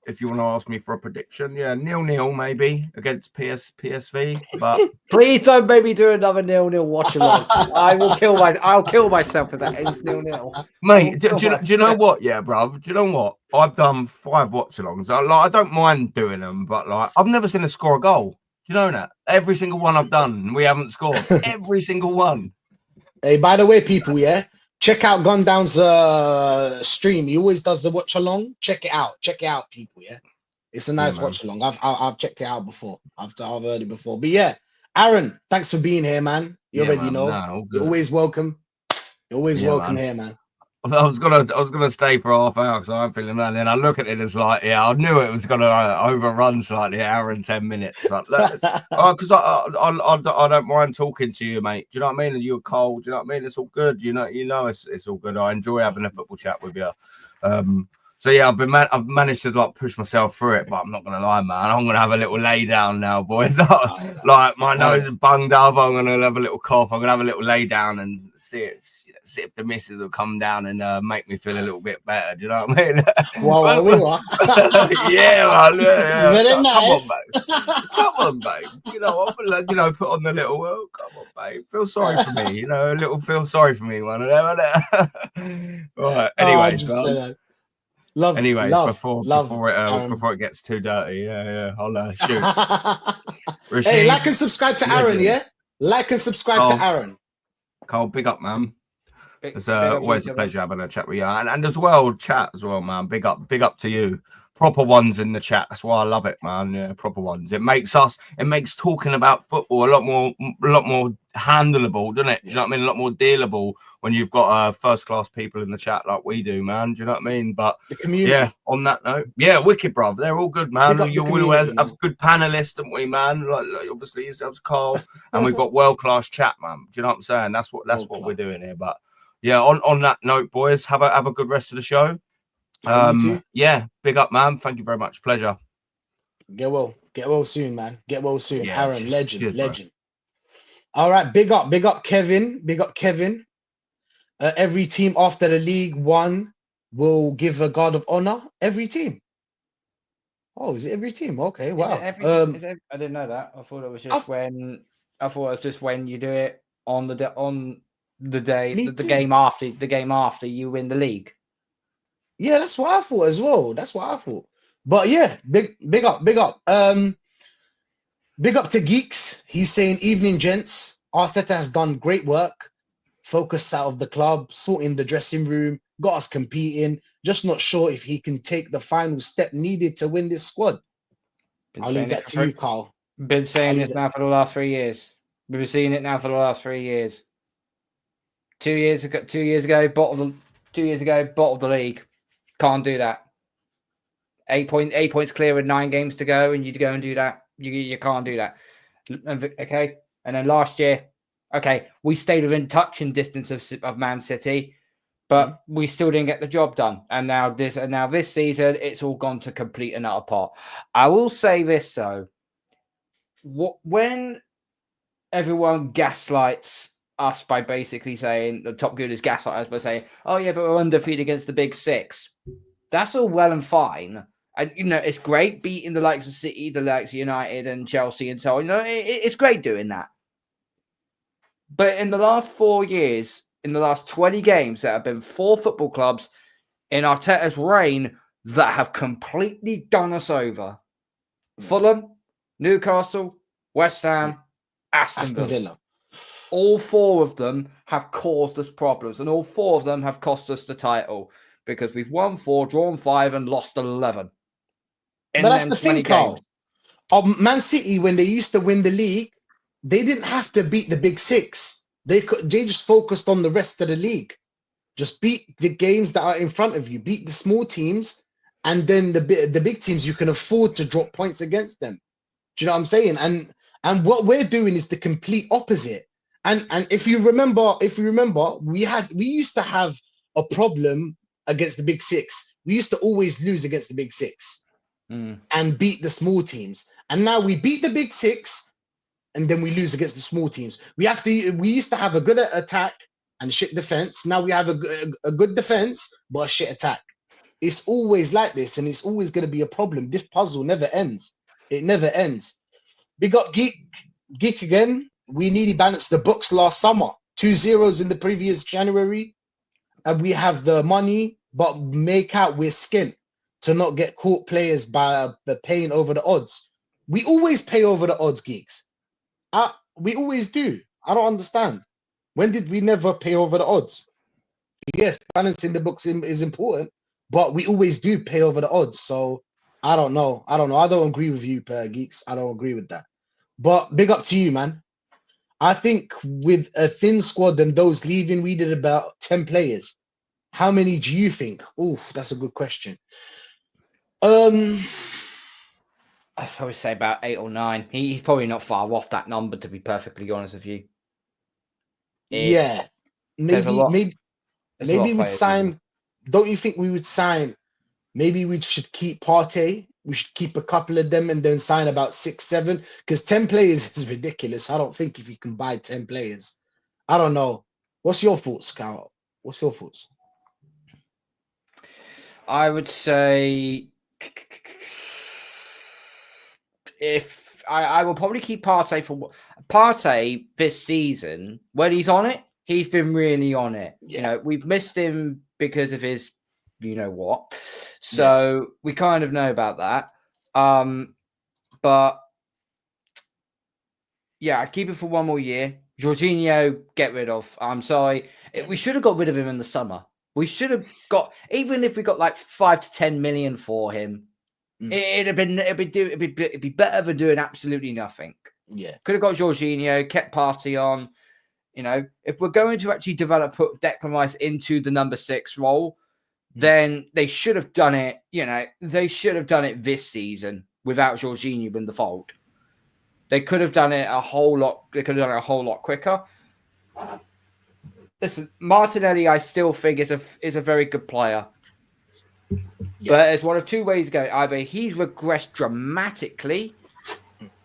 If you want to ask me for a prediction, yeah, 0-0 maybe against PSV. But please don't make me do another 0-0 watch along. I'll kill myself if that ends 0-0. Mate, do you know what? Yeah, bro. Do you know what? I've done 5 watch alongs. I don't mind doing them, but like I've never seen us score a goal. Do you know that? Every single one I've done, we haven't scored. Every single one. Hey, by the way, people, yeah. Check out Gundown's stream. He always does the watch along. Check it out, people. Yeah, it's a nice watch along. I've checked it out before. I've heard it before. But yeah, Aaron, thanks for being here, man. You already know. You're always welcome. You're always welcome here, man. I was gonna stay for half hour because I'm feeling that. And then I look at it as like, yeah, I knew it was gonna overrun slightly, an hour and 10 minutes. But because I don't mind talking to you, mate. Do you know what I mean? And you're cold. Do you know what I mean? It's all good. You know, it's all good. I enjoy having a football chat with you. So yeah, I've managed to like push myself through it, but I'm not gonna lie, man. I'm gonna have a little lay down now, boys. Like my nose is bunged up. I'm gonna have a little cough. I'm gonna have a little lay down and see if the missus will come down and make me feel a little bit better. Do you know what I mean? Yeah, man. Yeah. Very nice. Come on, babe. Come on, babe. You know, put on the little. Oh, come on, babe. Feel sorry for me. You know, a little feel sorry for me, man. Right. Anyways, man. Before it gets too dirty, yeah, I'll shoot. Hey, like and subscribe to Aaron, yeah. Like and subscribe to Aaron. Cole, big up, man. It's always a pleasure having a chat with you, and as well, chat as well, man. Big up to you. Proper ones in the chat. That's why I love it, man. Yeah, proper ones. It makes talking about football a lot more handleable, doesn't it? Do you know what I mean? A lot more dealable when you've got first class people in the chat like we do, man. Do you know what I mean? But the community. Yeah, on that note, yeah, wicked, bruv. They're all good, man. You always have good panelists, don't we, man? Like obviously yourselves, Carl, and we've got world class chat, man. Do you know what I'm saying? That's what we're doing here. But yeah, on that note, boys, have a good rest of the show. Yeah, big up, man. Thank you very much. Pleasure. Get well soon, man. Get well soon. Yeah, Aaron, legend. Bro. All right, big up Kevin. Every team after the League One will give a guard of honor. Every team. Oh, is it every team? Okay, wow. I didn't know that. I thought it was just when you do it on the day the game after you win the league. Yeah, that's what I thought as well. But yeah, big up. Big up to Geeks. He's saying, evening, gents. Arteta has done great work. Focused out of the club, sorting the dressing room, got us competing. Just not sure if he can take the final step needed to win this squad. I'll leave that to you, Carl. Been saying this now for the last 3 years. We've been seeing it now for the last 3 years. 2 years ago, bottled the league. Can't do that. 8 points clear with 9 games to go, and you go and do that. You can't do that. Okay. And then last year, okay, we stayed within touching distance of Man City, but we still didn't get the job done. And now this season, it's all gone to complete and utter pot. I will say this though: when everyone gaslights us by basically saying the top good is gaslight us by saying, "Oh yeah, but we're undefeated against the big six." That's all well and fine. And, it's great beating the likes of City, the likes of United and Chelsea and so on. It's great doing that. But in the last 4 years, in the last 20 games, there have been 4 football clubs in Arteta's reign that have completely done us over. Fulham, Newcastle, West Ham, Aston Villa. All 4 of them have caused us problems, and all 4 of them have cost us the title because we've won 4, drawn 5, and lost 11. But that's the thing, Carl. Man City, when they used to win the league, they didn't have to beat the big 6. They just focused on the rest of the league. Just beat the games that are in front of you. Beat the small teams, and then the big teams you can afford to drop points against them. Do you know what I'm saying? And what we're doing is the complete opposite. And if you remember, we used to have a problem against the big 6. We used to always lose against the big 6 and beat the small teams. And now we beat the big 6 and then we lose against the small teams. We used to have a good attack and shit defense. Now we have a good defense, but a shit attack. It's always like this, and it's always going to be a problem. This puzzle never ends. It never ends. Big up Geek again. We nearly balanced the books last summer. 2 zeros in the previous January. And we have the money, but make out we're skint to not get caught players by paying over the odds. We always pay over the odds, Geeks. We always do. I don't understand. When did we never pay over the odds? Yes, balancing the books is important, but we always do pay over the odds. So I don't know. I don't agree with you, Geeks. I don't agree with that. But big up to you, man. I think with a thin squad and those leaving, we did about 10 players. How many do you think? Oh, that's a good question. I'd probably say about 8 or 9. He's probably not far off that number, to be perfectly honest with you. Yeah, There's a maybe, lot. maybe, There's a lot maybe of we'd players. sign. Don't you think we would sign? Maybe we should keep Partey. We should keep a couple of them and then sign about 6, 7. Because 10 players is ridiculous. I don't think if you can buy 10 players. I don't know. What's your thoughts, Scout? What's your thoughts? I would say if I will probably keep Partey for Partey this season. When he's on it, he's been really on it. Yeah. You know, we've missed him because of his, you know what. So we kind of know about that. But yeah, I keep it for 1 more year. Jorginho, get rid of. I'm sorry. We should have got rid of him in the summer. We should have got, even if we got like 5 to 10 million for him, it'd be better than doing absolutely nothing. Yeah. Could have got Jorginho, kept Partey on. You know, if we're going to actually put Declan Rice into the number 6 role, then they should have done it. You know, they should have done it this season without Jorginho in the fold. They could have done it a whole lot. They could have done it a whole lot quicker. Listen, Martinelli, I still think is a very good player. Yeah. But it's one of 2 ways to go. Either he's regressed dramatically,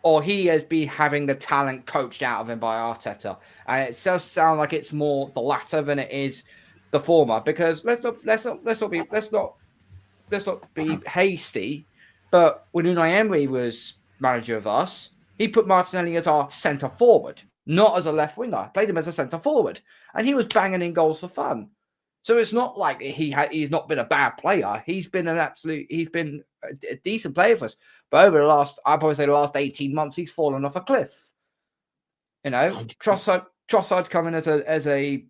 or he has been having the talent coached out of him by Arteta. And it does sound like it's more the latter than it is the former. Because let's not be hasty. But when Unai Emery was manager of us, he put Martinelli as our centre forward, not as a left winger. Played him as a centre forward, and he was banging in goals for fun. So it's not like he's not been a bad player. He's been a decent player for us. But over I'd probably say the last 18 months, he's fallen off a cliff. You know, Trossard coming as a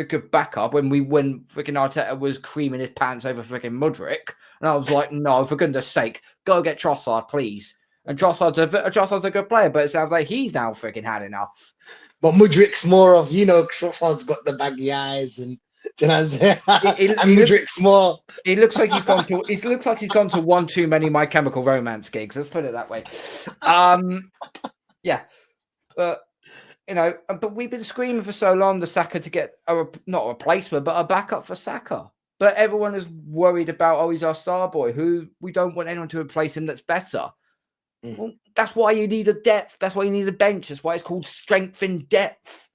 good backup when freaking Arteta was creaming his pants over freaking Mudryk, and I was like, no, for goodness sake, go get Trossard, please. And Trossard's a good player, but it sounds like he's now freaking had enough. But Mudryk's more of, Trossard's got the baggy eyes and Mudryk's more. He looks like he's gone to. It looks like he's gone to one too many My Chemical Romance gigs. Let's put it that way. Yeah, but but we've been screaming for so long the Saka to get not a replacement, but a backup for Saka. But everyone is worried about, he's our star boy. Who we don't want anyone to replace him that's better. Well, that's why you need a depth. That's why you need a bench. That's why it's called strength in depth.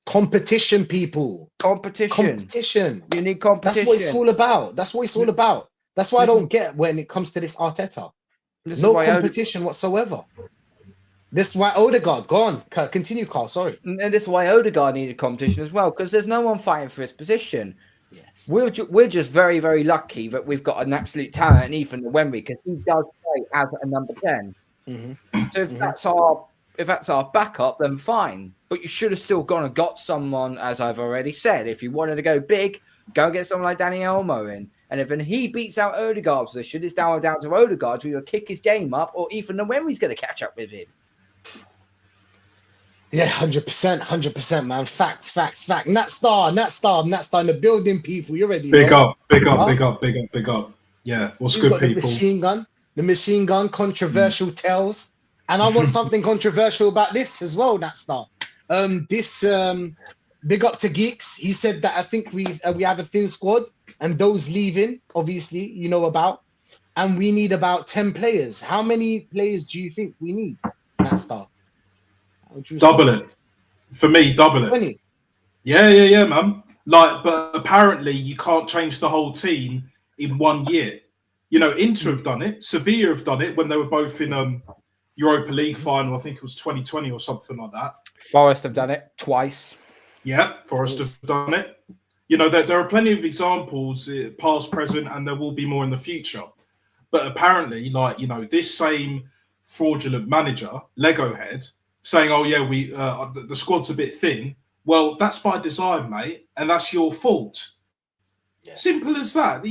Competition, people. Competition. You need competition. That's what it's all about. That's why I don't get when it comes to this Arteta. No competition whatsoever. This is why Odegaard, go on. Continue, Carl. Sorry. And this is why Odegaard needed competition as well, because there's no one fighting for his position. Yes. We're just very, very lucky that we've got an absolute talent in Ethan Nwemry, because he does play as a number 10. So if that's our backup, then fine. But you should have still gone and got someone, as I've already said. If you wanted to go big, go and get someone like Danny Elmo in. And if he beats out Odegaard's position, it's down to Odegaard to either kick his game up, or Ethan Nwemry's going to catch up with him. Yeah, 100%, man. Facts. Nat Star in the building, people. You ready? Big up. Yeah, what's good, people? The machine gun, controversial tells. And I want something controversial about this as well, Nat Star. Big up to Geeks. He said that I think we have a thin squad, and those leaving, obviously, you know about. And we need about 10 players. How many players do you think we need, Nat Star? Double it. For me, double it. 20. Yeah, man. But apparently you can't change the whole team in 1 year. Inter have done it. Sevilla have done it when they were both in Europa League final. I think it was 2020 or something like that. Forest have done it twice. Yeah, Forest have done it. There are plenty of examples, past, present, and there will be more in the future. But apparently, this same fraudulent manager, Lego head, saying, "Oh yeah, the squad's a bit thin." Well, that's by design, mate, and that's your fault. Yeah. Simple as that.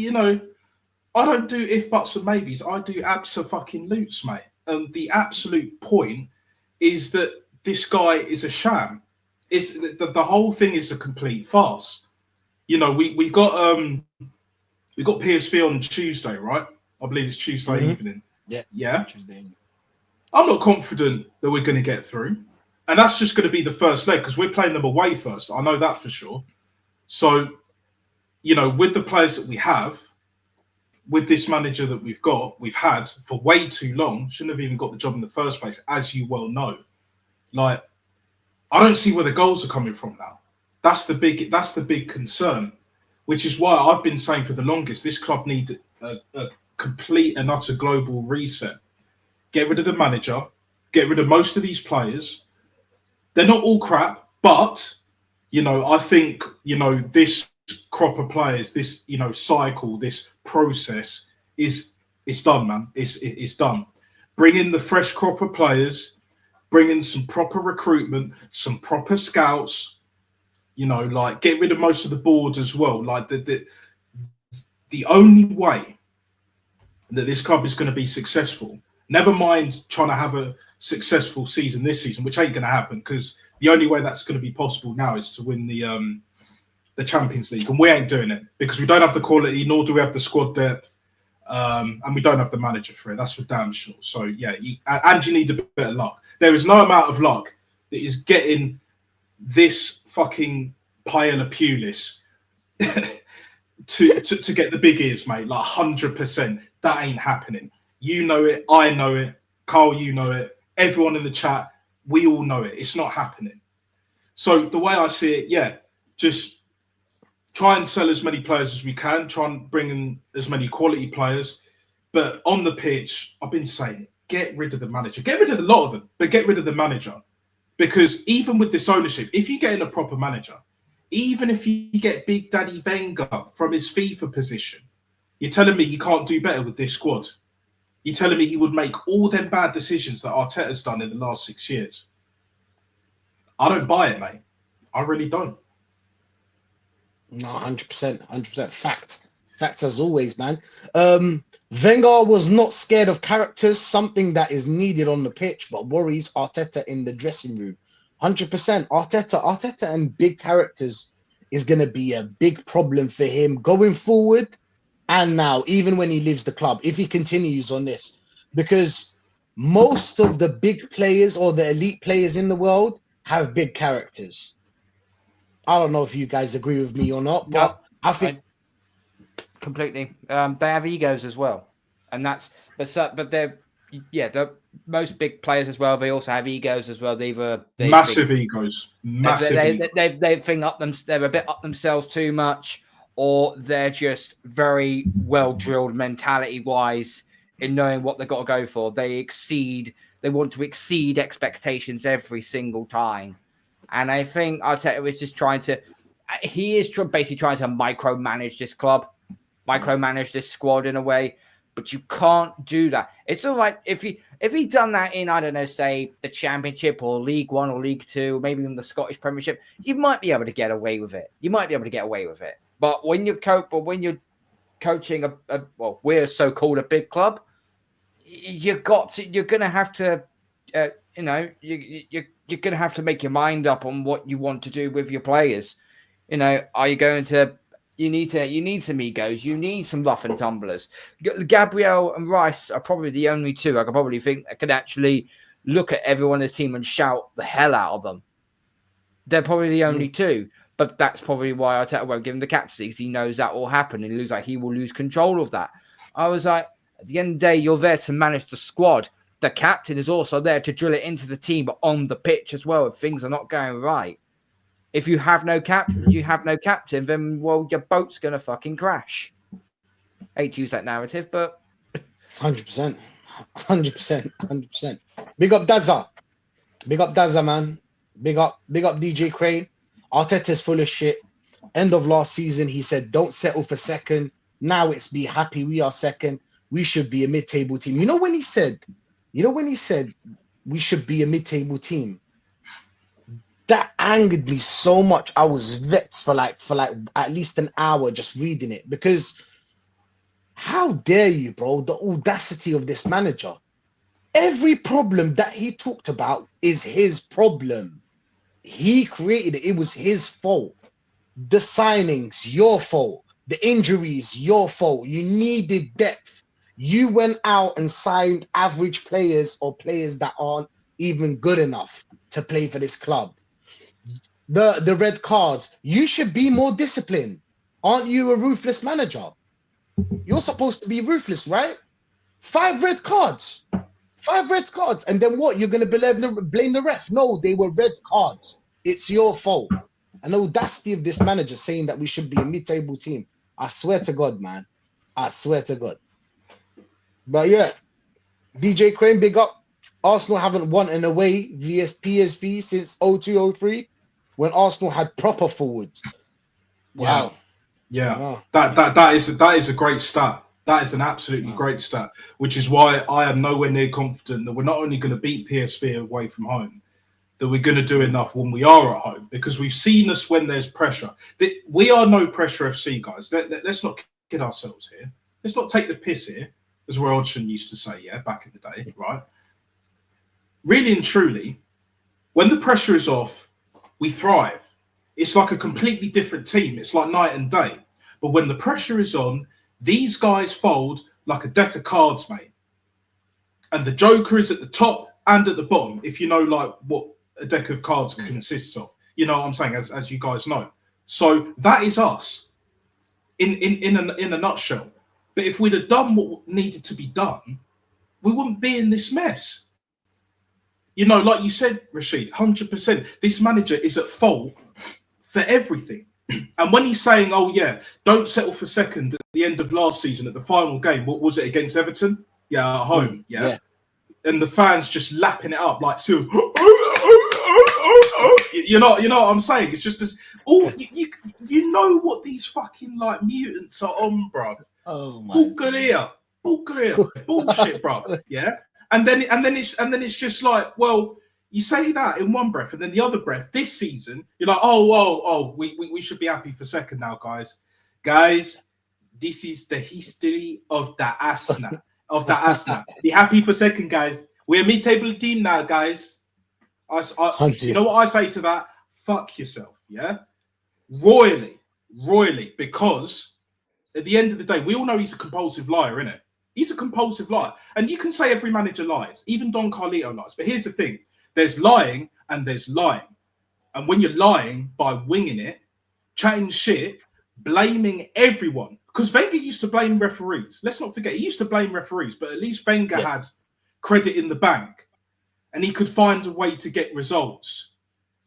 I don't do if, buts, and maybes. I do abso-fucking-lutes, mate. And the absolute point is that this guy is a sham. The whole thing is a complete farce. you know, we got PSV on Tuesday, right? I believe it's Tuesday evening. Yeah. Tuesday. I'm not confident that we're going to get through, and that's just going to be the first leg because we're playing them away first. I know that for sure. So, you know, with the players that we have, with this manager that we've had for way too long, shouldn't have even got the job in the first place, as you well know. Like, I don't see where the goals are coming from now. That's the big concern, which is why I've been saying for the longest, this club needs a complete and utter global reset. Get rid of the manager, get rid of most of these players. They're not all crap, but, you know, I think, you know, this crop of players, this, you know, cycle, this process it's done, man. It's done. Bring in the fresh crop of players, bring in some proper recruitment, some proper scouts, you know, like get rid of most of the boards as well. Like the only way that this club is going to be successful, never mind trying to have a successful season this season, which ain't going to happen because the only way that's going to be possible now is to win the Champions League, and we ain't doing it because we don't have the quality, nor do we have the squad depth, and we don't have the manager for it. That's for damn sure. So yeah, and you need a bit of luck. There is no amount of luck that is getting this fucking Paella Pulis to get the big ears, mate. Like 100%, that ain't happening. You know it, I know it, Carl, you know it, everyone in the chat, we all know it. It's not happening. So the way I see it, yeah, just try and sell as many players as we can, try and bring in as many quality players. But on the pitch, I've been saying, get rid of the manager. Get rid of a lot of them, but get rid of the manager. Because even with this ownership, if you get in a proper manager, even if you get Big Daddy Wenger from his FIFA position, you're telling me he can't do better with this squad. You're telling me he would make all them bad decisions that Arteta's done in the last 6 years. I don't buy it, mate. I really don't. No, 100%. Facts as always, man. Wenger was not scared of characters, something that is needed on the pitch, but worries Arteta in the dressing room. 100%. Arteta and big characters is going to be a big problem for him going forward. And now, even when he leaves the club, if he continues on this, because most of the big players or the elite players in the world have big characters. I don't know if you guys agree with me or not, but I think completely. They have egos as well, and that's but they're the most big players as well. They also have egos as well. Massive egos. They think up them. They're a bit up themselves too much, or they're just very well drilled mentality wise in knowing what they've got to go for. They want to exceed expectations every single time. And I think Arteta is just basically trying to micromanage this club, micromanage this squad in a way, but you can't do that. It's all right if he done that in, I don't know, say the Championship or League One or League Two, or maybe in the Scottish Premiership, you might be able to get away with it. But when you're coaching we're so-called a big club, you're going to have to, you're going to have to make your mind up on what you want to do with your players. You know, are you going to? You need some egos. You need some rough and tumblers. Gabriel and Rice are probably the only two I could probably think that could actually look at everyone in his team and shout the hell out of them. They're probably the only two. But that's probably why Arteta won't give him the captaincy, because he knows that will happen and he will lose control of that. I was like, at the end of the day, you're there to manage the squad. The captain is also there to drill it into the team, but on the pitch as well if things are not going right. If you have no captain, then, well, your boat's going to fucking crash. I hate to use that narrative, but... 100%. Big up Dazza, man. Big up DJ Crane. Arteta's full of shit. End of last season, he said, don't settle for second. Now it's be happy we are second. We should be a mid-table team. You know when he said we should be a mid-table team? That angered me so much. I was vexed for like at least an hour just reading it, because how dare you, bro? The audacity of this manager. Every problem that he talked about is his problem. He created it. It was his fault. The signings, your fault. The injuries, your fault. You needed depth. You went out and signed average players or players that aren't even good enough to play for this club. The red cards, you should be more disciplined. Aren't you a ruthless manager? You're supposed to be ruthless, right? 5 red cards. 5 red cards. And then what? You're going to blame the ref? No, they were red cards. It's your fault. And the audacity of this manager saying that we should be a mid-table team. I swear to God, man. I swear to God. But yeah, DJ Crane, big up. Arsenal haven't won an away via PSV since 02-03 when Arsenal had proper forwards. Wow. Yeah. Wow. That is a great stat. That is an absolutely great stat, which is why I am nowhere near confident that we're not only going to beat PSV away from home, that we're going to do enough when we are at home, because we've seen us when there's pressure. We are no pressure FC, guys. Let's not kid ourselves here. Let's not take the piss here, as Roy Hodgson used to say, back in the day, right? Really and truly, when the pressure is off, we thrive. It's like a completely different team. It's like night and day. But when the pressure is on, these guys fold like a deck of cards, mate. And the Joker is at the top and at the bottom, if you know like what a deck of cards consists of. You know what I'm saying, as you guys know. So that is us in a nutshell. But if we'd have done what needed to be done, we wouldn't be in this mess. You know, like you said, Rashid, 100%. This manager is at fault for everything. And when he's saying, oh, yeah, don't settle for second at the end of last season at the final game, what was it, against Everton? Yeah, at home. Yeah. And the fans just lapping it up like, so, you know what I'm saying? It's just this. You know what these fucking like mutants are on, bro. Oh my. Bullshit, bro. Yeah. And then it's just like, well, you say that in one breath, and then the other breath, this season, you're like, we should be happy for second now, guys. Guys, this is the history of the Asna. Be happy for second, guys. We're a mid-table team now, guys. You know what I say to that? Fuck yourself, yeah? Royally, because at the end of the day, we all know he's a compulsive liar, innit? He's a compulsive liar. And you can say every manager lies. Even Don Carlito lies. But here's the thing. There's lying and there's lying. And when you're lying by winging it, chatting shit, blaming everyone. Because Wenger used to blame referees. Let's not forget, he used to blame referees. But at least Wenger had credit in the bank. And he could find a way to get results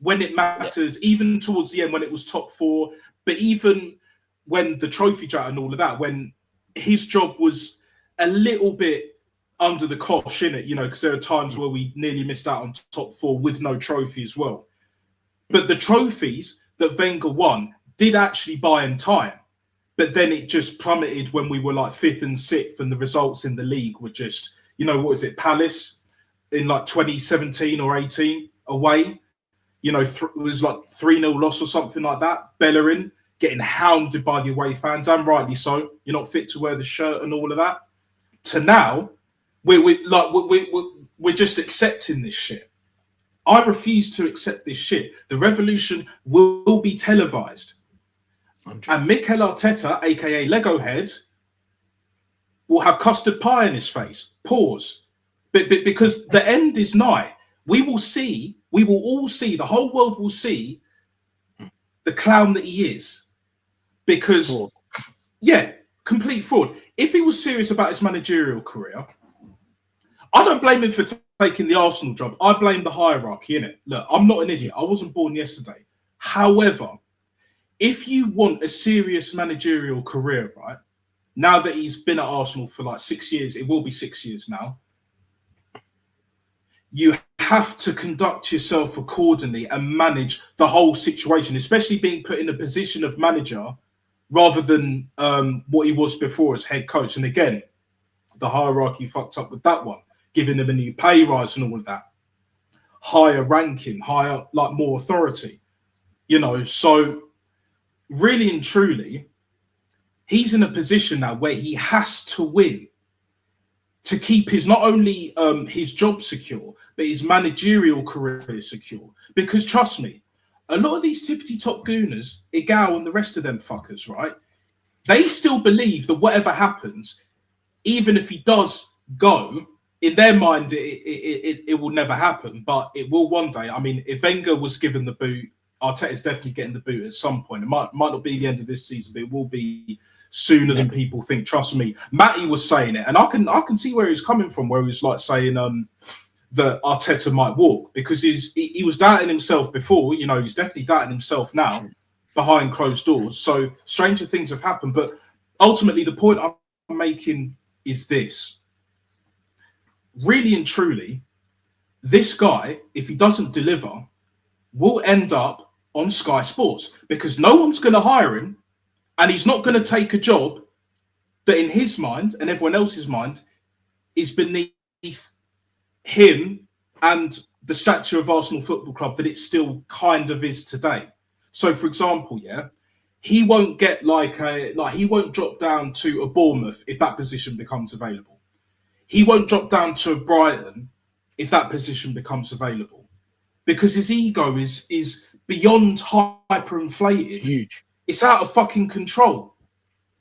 when it mattered, even towards the end when it was top 4. But even when the trophy chat and all of that, when his job was a little bit under the cosh, innit? You know, because there are times where we nearly missed out on top 4 with no trophy as well. But the trophies that Wenger won did actually buy in time. But then it just plummeted when we were like 5th and 6th, and the results in the league were just, you know, what is it, Palace in like 2017 or 18 away? You know, it was like 3-0 loss or something like that. Bellerin getting hounded by the away fans, and rightly so. You're not fit to wear the shirt and all of that. To now, we're just accepting this shit. I refuse to accept this shit. The revolution will be televised. 100. And Mikel Arteta, aka Lego Head, will have custard pie in his face. Pause. But because the end is nigh. We will all see, the whole world will see the clown that he is. Because, complete fraud. If he was serious about his managerial career, I don't blame him for taking the Arsenal job. I blame the hierarchy, innit? Look, I'm not an idiot. I wasn't born yesterday. However, if you want a serious managerial career, right, now that he's been at Arsenal for like 6 years, it will be 6 years now, you have to conduct yourself accordingly and manage the whole situation, especially being put in a position of manager rather than what he was before as head coach. And again, the hierarchy fucked up with that one, giving him a new pay rise and all of that. Higher ranking, higher, like more authority. You know, so really and truly, he's in a position now where he has to win to keep his, not only his job secure, but his managerial career secure. Because trust me, a lot of these tippity top gooners, Igal and the rest of them fuckers, right? They still believe that whatever happens, even if he does go, in their mind, it will never happen, but it will one day. I mean, if Wenger was given the boot, Arteta's definitely getting the boot at some point. It might not be the end of this season, but it will be sooner than people think. Trust me. Matty was saying it, and I can see where he's coming from, where he was like saying that Arteta might walk, because he was doubting himself before. You know, he's definitely doubting himself now behind closed doors. So stranger things have happened. But ultimately, the point I'm making is this. Really and truly, this guy, if he doesn't deliver, will end up on Sky Sports, because no one's going to hire him, and he's not going to take a job that in his mind and everyone else's mind is beneath him and the stature of Arsenal Football Club that it still kind of is today. So, for example, he won't get he won't drop down to a Bournemouth if that position becomes available. He won't drop down to Brighton if that position becomes available, because his ego is beyond hyperinflated. Huge. It's out of fucking control.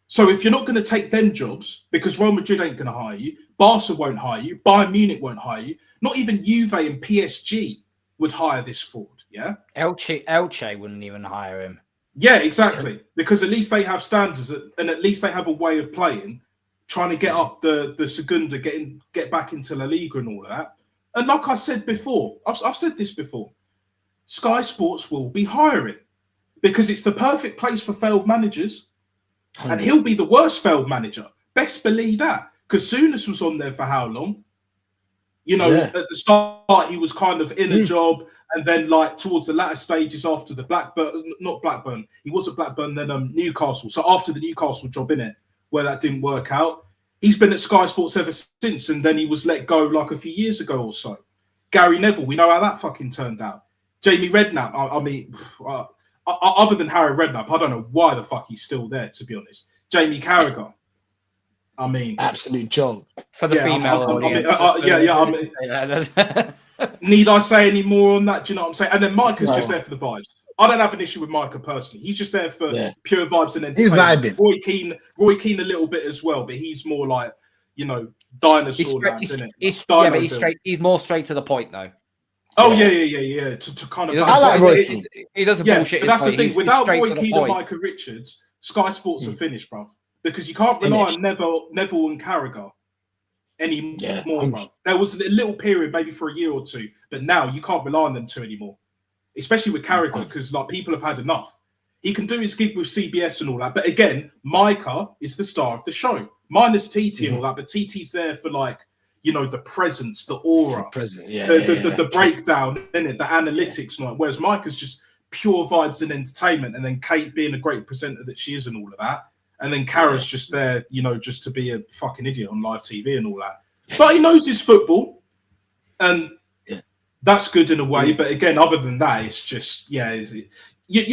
So if you're not going to take them jobs, because Real Madrid ain't going to hire you, Barca won't hire you, Bayern Munich won't hire you, not even Juve and PSG would hire this forward. Yeah, Elche wouldn't even hire him. Yeah, exactly. Because at least they have standards, and at least they have a way of playing, trying to get up the Segunda, get back into La Liga and all of that. And like I said before, I've said this before, Sky Sports will be hiring, because it's the perfect place for failed managers. And he'll be the worst failed manager. Best believe that. Because Souness was on there for how long? You know, at the start, he was kind of in a job. And then, like, towards the latter stages after the he was at Blackburn, then Newcastle. So after the Newcastle job, innit, where that didn't work out, he's been at Sky Sports ever since. And then he was let go like a few years ago or so. Gary Neville, we know how that fucking turned out. Jamie Redknapp, other than Harry Redknapp, I don't know why the fuck he's still there, to be honest. Jamie Carragher, I mean, absolute joke for the female audience. Need I say any more on that? Do you know what I'm saying? And then Micah's just there for the vibes. I don't have an issue with Micah personally. He's just there for pure vibes and entertainment. He's vibing. Roy Keane a little bit as well, but he's more like, you know, dinosaur land, isn't it? He's more straight to the point though. Oh yeah. To kind of. I like Roy Keane. He doesn't bullshit. But that's the thing. Without Roy Keane and Micah Richards, Sky Sports are finished, bruv. Because you can't rely on Neville and Carragher anymore, bruv. There was a little period, maybe for a year or two, but now you can't rely on them two anymore. Especially with Carragher, because like people have had enough. He can do his gig with CBS and all that, but again, Micah is the star of the show, minus TT and all that. But TT's there for, like, you know, the presence, the aura, the breakdown, innit? The analytics, and all that. Whereas Micah's just pure vibes and entertainment, and then Kate being a great presenter that she is and all of that. And then Kara's just there, you know, just to be a fucking idiot on live TV and all that. But he knows his football, and that's good in a way. But again, other than that, it's just, you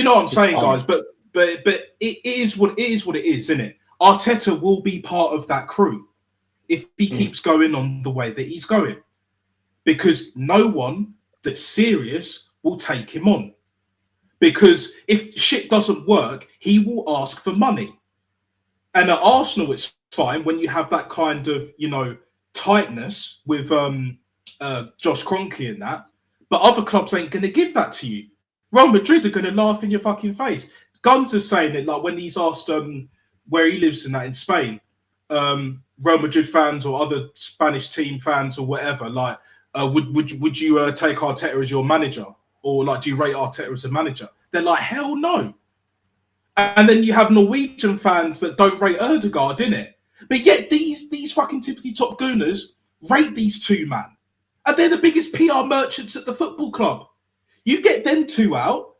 know what I'm saying, guys. But it is what it is, isn't it? Arteta will be part of that crew if he keeps going on the way that he's going, because no one that's serious will take him on. Because if shit doesn't work, he will ask for money. And at Arsenal, it's fine when you have that kind of, you know, tightness with Josh Kroenke and that. But other clubs ain't going to give that to you. Real Madrid are going to laugh in your fucking face. Guns is saying it, like when he's asked where he lives in Spain, Real Madrid fans or other Spanish team fans or whatever, like, would you take Arteta as your manager? Or, like, do you rate Arteta as a manager? They're like, hell no. And then you have Norwegian fans that don't rate Ødegaard, innit? But yet these fucking tippity top gooners rate these two, man. And they're the biggest PR merchants at the football club. You get them two out,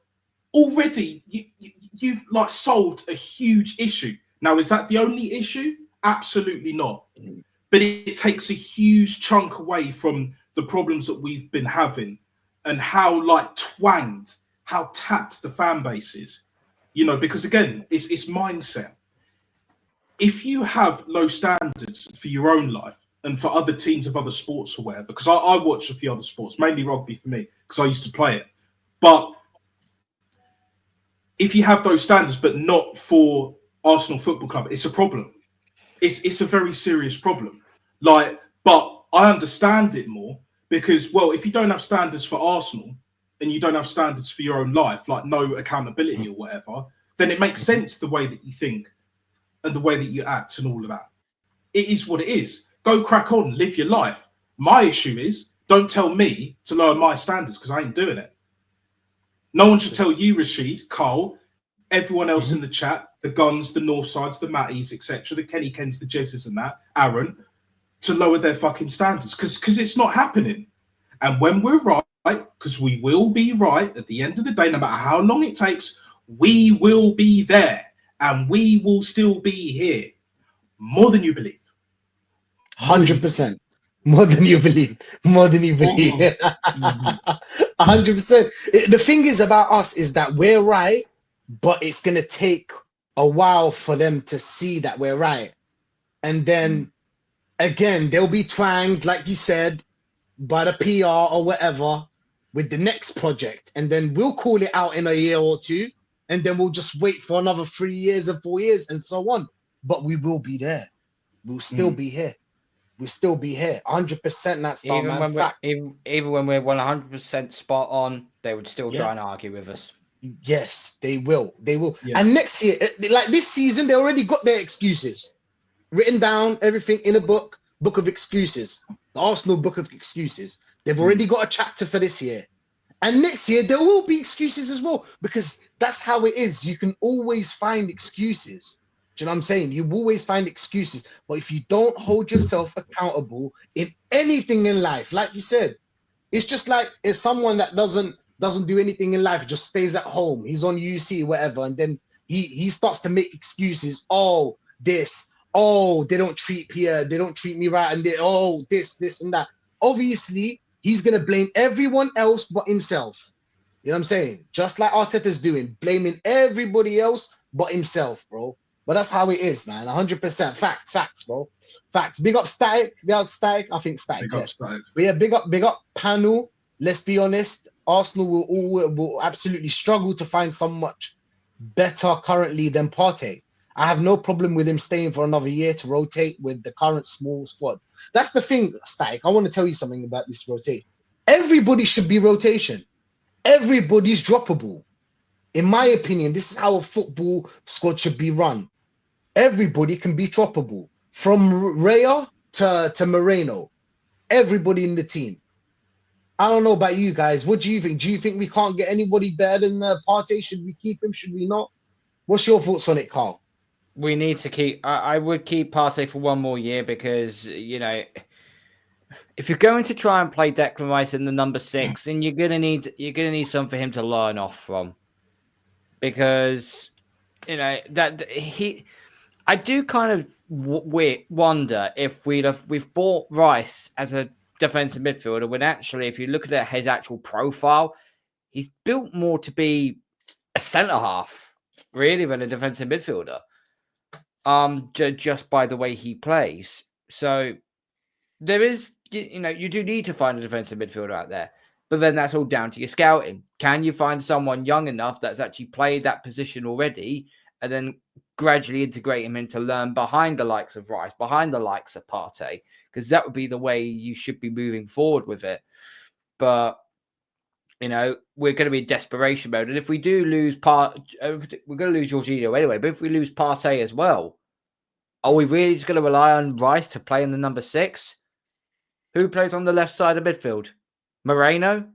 already you've like solved a huge issue. Now, is that the only issue? Absolutely not. But it takes a huge chunk away from the problems that we've been having and how, like, twanged, how tapped the fan base is. You know, because again, it's mindset. If you have low standards for your own life and for other teams of other sports or whatever, because I watch a few other sports, mainly rugby for me, because I used to play it. But if you have those standards, but not for Arsenal Football Club, it's a problem. It's a very serious problem. Like, but I understand it more because, well, if you don't have standards for Arsenal and you don't have standards for your own life, like no accountability or whatever, then it makes sense the way that you think and the way that you act and all of that. It is what it is. Go crack on, live your life. My issue is, don't tell me to lower my standards because I ain't doing it. No one should tell you, Rashid, Carl, everyone else in the chat, the Guns, the Northsides, the Matties, etc., the Kenny Kens, the Jezzes and that, Aaron, to lower their fucking standards because it's not happening. And when we're right, because we will be right at the end of the day, no matter how long it takes, we will be there and we will still be here. More than you believe. 100%. More than you believe. More than you believe. 100%. The thing is about us is that we're right, but it's going to take a while for them to see that we're right. And then, again, they'll be twanged, like you said, by the PR or whatever with the next project. And then we'll call it out in a year or two. And then we'll just wait for another 3 years and 4 years and so on. But we will be there. We'll still be here. We'll still be here. 100% that style, Even man. when Facts. even when we're 100% spot on, they would still try and argue with us. Yes, they will. They will. Yeah. And next year, like this season, they already got their excuses written down, everything in a book of excuses. The Arsenal book of excuses. They've already got a chapter for this year. And next year, there will be excuses as well, because that's how it is. You can always find excuses. Do you know what I'm saying? You always find excuses. But if you don't hold yourself accountable in anything in life, like you said, it's just like it's someone that doesn't do anything in life, just stays at home. He's on UC, whatever. And then he starts to make excuses. Oh, this. Oh, they don't treat here. They don't treat me right. And this and that. Obviously, he's going to blame everyone else but himself. You know what I'm saying? Just like Arteta's doing, blaming everybody else but himself, bro. But that's how it is, man. 100%. Facts, bro. Facts. Big up Static. I think Static. Big up Static. But yeah, big up Panel. Let's be honest. Arsenal will absolutely struggle to find so much better currently than Partey. I have no problem with him staying for another year to rotate with the current small squad. That's the thing, Static. I want to tell you something about this rotate. Everybody should be rotation. Everybody's droppable. In my opinion, this is how a football squad should be run. Everybody can be droppable. From Raya to Moreno. Everybody in the team. I don't know about you guys. What do you think? Do you think we can't get anybody better than Partey? Should we keep him? Should we not? What's your thoughts on it, Carl? We need to keep. I would keep Partey for one more year because if you're going to try and play Declan Rice in the number 6, then you're gonna need something for him to learn off from, because that he. I do kind of wonder if we've bought Rice as a defensive midfielder when actually, if you look at his actual profile, he's built more to be a centre half, really, than a defensive midfielder. Just by the way he plays. So there is, you do need to find a defensive midfielder out there, but then that's all down to your scouting. Can you find someone young enough that's actually played that position already, and then gradually integrate him into learn behind the likes of Rice, behind the likes of Partey? Because that would be the way you should be moving forward with it. But we're going to be in desperation mode. And if we do lose we're going to lose Jorginho anyway. But if we lose Partey as well, are we really just going to rely on Rice to play in the number 6? Who plays on the left side of midfield? Moreno?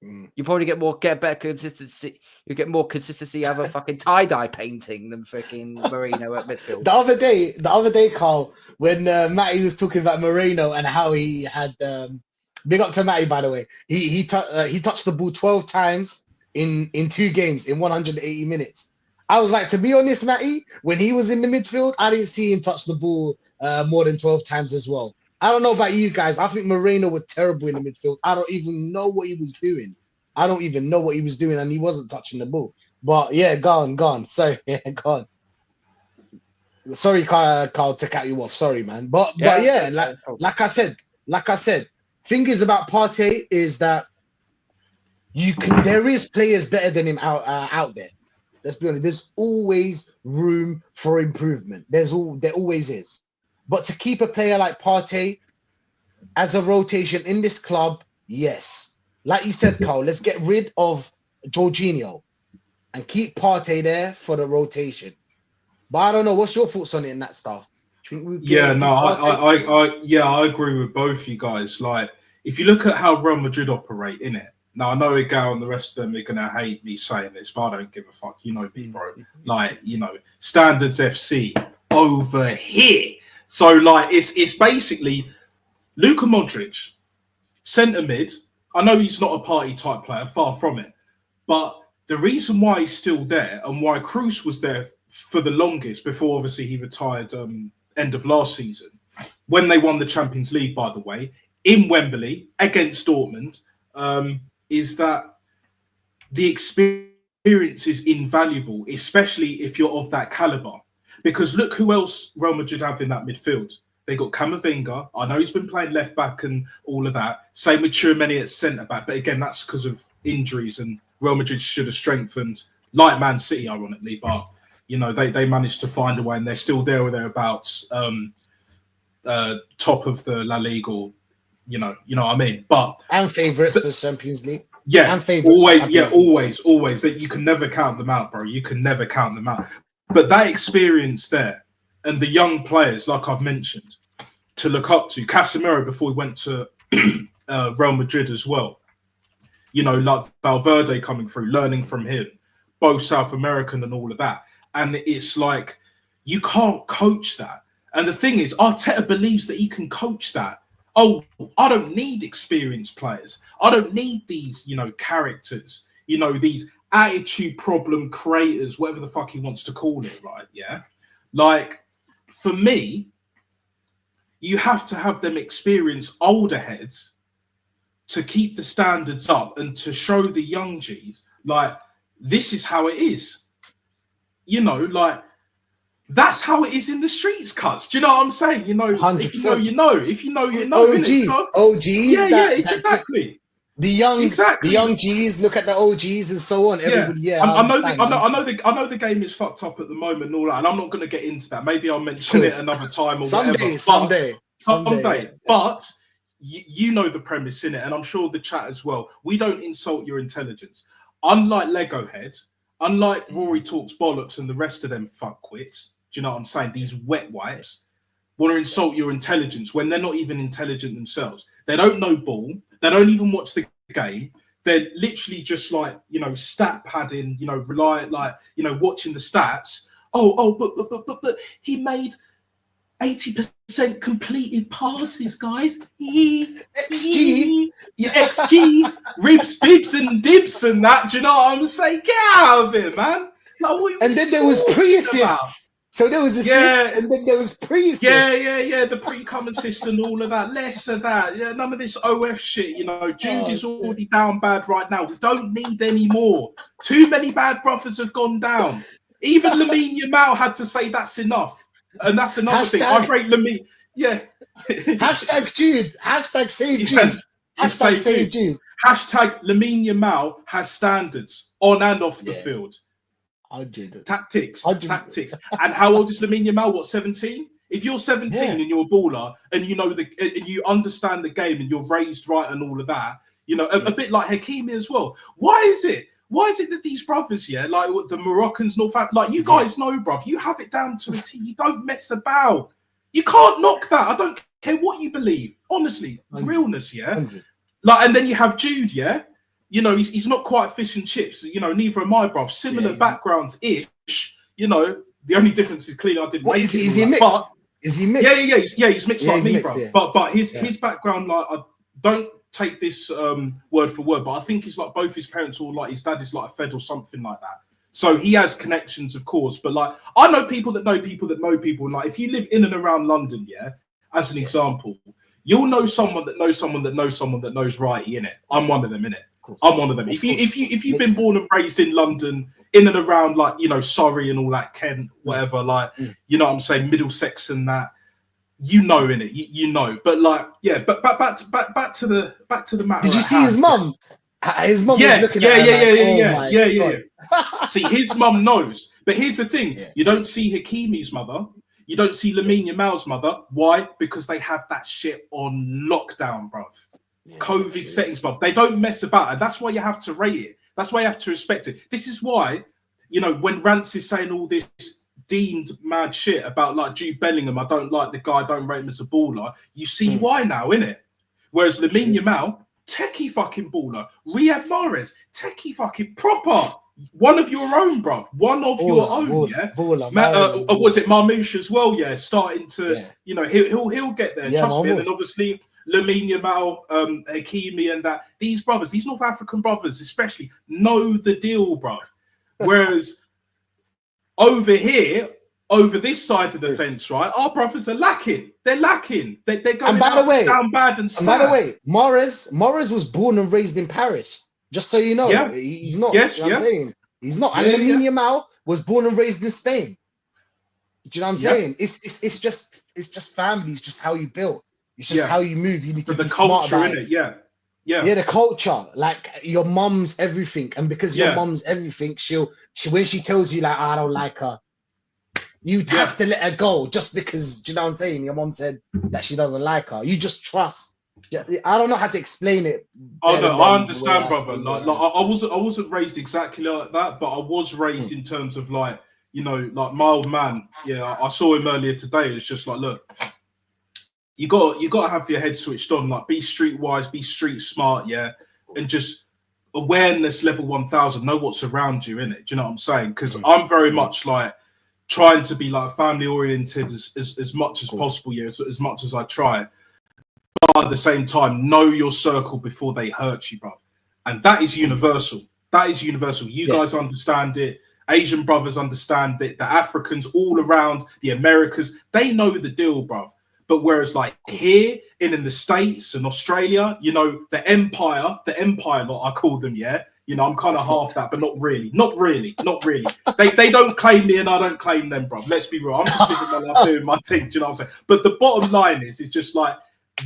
You probably get better consistency. You get more consistency out of a fucking tie-dye painting than freaking Moreno at midfield. The other day, Carl, when Matty was talking about Moreno and how he had big up to Matty, by the way. He touched the ball 12 times in 2 games in 180 minutes. I was like, to be honest, Matty, when he was in the midfield, I didn't see him touch the ball more than 12 times as well. I don't know about you guys. I think Moreno was terrible in the midfield. I don't even know what he was doing. And he wasn't touching the ball. But yeah, gone. Sorry, go on. Sorry, Carl, to cut you off. Sorry, man. But yeah, like I said, thing is about Partey is that there is players better than him out there. Let's be honest. There's always room for improvement. There always is. But to keep a player like Partey as a rotation in this club, yes. Like you said, Carl, let's get rid of Jorginho and keep Partey there for the rotation. But I don't know. What's your thoughts on it and that stuff? Yeah, no, I agree with both you guys. Like, if you look at how Real Madrid operate in it, now I know Igao and the rest of them are gonna hate me saying this, but I don't give a fuck. You know me, bro. Like, you know, Standards FC over here. So like, it's basically Luka Modric, centre mid. I know he's not a party type player, far from it, but the reason why he's still there and why Kroos was there for the longest, before obviously he retired end of last season, when they won the Champions League, by the way, in Wembley against Dortmund, is that the experience is invaluable, especially if you're of that caliber. Because look who else Real Madrid have in that midfield. They got Camavinga. I know he's been playing left back and all of that. Same with Tchouameni at centre back. But again, that's because of injuries, and Real Madrid should have strengthened, like Man City, ironically. But, you know, they managed to find a way, and they're still there or thereabouts, top of the La Liga, or, you know what I mean? But and favourites for Champions League. Yeah, and favourites. Always. That you can never count them out, bro. You can never count them out. But that experience there, and the young players, like I've mentioned, to look up to. Casemiro, before he went to Real Madrid as well. You know, like Valverde coming through, learning from him, both South American and all of that. And it's like, you can't coach that. And the thing is, Arteta believes that he can coach that. Oh, I don't need experienced players. I don't need these, you know, characters, you know, these attitude problem creators, whatever the fuck he wants to call it, right? Yeah. Like, for me, you have to have them experienced older heads to keep the standards up and to show the young G's, like, this is how it is. You know, like, that's how it is in the streets, cuz. Do you know what I'm saying? You know, 100%. if you know, you know. If you know, you know. OGs. Yeah, exactly. The young G's, look at the OGs and so on. Everybody, I know the game is fucked up at the moment and all that, and I'm not going to get into that. Maybe I'll mention it another time or whatever. Someday. But you know the premise in it, and I'm sure the chat as well. We don't insult your intelligence. Unlike Lego Head, unlike Rory Talks Bollocks and the rest of them fuckwits, do you know what I'm saying? These wet wipes want to insult your intelligence when they're not even intelligent themselves. They don't know ball. They don't even watch the game. They're literally just like, you know, stat padding, you know, watching the stats. But he made 80% completed passes, guys. XG. Yeah, XG. Ribs, bibs, and dibs and that. Do you know what I'm saying? Get out of here, man. Like, and then there was pre-assists. So there was assists, and then there was pre-assists. Yeah. The pre-come assist and all of that. Less of that. Yeah, none of this OF shit. You know, Jude is already down bad right now. We don't need any more. Too many bad brothers have gone down. Even Lamine Yamal had to say that's enough. And that's another thing. I rate Lamine. Yeah. Hashtag Jude. Hashtag save Jude. Hashtag save Jude. Hashtag Lamine Yamal has standards on and off the field. Tactics. And how old is Lamine Yamal? What, 17? If you're 17 and you're a baller and you know and you understand the game and you're raised right and all of that, you know, a bit like Hakimi as well. Why is it that these brothers, like the Moroccans, like, you guys know, bruv, you have it down to a T. You don't mess about. You can't knock that. I don't care what you believe. Honestly, realness, 100. Like, and then you have Jude, you know, he's not quite fish and chips. You know, neither am I, bruv. Similar backgrounds ish. You know, the only difference is clearly I didn't. Is he mixed? Is he mixed? Yeah, he's mixed like me, bruv. But his background, like, I don't take this word for word, but I think it's like both his parents, or like his dad is like a Fed or something like that. So he has connections, of course. But like, I know people that know people that know people. And like, if you live in and around London, as an example, you'll know someone that knows someone that knows someone that knows Righty, innit? I'm one of them, innit? I'm one of them. If you've been born and raised in London, in and around, like, you know, Surrey and all that, Kent, whatever, like, you know what I'm saying, Middlesex and that, you know, innit? You know. But like, but back to the matter. Did you see his mum? His mum was looking at her yeah. See, his mum knows. But here's the thing. Yeah. You don't see Hakimi's mother. You don't see Lamine Yamal's mother. Why? Because they have that shit on lockdown, bruv. Yeah, COVID settings, bruv. They don't mess about. And that's why you have to rate it. That's why you have to respect it. This is why, you know, when Rance is saying all this deemed mad shit about like Jude Bellingham, I don't like the guy, I don't rate him as a baller. You see why now, innit? Whereas Lamine Yamal, techie fucking baller. Riyad Mahrez, techie fucking proper. One of your own, bruv. One of your own, yeah. Was it Marmouche as well? Yeah, starting to, you know, he'll get there. Trust me. And then obviously Lamine Yamal, Hakimi, and that these brothers, these North African brothers, especially, know the deal, bruv. Whereas over here, over this side of the fence, right, our brothers are lacking. They're lacking. They're going down bad and sad. And by the way, Mahrez was born and raised in Paris. Just so you know, he's not. Yes, you know what I'm saying? He's not. And Lamine Yamal was born and raised in Spain. Do you know what I'm saying? It's just family. It's just how you build. It's just how you move. You need to be smart about it. Yeah, the culture. Like your mum's everything, and because your mum's everything, she when she tells you like, I don't like her, you'd have to let her go just because. Do you know what I'm saying? Your mum said that she doesn't like her. You just trust. Yeah, I don't know how to explain it. Oh no, I understand, brother. Like I wasn't raised exactly like that, but I was raised in terms of like, you know, like my old man. Yeah, I saw him earlier today. It's just like, look, you got to have your head switched on. Like, be streetwise, be street smart, yeah, and just awareness level 1000. Know what's around you, innit? Do you know what I'm saying? Because I'm very much like trying to be like family oriented as much as possible, yeah, as much as I try. But at the same time, know your circle before they hurt you, bro. And that is universal. That is universal. You guys understand it. Asian brothers understand it. The Africans all around, the Americas, they know the deal, bro. But whereas like here in the States and Australia, you know, the empire, lot, I call them, yeah. You know, I'm kind of half that, but not really. They don't claim me and I don't claim them, bro. Let's be real. I'm just living my life doing my thing. Do you know what I'm saying? But the bottom line is just like,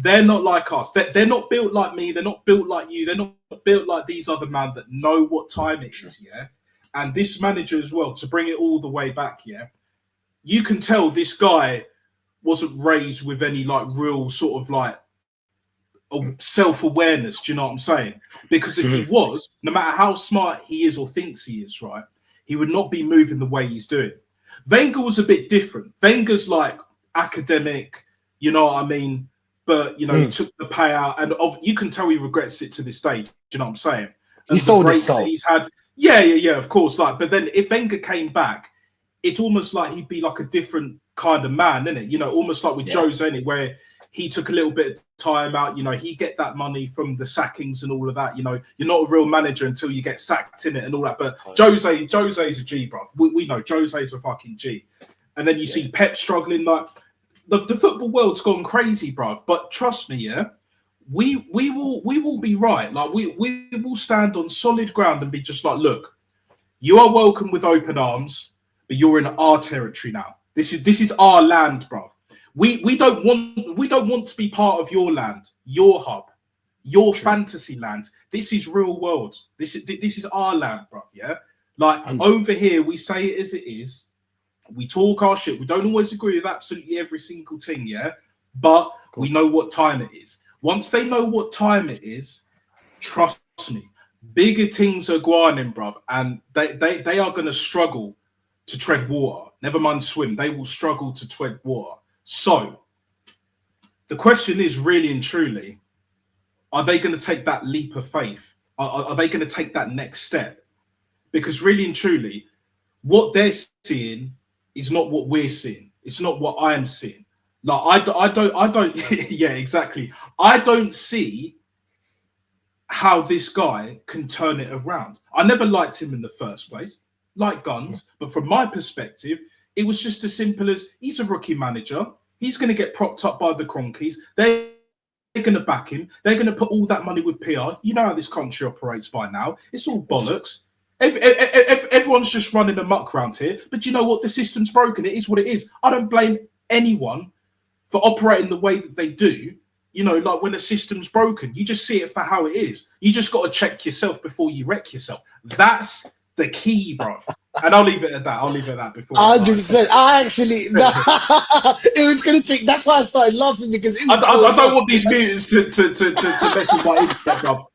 they're not like us. They're not built like me. They're not built like you. They're not built like these other men that know what time it is, yeah? And this manager as well, to bring it all the way back, yeah? You can tell this guy wasn't raised with any, like, real sort of, like, self-awareness, do you know what I'm saying? Because if he was, no matter how smart he is or thinks he is, right, he would not be moving the way he's doing. Wenger was a bit different. Wenger's, like, academic, you know what I mean? But, you know, he took the payout and you can tell he regrets it to this day. Do you know what I'm saying? And he sold his soul. He's had, yeah, of course. Like, but then if Wenger came back, it's almost like he'd be like a different kind of man, isn't it? You know, almost like with Jose, innit, where he took a little bit of time out. You know, he get that money from the sackings and all of that. You know, you're not a real manager until you get sacked in it and all that. But Jose's a G, bro. We know Jose's a fucking G. And then you see Pep struggling like. The football world's gone crazy, bruv. But trust me, yeah, we will be right. Like we will stand on solid ground and be just like, look, you are welcome with open arms, but you're in our territory now. This is our land, bruv. We don't want to be part of your land, your hub, your fantasy land. This is real world. This is our land, bruv. Yeah, like over here, we say it as it is. We talk our shit. We don't always agree with absolutely every single thing, yeah? But we know what time it is. Once they know what time it is, trust me, bigger things are going in, bruv. And they are going to struggle to tread water. Never mind swim. They will struggle to tread water. So, the question is really and truly, are they going to take that leap of faith? Are they going to take that next step? Because really and truly, what they're seeing is not what we're seeing. It's not what I'm seeing. Like I don't. Yeah, exactly. I don't see how this guy can turn it around. I never liked him in the first place, like guns. But from my perspective, it was just as simple as he's a rookie manager. He's going to get propped up by the Cronkies. They're going to back him. They're going to put all that money with PR. You know how this country operates by now. It's all bollocks. Everyone's just running amok around here, but you know what? The system's broken. It is what it is. I don't blame anyone for operating the way that they do, You know, like when a system's broken, you just see it for how it is. You just got to check yourself before you wreck yourself. That's the key, bro. And I'll leave it at that. I'll leave it at that before. 100%. I actually, no, it was gonna take. That's why I started laughing because it was I don't want these mutants to mess with my internet, bro.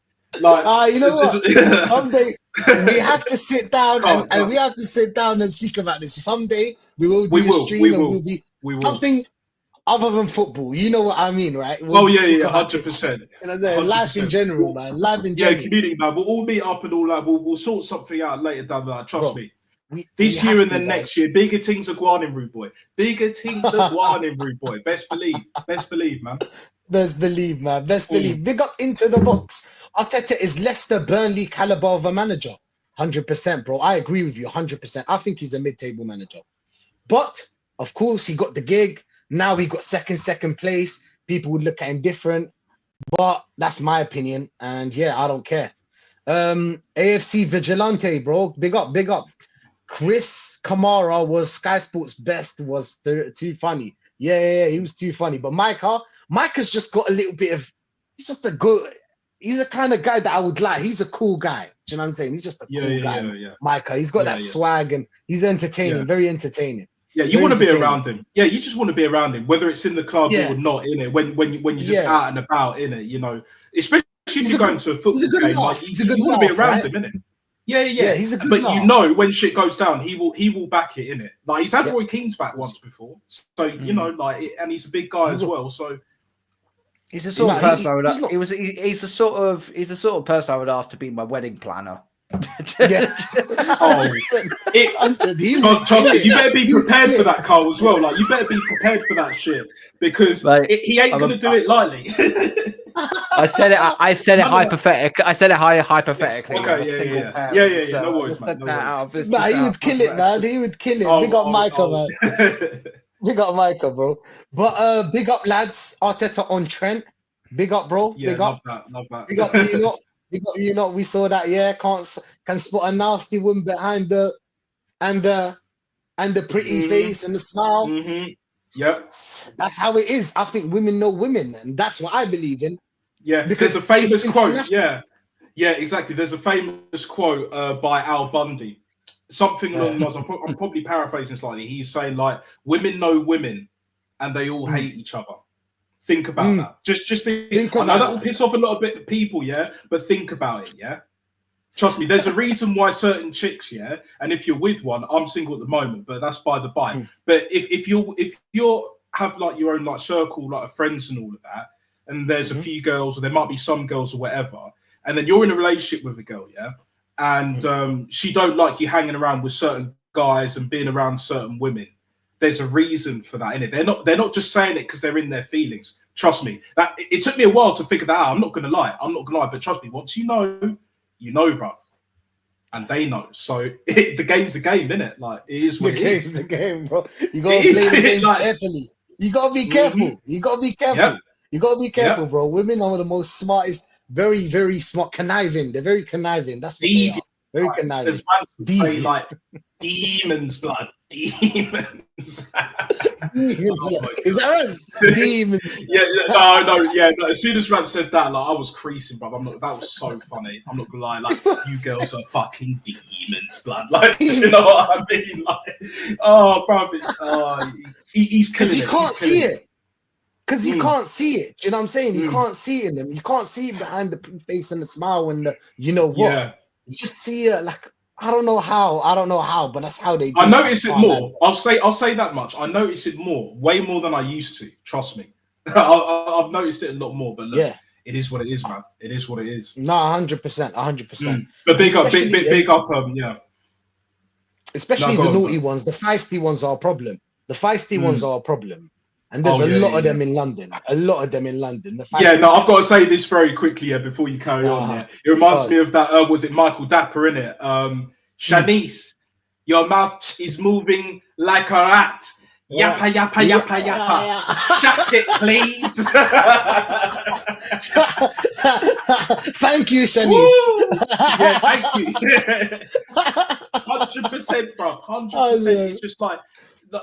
Like, you know what? Someday we have to sit down and we have to sit down and speak about this. Someday we will do a stream and we'll be something other than football. You know what I mean, right? We'll 100%. Life in general, man. Life in general. Yeah, community, man. We'll all meet up and all that. We'll sort something out later down the line. Trust me. This year and then next year, bigger things are going in, rude boy. Bigger things are going in, rude boy. Best believe, man. Best believe, man. Best believe. Big up into the box. Arteta is Leicester Burnley caliber of a manager. 100%, bro. I agree with you 100%. I think he's a mid-table manager. But, of course, he got the gig. Now he got second place. People would look at him different. But that's my opinion. And, yeah, I don't care. AFC Vigilante, bro. Big up. Chris Kamara was Sky Sports' best, was too funny. Yeah, he was too funny. But Micah's just got a little bit of... He's just a good... He's the kind of guy that I would like. He's a cool guy. Do you know what I'm saying? He's just a cool guy. Yeah. Micah. He's got that swag and he's entertaining, very entertaining. Yeah, you want to be around him. Yeah, you just want to be around him, whether it's in the club or not, in it. When you're just out and about, in it, you know, especially if you're going to a football game, like you want to be around him, innit? Yeah. He's a good laugh. You know, when shit goes down, he will back it, innit? Like he's had Roy Keane's back once before, so you know, like, and he's a big guy as well, so. He's the sort of person I would. He's the sort of person I would ask to be my wedding planner. Yeah. You better be prepared for that, Cole, as well. Like, you better be prepared for that shit because he ain't gonna do it lightly. I said it hypothetically. I said it hypothetically. Okay, yeah. No worries, man. He would kill it, man. He would kill it. Big up Micah, man. Big up Micah, bro. But big up, lads. Arteta on Trent. Big up, bro. Yeah, big up. Love that. Big up, you know. We saw that. Yeah, can spot a nasty woman behind the pretty face and the smile. Yep. That's how it is. I think women know women, and that's what I believe in. Yeah, because there's a famous quote. Yeah, exactly. There's a famous quote by Al Bundy. Something along the lines. I'm probably paraphrasing slightly. He's saying like, women know women, and they all hate each other. Think about that. Just think. I know that will piss off a lot of people, yeah, but think about it, yeah. Trust me, there's a reason why certain chicks, yeah, and if you're with one, I'm single at the moment, but that's by the by. But if you're have like your own like circle, like of friends and all of that, and there's a few girls, or there might be some girls or whatever, and then you're in a relationship with a girl, yeah, and she don't like you hanging around with certain guys and being around certain women. There's a reason for that, innit? They're not just saying it because they're in their feelings. Trust me. That it took me a while to figure that out. I'm not gonna lie, but trust me, once you know, bruv. And they know. So the game's the game, innit? Like, it is what it is. The game, bro. You gotta play the game carefully. You gotta be careful. You gotta be careful. Yep. You gotta be careful, bro. Women are the most smartest, very, very smart, conniving. They're very conniving. That's what they are. Very conniving. There's like demons, blood. Demons. Is that right? Demons. No. As soon as Rand said that, like, I was creasing, bro. That was so funny. I'm not gonna lie. Like, you girls are fucking demons, blood. Like, you know what I mean? Like, oh, bro, he's killing it. You can't see it. Because you can't see it. Do you know what I'm saying? You can't see it in them. You can't see it behind the face and the smile and the, you know what? Yeah. You just see it like, I don't know how, but that's how they do I notice it more. I'll say that much. I notice it way more than I used to. Trust me. I've noticed it a lot more. But look, it is what it is, man. It is what it is. No, 100%. But big up, yeah. Especially the naughty ones. The feisty ones are a problem. And there's a lot of them in London. I've got to say this very quickly before you carry on. Yeah, it reminds me of that. Was it Michael Dapper in it? Shanice, your mouth is moving like a rat. Yappa yappa yappa yappa. Shut it, please. Thank you, Shanice. Yeah, thank you. 100%, bro. 100%. It's just like,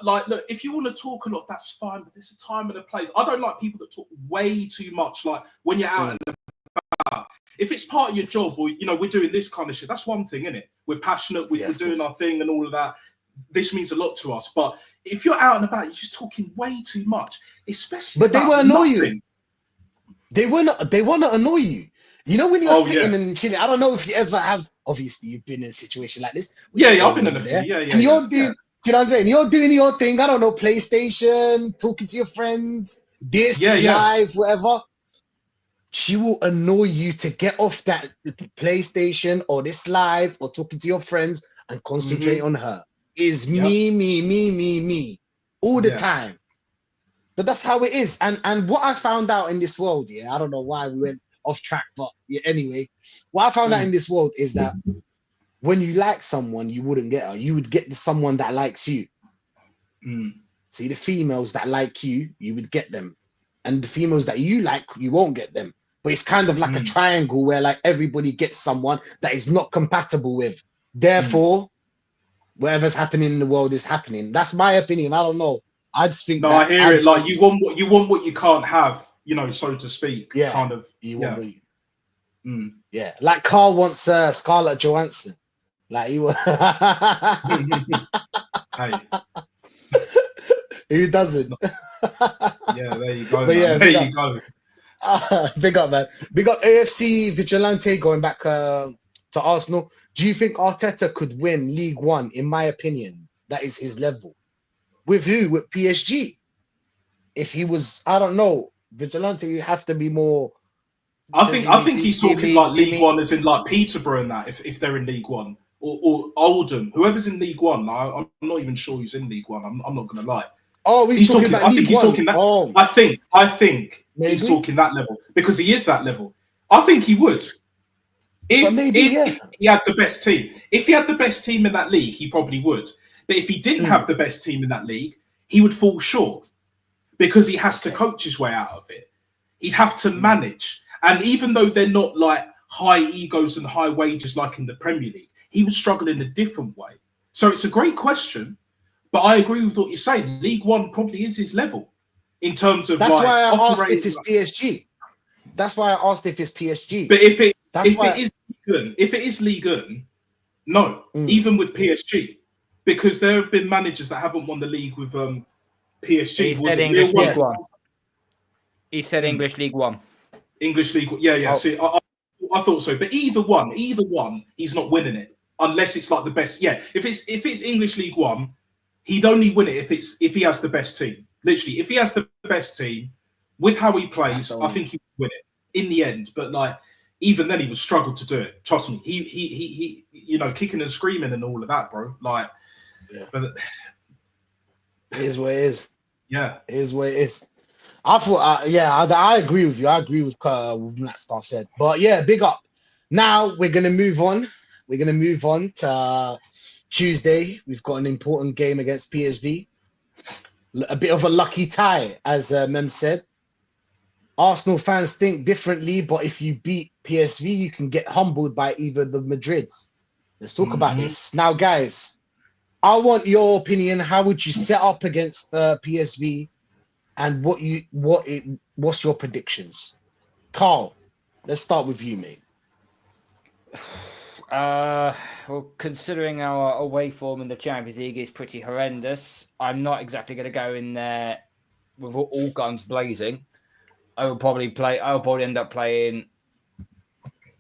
like, look, if you want to talk a lot, that's fine, but there's a time and a place. I don't like people that talk way too much. Like when you're out and about, if it's part of your job, or we're doing this kind of shit, that's one thing, isn't it? We're passionate, we're doing our thing and all of that. This means a lot to us. But if you're out and about, you're just talking way too much, especially. But they will annoy you. They want to annoy you. You know, when you're sitting and chilling. I don't know if you ever have. Obviously, you've been in a situation like this. Yeah, I've been in a few. Yeah. And you're doing. Do you know what I'm saying? You're doing your thing. I don't know, PlayStation, talking to your friends, live, whatever. She will annoy you to get off that PlayStation or this live or talking to your friends and concentrate on her. Is me all the time. But that's how it is. And what I found out in this world, I don't know why we went off track, but anyway, what I found out in this world is that when you like someone, you wouldn't get her. You would get someone that likes you. See, the females that like you, you would get them. And the females that you like, you won't get them. But it's kind of like a triangle where like everybody gets someone that is not compatible with. Therefore, whatever's happening in the world is happening. That's my opinion. I don't know. I just think I hear it. Like you want what you can't have, so to speak. Yeah. Kind of. You want what you... Yeah. Like Carl wants Scarlett Johansson. Like he was. Hey. Who doesn't? Yeah, there you go. But yeah, there you go. Big up, man. Big up AFC Vigilante going back to Arsenal. Do you think Arteta could win League One? In my opinion, that is his level. With who? With PSG. If he was, I don't know, Vigilante, you have to be more. I think he's talking like League One, as in like Peterborough and that. If they're in League One, or Oldham, whoever's in League One. Like, I'm not even sure who's in League One. I'm not going to lie. Oh, he's talking about I think he's talking that. Oh. I think he's talking that level because he is that level. I think he would. If he had the best team. If he had the best team in that league, he probably would. But if he didn't have the best team in that league, he would fall short because he has to coach his way out of it. He'd have to manage. And even though they're not like high egos and high wages like in the Premier League, he would struggle in a different way. So it's a great question, but I agree with what you're saying. League One probably is his level in terms of That's why I asked if it's PSG. That's why I asked if it's PSG. But if it is League One, no, even with PSG. Because there have been managers that haven't won the league with PSG. He said English League One. He said English League One. English League, yeah. Oh. See, I thought so, but either one, he's not winning it unless it's like the best. Yeah, if it's English League One, he'd only win it if he has the best team. Literally, if he has the best team with how he plays, I think he would win it in the end. But like, even then, he would struggle to do it. Trust me, he kicking and screaming and all of that, bro. Like. Yeah. But it is what it is. Yeah. It is what it is. I thought, I agree with you. I agree with what Matt Star said. But yeah, big up. Now we're going to move on. We're going to move on to Tuesday. We've got an important game against PSV. A bit of a lucky tie, as Mem said. Arsenal fans think differently, but if you beat PSV, you can get humbled by either the Madrids. Let's talk about this. Now, guys, I want your opinion. How would you set up against PSV, and what's your predictions? Carl, let's start with you, mate. Well, considering our away form in the Champions League is pretty horrendous, I'm not exactly going to go in there with all guns blazing. I'll probably end up playing.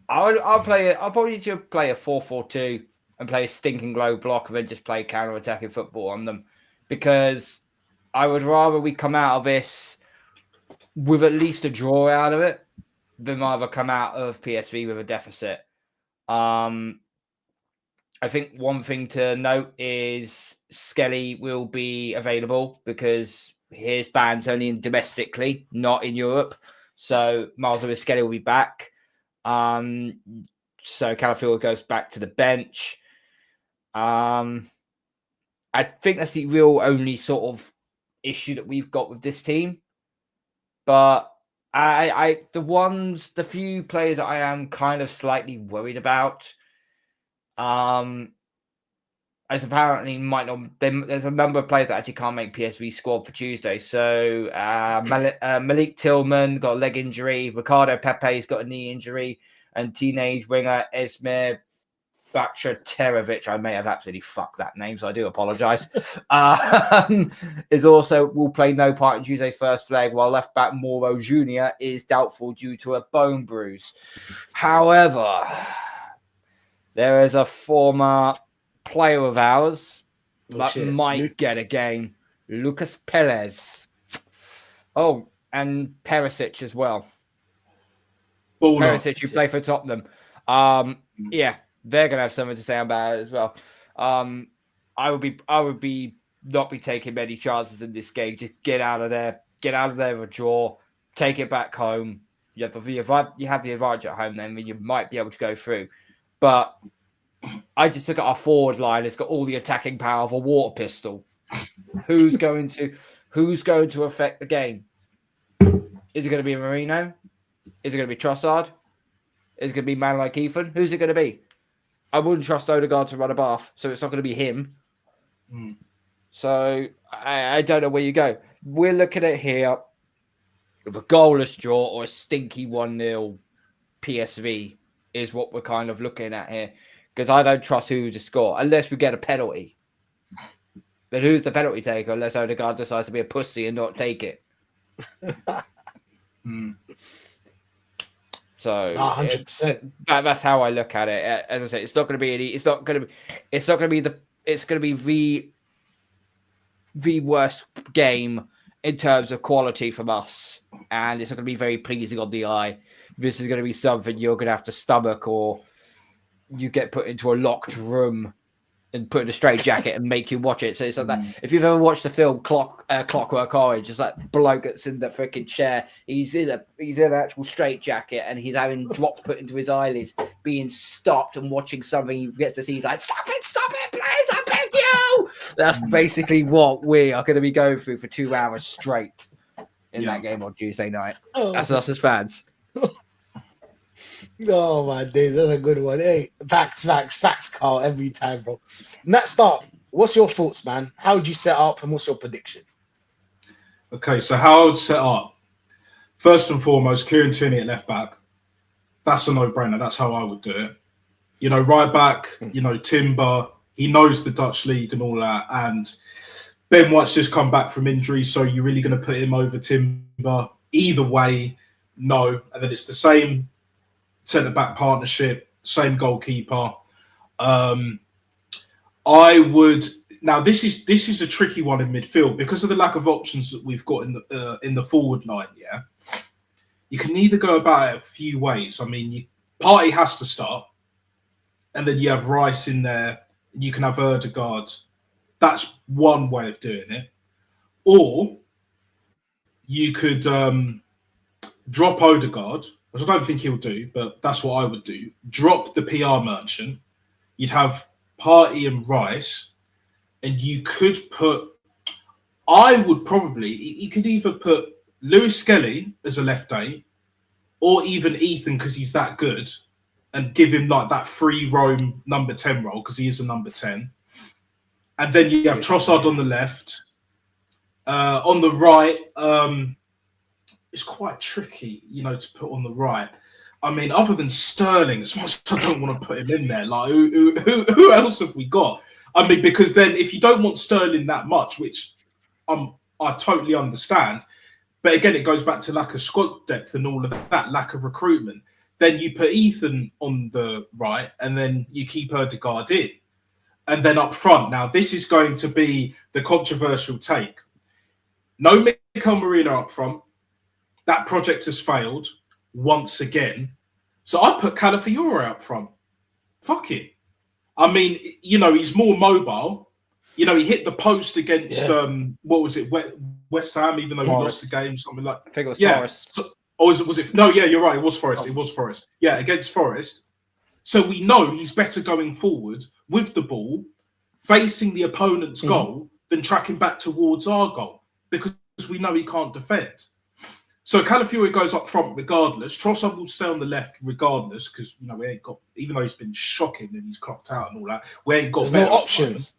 I'll probably just play a 4-4-2. And play a stinking low block and then just play counter-attacking football on them, because I would rather we come out of this with at least a draw out of it than rather come out of PSV with a deficit. I think one thing to note is Skelly will be available because his band's only in domestically, not in Europe. So Miles Lewis Skelly will be back. So Calafield goes back to the bench. I think that's the real only sort of issue that we've got with this team. But the few players that I am kind of slightly worried about. I as apparently might not. There's a number of players that actually can't make PSV squad for Tuesday. So Malik Tillman got a leg injury, Ricardo Pepe's got a knee injury, and teenage winger Esmir Bachateljevic, I may have absolutely fucked that name, so I do apologise. Is also will play no part in Tuesday's first leg, while left back Mauro Jr. is doubtful due to a bone bruise. However, there is a former player of ours that might get a game, Lucas Perez. Oh, and Perisic as well. Perisic, who play for Tottenham. Yeah. They're gonna have something to say about it as well. I would not be taking many chances in this game. Just get out of there with a draw, take it back home. You have the advantage at home, then you might be able to go through. But I just look at our forward line. It's got all the attacking power of a water pistol. Who's going to affect the game? Is it going to be Marino? Is it going to be Trossard? Is it going to be a man like Ethan? Who's it going to be? I wouldn't trust Odegaard to run a bath, so it's not going to be him. So I don't know where you go. We're looking at here with a goalless draw or a stinky 1-0 PSV is what we're kind of looking at here. Because I don't trust who to score unless we get a penalty. Then who's the penalty taker unless Odegaard decides to be a pussy and not take it? So 100%. That's how I look at it. As I say, it's going to be the worst game in terms of quality from us, and it's not going to be very pleasing on the eye. This is going to be something you're going to have to stomach, or you get put into a locked room and put in a straitjacket and make you watch it. So it's like that. If you've ever watched the film Clockwork Orange, just like bloke that's in the freaking chair, he's in an actual straitjacket and he's having drops put into his eyelids, being stopped and watching something he gets to see. He's like, stop it, please, I beg you. That's basically what we are going to be going through for 2 hours straight in that game on Tuesday night. That's us as fans. Oh my days, that's a good one. Hey, facts, Carl, every time, bro. Nat Stark, what's your thoughts, man? How would you set up and what's your prediction? Okay, so how I would set up. First and foremost, Kieran Tierney at left back. That's a no-brainer. That's how I would do it. You know, right back, Timber, he knows the Dutch league and all that. And Ben White's just come back from injury, so you're really going to put him over Timber. Either way, no. And then it's the same centre-back partnership, same goalkeeper. I would now. This is a tricky one in midfield because of the lack of options that we've got in the forward line. Yeah, you can either go about it a few ways. I mean, Partey has to start, and then you have Rice in there. And you can have Odegaard. That's one way of doing it. Or you could drop Odegaard, which I don't think he'll do, but that's what I would do. Drop the PR merchant. You'd have Partey and Rice, and you could put. I would probably. You could either put Lewis Skelly as a left eight, or even Ethan because he's that good, and give him like that free roam number 10 role because he is a number 10. And then you have Trossard on the left. On the right, it's quite tricky, to put on the right. I mean, other than Sterling, as much as I don't want to put him in there, like who else have we got? I mean, because then if you don't want Sterling that much, which I totally understand, but again, it goes back to lack of squad depth and all of that, lack of recruitment. Then you put Ethan on the right, and then you keep Odegaard in, and then up front. Now, this is going to be the controversial take. No Mikel Merino up front. That project has failed once again. So I put Calafiore up front. Fuck it. I mean, he's more mobile. He hit the post against what was it, West Ham, even though he lost the game, something like. I think it was Forest. So, was it? No, yeah, you're right. It was Forest. It was Forest. Yeah, against Forest. So we know he's better going forward with the ball, facing the opponent's goal, than tracking back towards our goal because we know he can't defend. So Calafiore goes up front regardless. Trossard will stay on the left regardless because we ain't got, even though he's been shocking and he's clocked out and all that, we ain't got no options.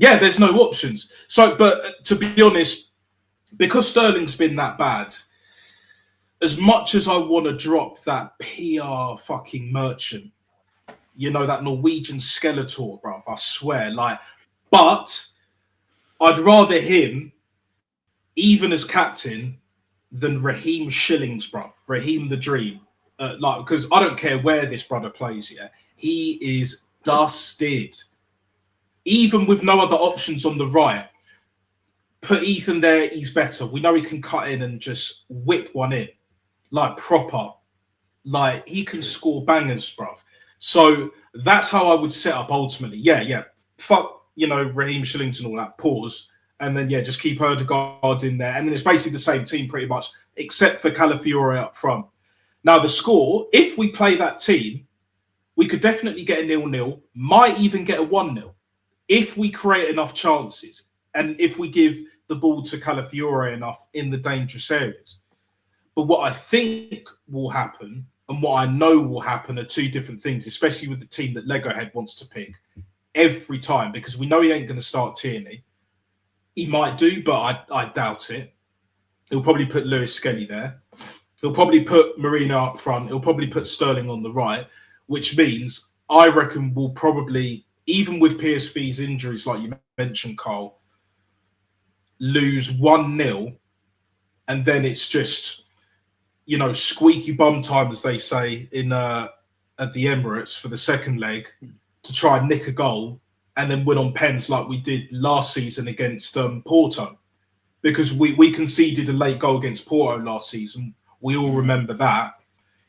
Yeah, there's no options. So, but to be honest, because Sterling's been that bad, as much as I want to drop that PR fucking merchant, that Norwegian Skeletor, bruv, I swear, but I'd rather him, even as captain, than Raheem Shillings, bruv. Raheem the Dream. Because I don't care where this brother plays, he is dusted. Even with no other options on the right, put Ethan there, he's better. We know he can cut in and just whip one in, proper. He can score bangers, bruv. So that's how I would set up ultimately. Yeah. Fuck, Raheem Shillings and all that. Pause. And then, just keep Ødegaard in there. And then it's basically the same team pretty much, except for Calafiore up front. Now, the score, if we play that team, we could definitely get a 0-0, might even get a 1-0 if we create enough chances and if we give the ball to Calafiore enough in the dangerous areas. But what I think will happen and what I know will happen are two different things, especially with the team that Lego Head wants to pick every time, because we know he ain't going to start Tierney. He might do, but I doubt it. He'll probably put Lewis Skelly there. He'll probably put Marino up front. He'll probably put Sterling on the right, which means I reckon we'll probably, even with PSV's injuries, like you mentioned, Carl, lose 1-0. And then it's just, squeaky bum time, as they say, at the Emirates for the second leg to try and nick a goal and then win on pens like we did last season against Porto. Because we conceded a late goal against Porto last season. We all remember that.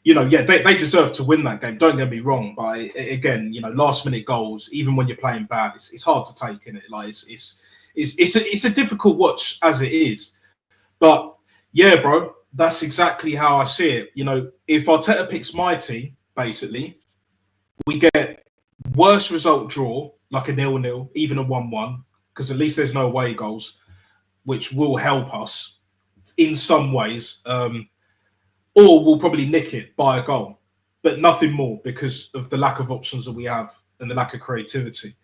They deserve to win that game. Don't get me wrong. But again, last minute goals, even when you're playing bad, it's hard to take in it. It's a difficult watch as it is. But yeah, bro, that's exactly how I see it. If Arteta picks my team, basically, we get worst result draw, like a 0-0, even a 1-1, because at least there's no away goals, which will help us in some ways. Or we'll probably nick it by a goal, but nothing more because of the lack of options that we have and the lack of creativity.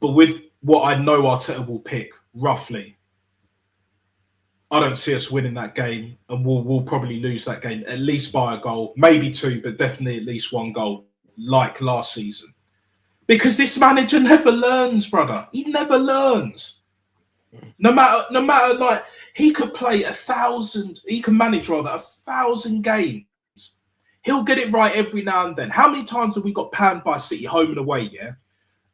But with what I know Arteta will pick, roughly, I don't see us winning that game, and we'll probably lose that game at least by a goal, maybe two, but definitely at least one goal, like last season. Because this manager never learns, brother. He never learns. No matter, he could play 1,000, he can manage 1,000 games. He'll get it right every now and then. How many times have we got panned by City home and away,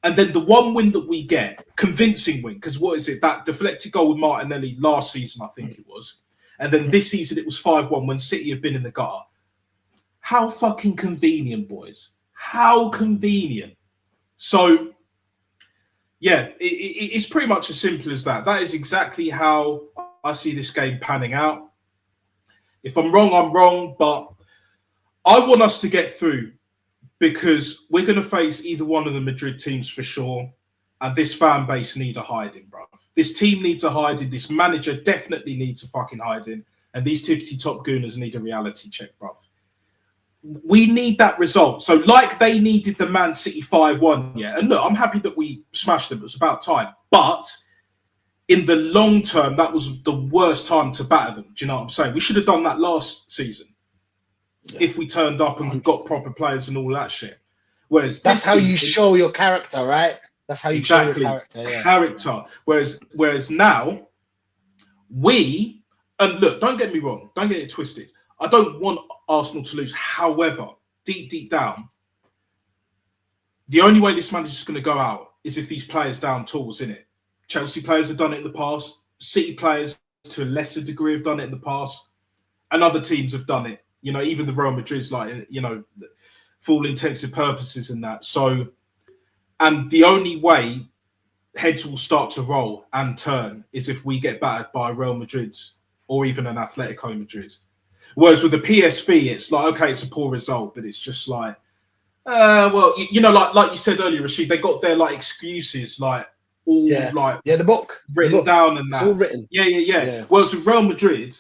And then the one win that we get, convincing win, because what is it? That deflected goal with Martinelli last season, I think it was. And then this season it was 5-1 when City have been in the gutter. How fucking convenient, boys. How convenient. So, yeah, it's pretty much as simple as that. That is exactly how I see this game panning out. If I'm wrong, I'm wrong, but I want us to get through because we're going to face either one of the Madrid teams for sure, and this fan base need a hiding, bruv. This team needs a hiding. This manager definitely needs a fucking hiding, and these tippity-top gooners need a reality check, bruv. We need that result. So like they needed the Man City 5-1, and look, I'm happy that we smashed them. It was about time. But in the long term, that was the worst time to batter them. Do you know what I'm saying? We should have done that last season if we turned up and got proper players and all that shit. Whereas that's how you show your character, right? That's how you show your character. Yeah. Character. Whereas now, and look, don't get me wrong. Don't get it twisted. I don't want Arsenal to lose. However, deep down, the only way this manager is going to go out is if these players down tools, innit? Chelsea players have done it in the past. City players, to a lesser degree, have done it in the past. And other teams have done it. Even the Real Madrid's for all intensive purposes and that. So, and the only way heads will start to roll and turn is if we get battered by Real Madrid or even an Atletico Madrid. Whereas with the PSV, it's like, okay, it's a poor result, but it's just like, like you said earlier, Rashid, they got their excuses, the book written down and that. It's all written. Yeah. Whereas with Real Madrid,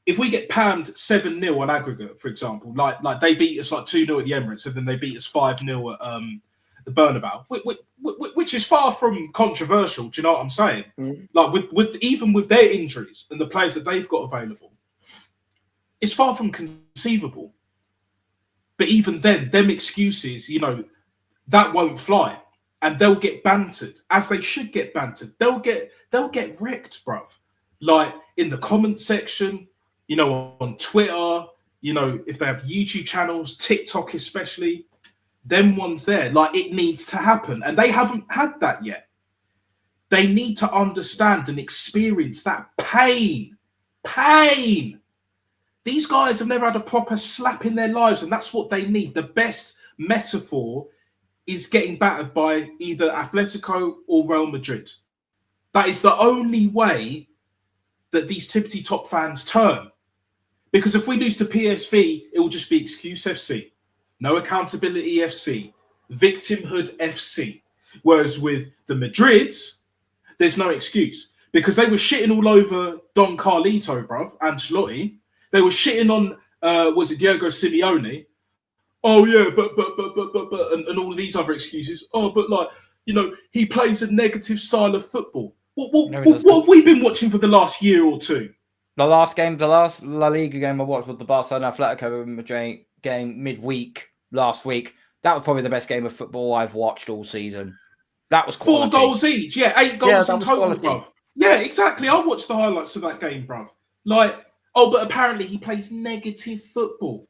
if we get panned 7-0 on aggregate, for example, like they beat us 2-0 at the Emirates, and then they beat us 5-0 at the Bernabeu, which is far from controversial. Do you know what I'm saying? Mm. Like with even with their injuries and the players that they've got available, it's far from conceivable. But even then, them excuses, that won't fly, and they'll get bantered as they should get bantered. They'll get wrecked, bruv. Like in the comment section, on Twitter, if they have YouTube channels, TikTok especially, them ones there, like it needs to happen, and they haven't had that yet. They need to understand and experience that pain. These guys have never had a proper slap in their lives, and that's what they need. The best metaphor is getting battered by either Atletico or Real Madrid. That is the only way that these tippity top fans turn. Because if we lose to PSV, it will just be excuse FC, no accountability FC, victimhood FC. Whereas with the Madrids, there's no excuse because they were shitting all over Don Carlito, bruv, Ancelotti. They were shitting on, was it Diego Simeone? Oh yeah, but and all of these other excuses. Oh, but he plays a negative style of football. What have we been watching for the last year or two? The last La Liga game I watched was the Barcelona Atletico Madrid game midweek last week. That was probably the best game of football I've watched all season. That was quality. 4 goals each. Yeah, 8 goals in total, quality. bruv. Yeah, exactly. I watched the highlights of that game, bruv. But apparently he plays negative football.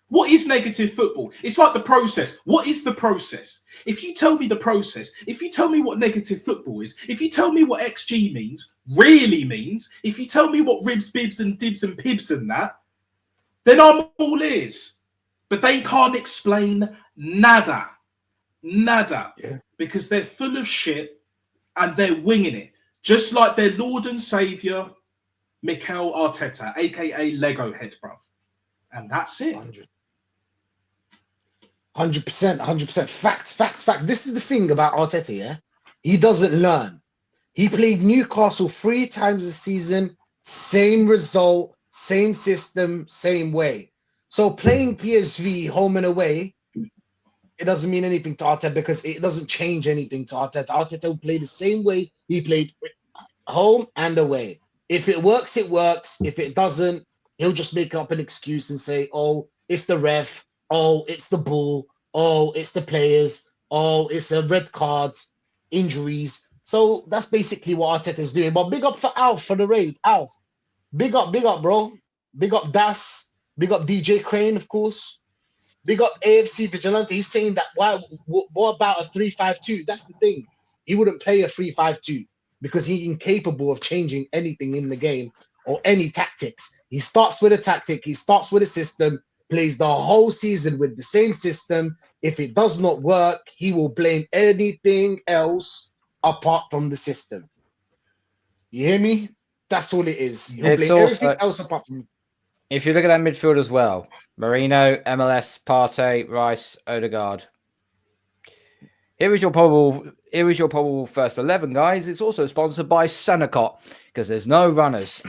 What is negative football? It's like the process. What is the process? If you tell me the process, if you tell me what negative football is, if you tell me what XG really means, if you tell me what ribs, bibs, and dibs and pibs and that, then I'm all ears. But they can't explain nada. Yeah. Because they're full of shit and they're winging it. Just like their Lord and Saviour, Mikel Arteta, aka Lego Head, bruv. And that's it. 100%. Facts. This is the thing about Arteta, yeah? He doesn't learn. He played Newcastle 3 times a season, same result, same system, same way. So playing PSV home and away, it doesn't mean anything to Arteta because it doesn't change anything to Arteta. Arteta will play the same way he played home and away. If it works, it works. If it doesn't, he'll just make up an excuse and say, oh, it's the ref. Oh, it's the bull. Oh, it's the players. Oh, it's the red cards, injuries. So that's basically what Arteta's doing. But big up for Alf for the raid. Alf, big up, bro. Big up Das. Big up DJ Crane, of course. Big up AFC Vigilante. He's saying that what about a 3-5-2? That's the thing. He wouldn't play a 3-5-2 because he's incapable of changing anything in the game or any tactics. He starts with a tactic. He starts with a system, plays the whole season with the same system. If it does not work, he will blame anything else apart from the system. You hear me? That's all it is. He'll blame everything else apart from. If you look at that midfield as well, Marino, MLS, Partey, Rice, Odegaard. Here is your probable first 11, guys. It's also sponsored by Senecott because there's no runners.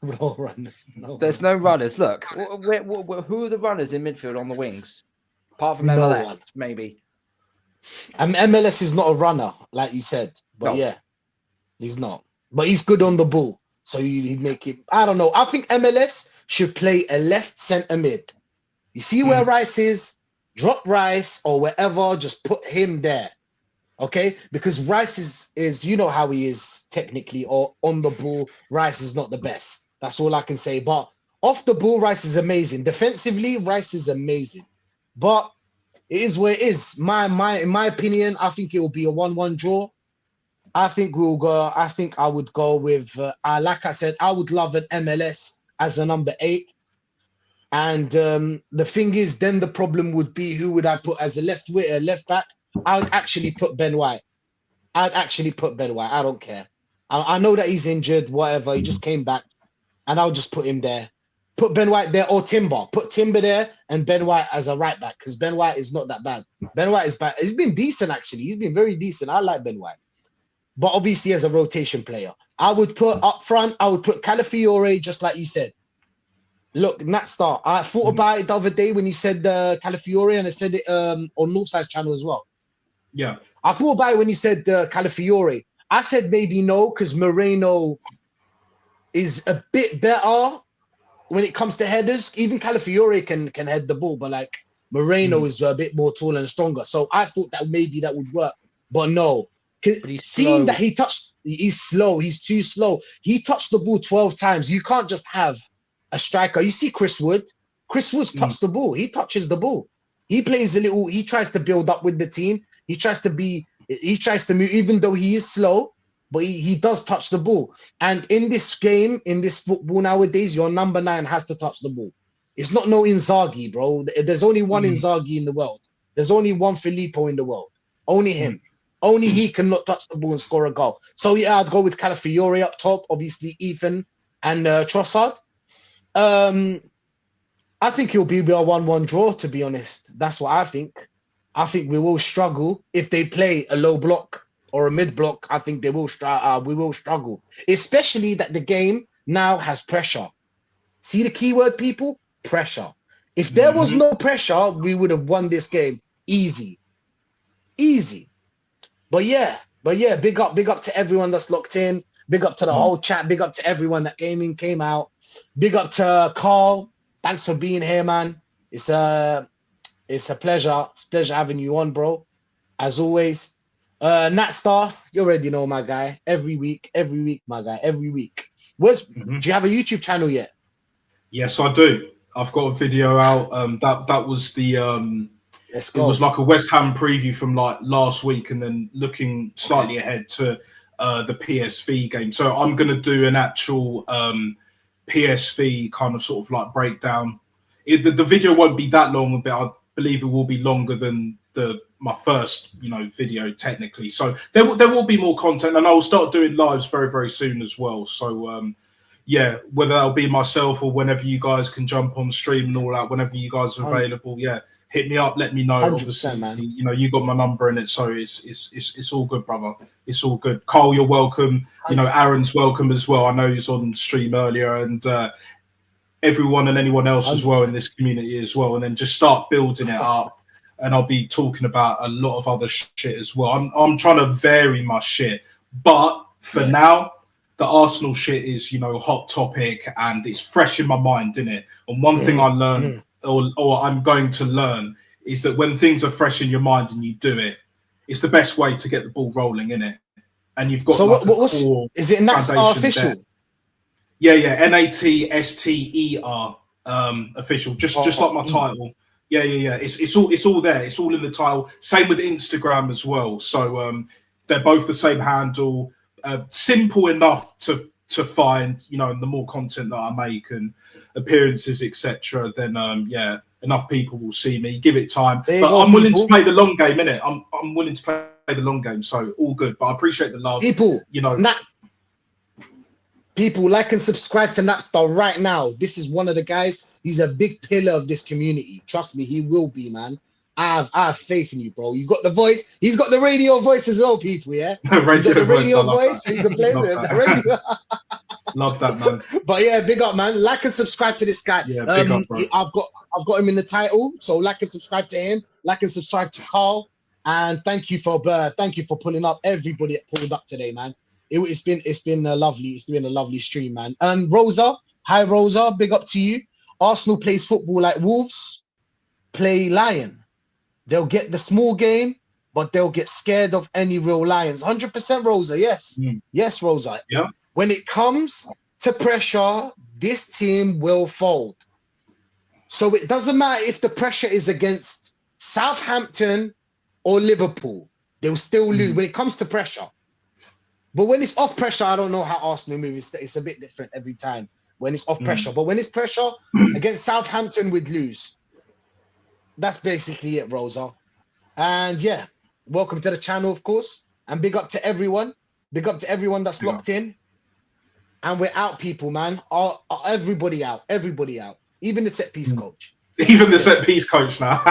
No runners. There's no runners. Look, who are the runners in midfield on the wings? Apart from MLS, maybe. MLS is not a runner, like you said. But yeah, he's not. But he's good on the ball. So you make it. I don't know. I think MLS should play a left centre mid. You see where Rice is? Drop Rice or wherever. Just put him there. Okay? Because Rice is you know how he is technically or on the ball. Rice is not the best. That's all I can say. But off the ball, Rice is amazing. Defensively, Rice is amazing. But it is where it is. In my opinion, I think it will be a 1-1 draw. I think I would go with, like I said, I would love an MLS as a number 8. And the thing is, then the problem would be, who would I put as a left back? I would actually put Ben White. I don't care. I know that he's injured, whatever. He just came back. And I'll just put him there. Put Ben White there or Timber. Put Timber there and Ben White as a right back because Ben White is not that bad. Ben White is bad. He's been decent, actually. He's been very decent. I like Ben White. But obviously as a rotation player. I would put up front, I would put Calafiore, just like you said. Look, Nat Star, I thought about it the other day when you said Calafiore, and I said it on Northside channel as well. Yeah. I thought about it when you said Calafiore. I said maybe no, because Moreno is a bit better when it comes to headers. Even Calafiore can head the ball, but like Moreno is a bit more tall and stronger. So I thought that maybe that would work, but no. But he's Seeing slow. that he's slow. He's too slow. He touched the ball 12 times. You can't just have a striker. You see Chris Wood. Chris Wood's touched the ball. He touches the ball. He plays a little. He tries to build up with the team. He tries to move, even though he is slow, but he does touch the ball. And in this game, in this football nowadays, your number 9 has to touch the ball. It's not no Inzaghi, bro. There's only one Inzaghi in the world. There's only one Filippo in the world. Only him. Only he cannot touch the ball and score a goal. So yeah, I'd go with Calafiore up top. Obviously, Ethan and Trossard. I think it'll be a 1-1 draw, to be honest. That's what I think. I think we will struggle if they play a low block or a mid block. I think we will struggle, especially that the game now has pressure. See the keyword, people? Pressure. If there was no pressure, we would have won this game easy. But yeah, big up to everyone that's locked in. Big up to the whole chat. Big up to everyone that came out. Big up to Carl. Thanks for being here, man. It's a pleasure. It's a pleasure having you on, bro. As always. Natstar, you already know, my guy. Every week, my guy. Every week. Do you have a YouTube channel yet? Yes, I do. I've got a video out. That was the Let's go. It was like a West Ham preview from like last week, and then looking slightly ahead to the PSV game. So I'm going to do an actual PSV kind of sort of like breakdown. The video won't be that long, but I believe it will be longer than my first video technically. So there will be more content, and I will start doing lives very, very soon as well. So yeah, whether that'll be myself or whenever you guys can jump on stream and all that, whenever you guys are available, yeah. Hit me up, let me know. Obviously, man. You got my number in it, so it's all good, brother. It's all good. Carl, you're welcome. Aaron's welcome as well. I know he's on stream earlier, and everyone and anyone else as well in this community as well. And then just start building it up, and I'll be talking about a lot of other shit as well. I'm trying to vary my shit, but for now, the Arsenal shit is hot topic, and it's fresh in my mind, isn't it? And one thing I learned. Or I'm going to learn is that when things are fresh in your mind and you do it, it's the best way to get the ball rolling, in it. And you've got is it Natstar official? There. Yeah, NATSTER official, just like my title. Yeah. It's all there. It's all in the title. Same with Instagram as well. So they're both the same handle. Simple enough to find, the more content that I make and appearances, etc., then enough people will see me. Give it time, but I'm willing to play the long game, innit? I'm willing to play the long game, so all good. But I appreciate the love, people. People, like and subscribe to Napstar right now. This is one of the guys. He's a big pillar of this community. Trust me, he will be, man. I have faith in you, bro. You got the voice. He's got the radio voice as well, people. Yeah, he's got the radio voice, so you can play with him. The radio. Love that, man. But yeah, big up, man. Like and subscribe to this guy. Yeah, big up, bro. I've got him in the title, so like and subscribe to him. Like and subscribe to Carl. And thank you for pulling up. Everybody that pulled up today, man. It's been a lovely stream, man. And Rosa, hi Rosa, big up to you. Arsenal plays football like Wolves play Lion. They'll get the small game, but they'll get scared of any real Lions. 100% Rosa, yes. Yes, Rosa. Yeah. When it comes to pressure, this team will fold. So it doesn't matter if the pressure is against Southampton or Liverpool. They'll still lose when it comes to pressure. But when it's off pressure, I don't know how Arsenal move. It's a bit different every time when it's off pressure. But when it's pressure against Southampton, we'd lose. That's basically it, Rosa. And yeah, welcome to the channel, of course. And big up to everyone. Big up to everyone that's locked in. And we're out, people, man. Everybody out. Even the set piece coach. Even the set piece coach now.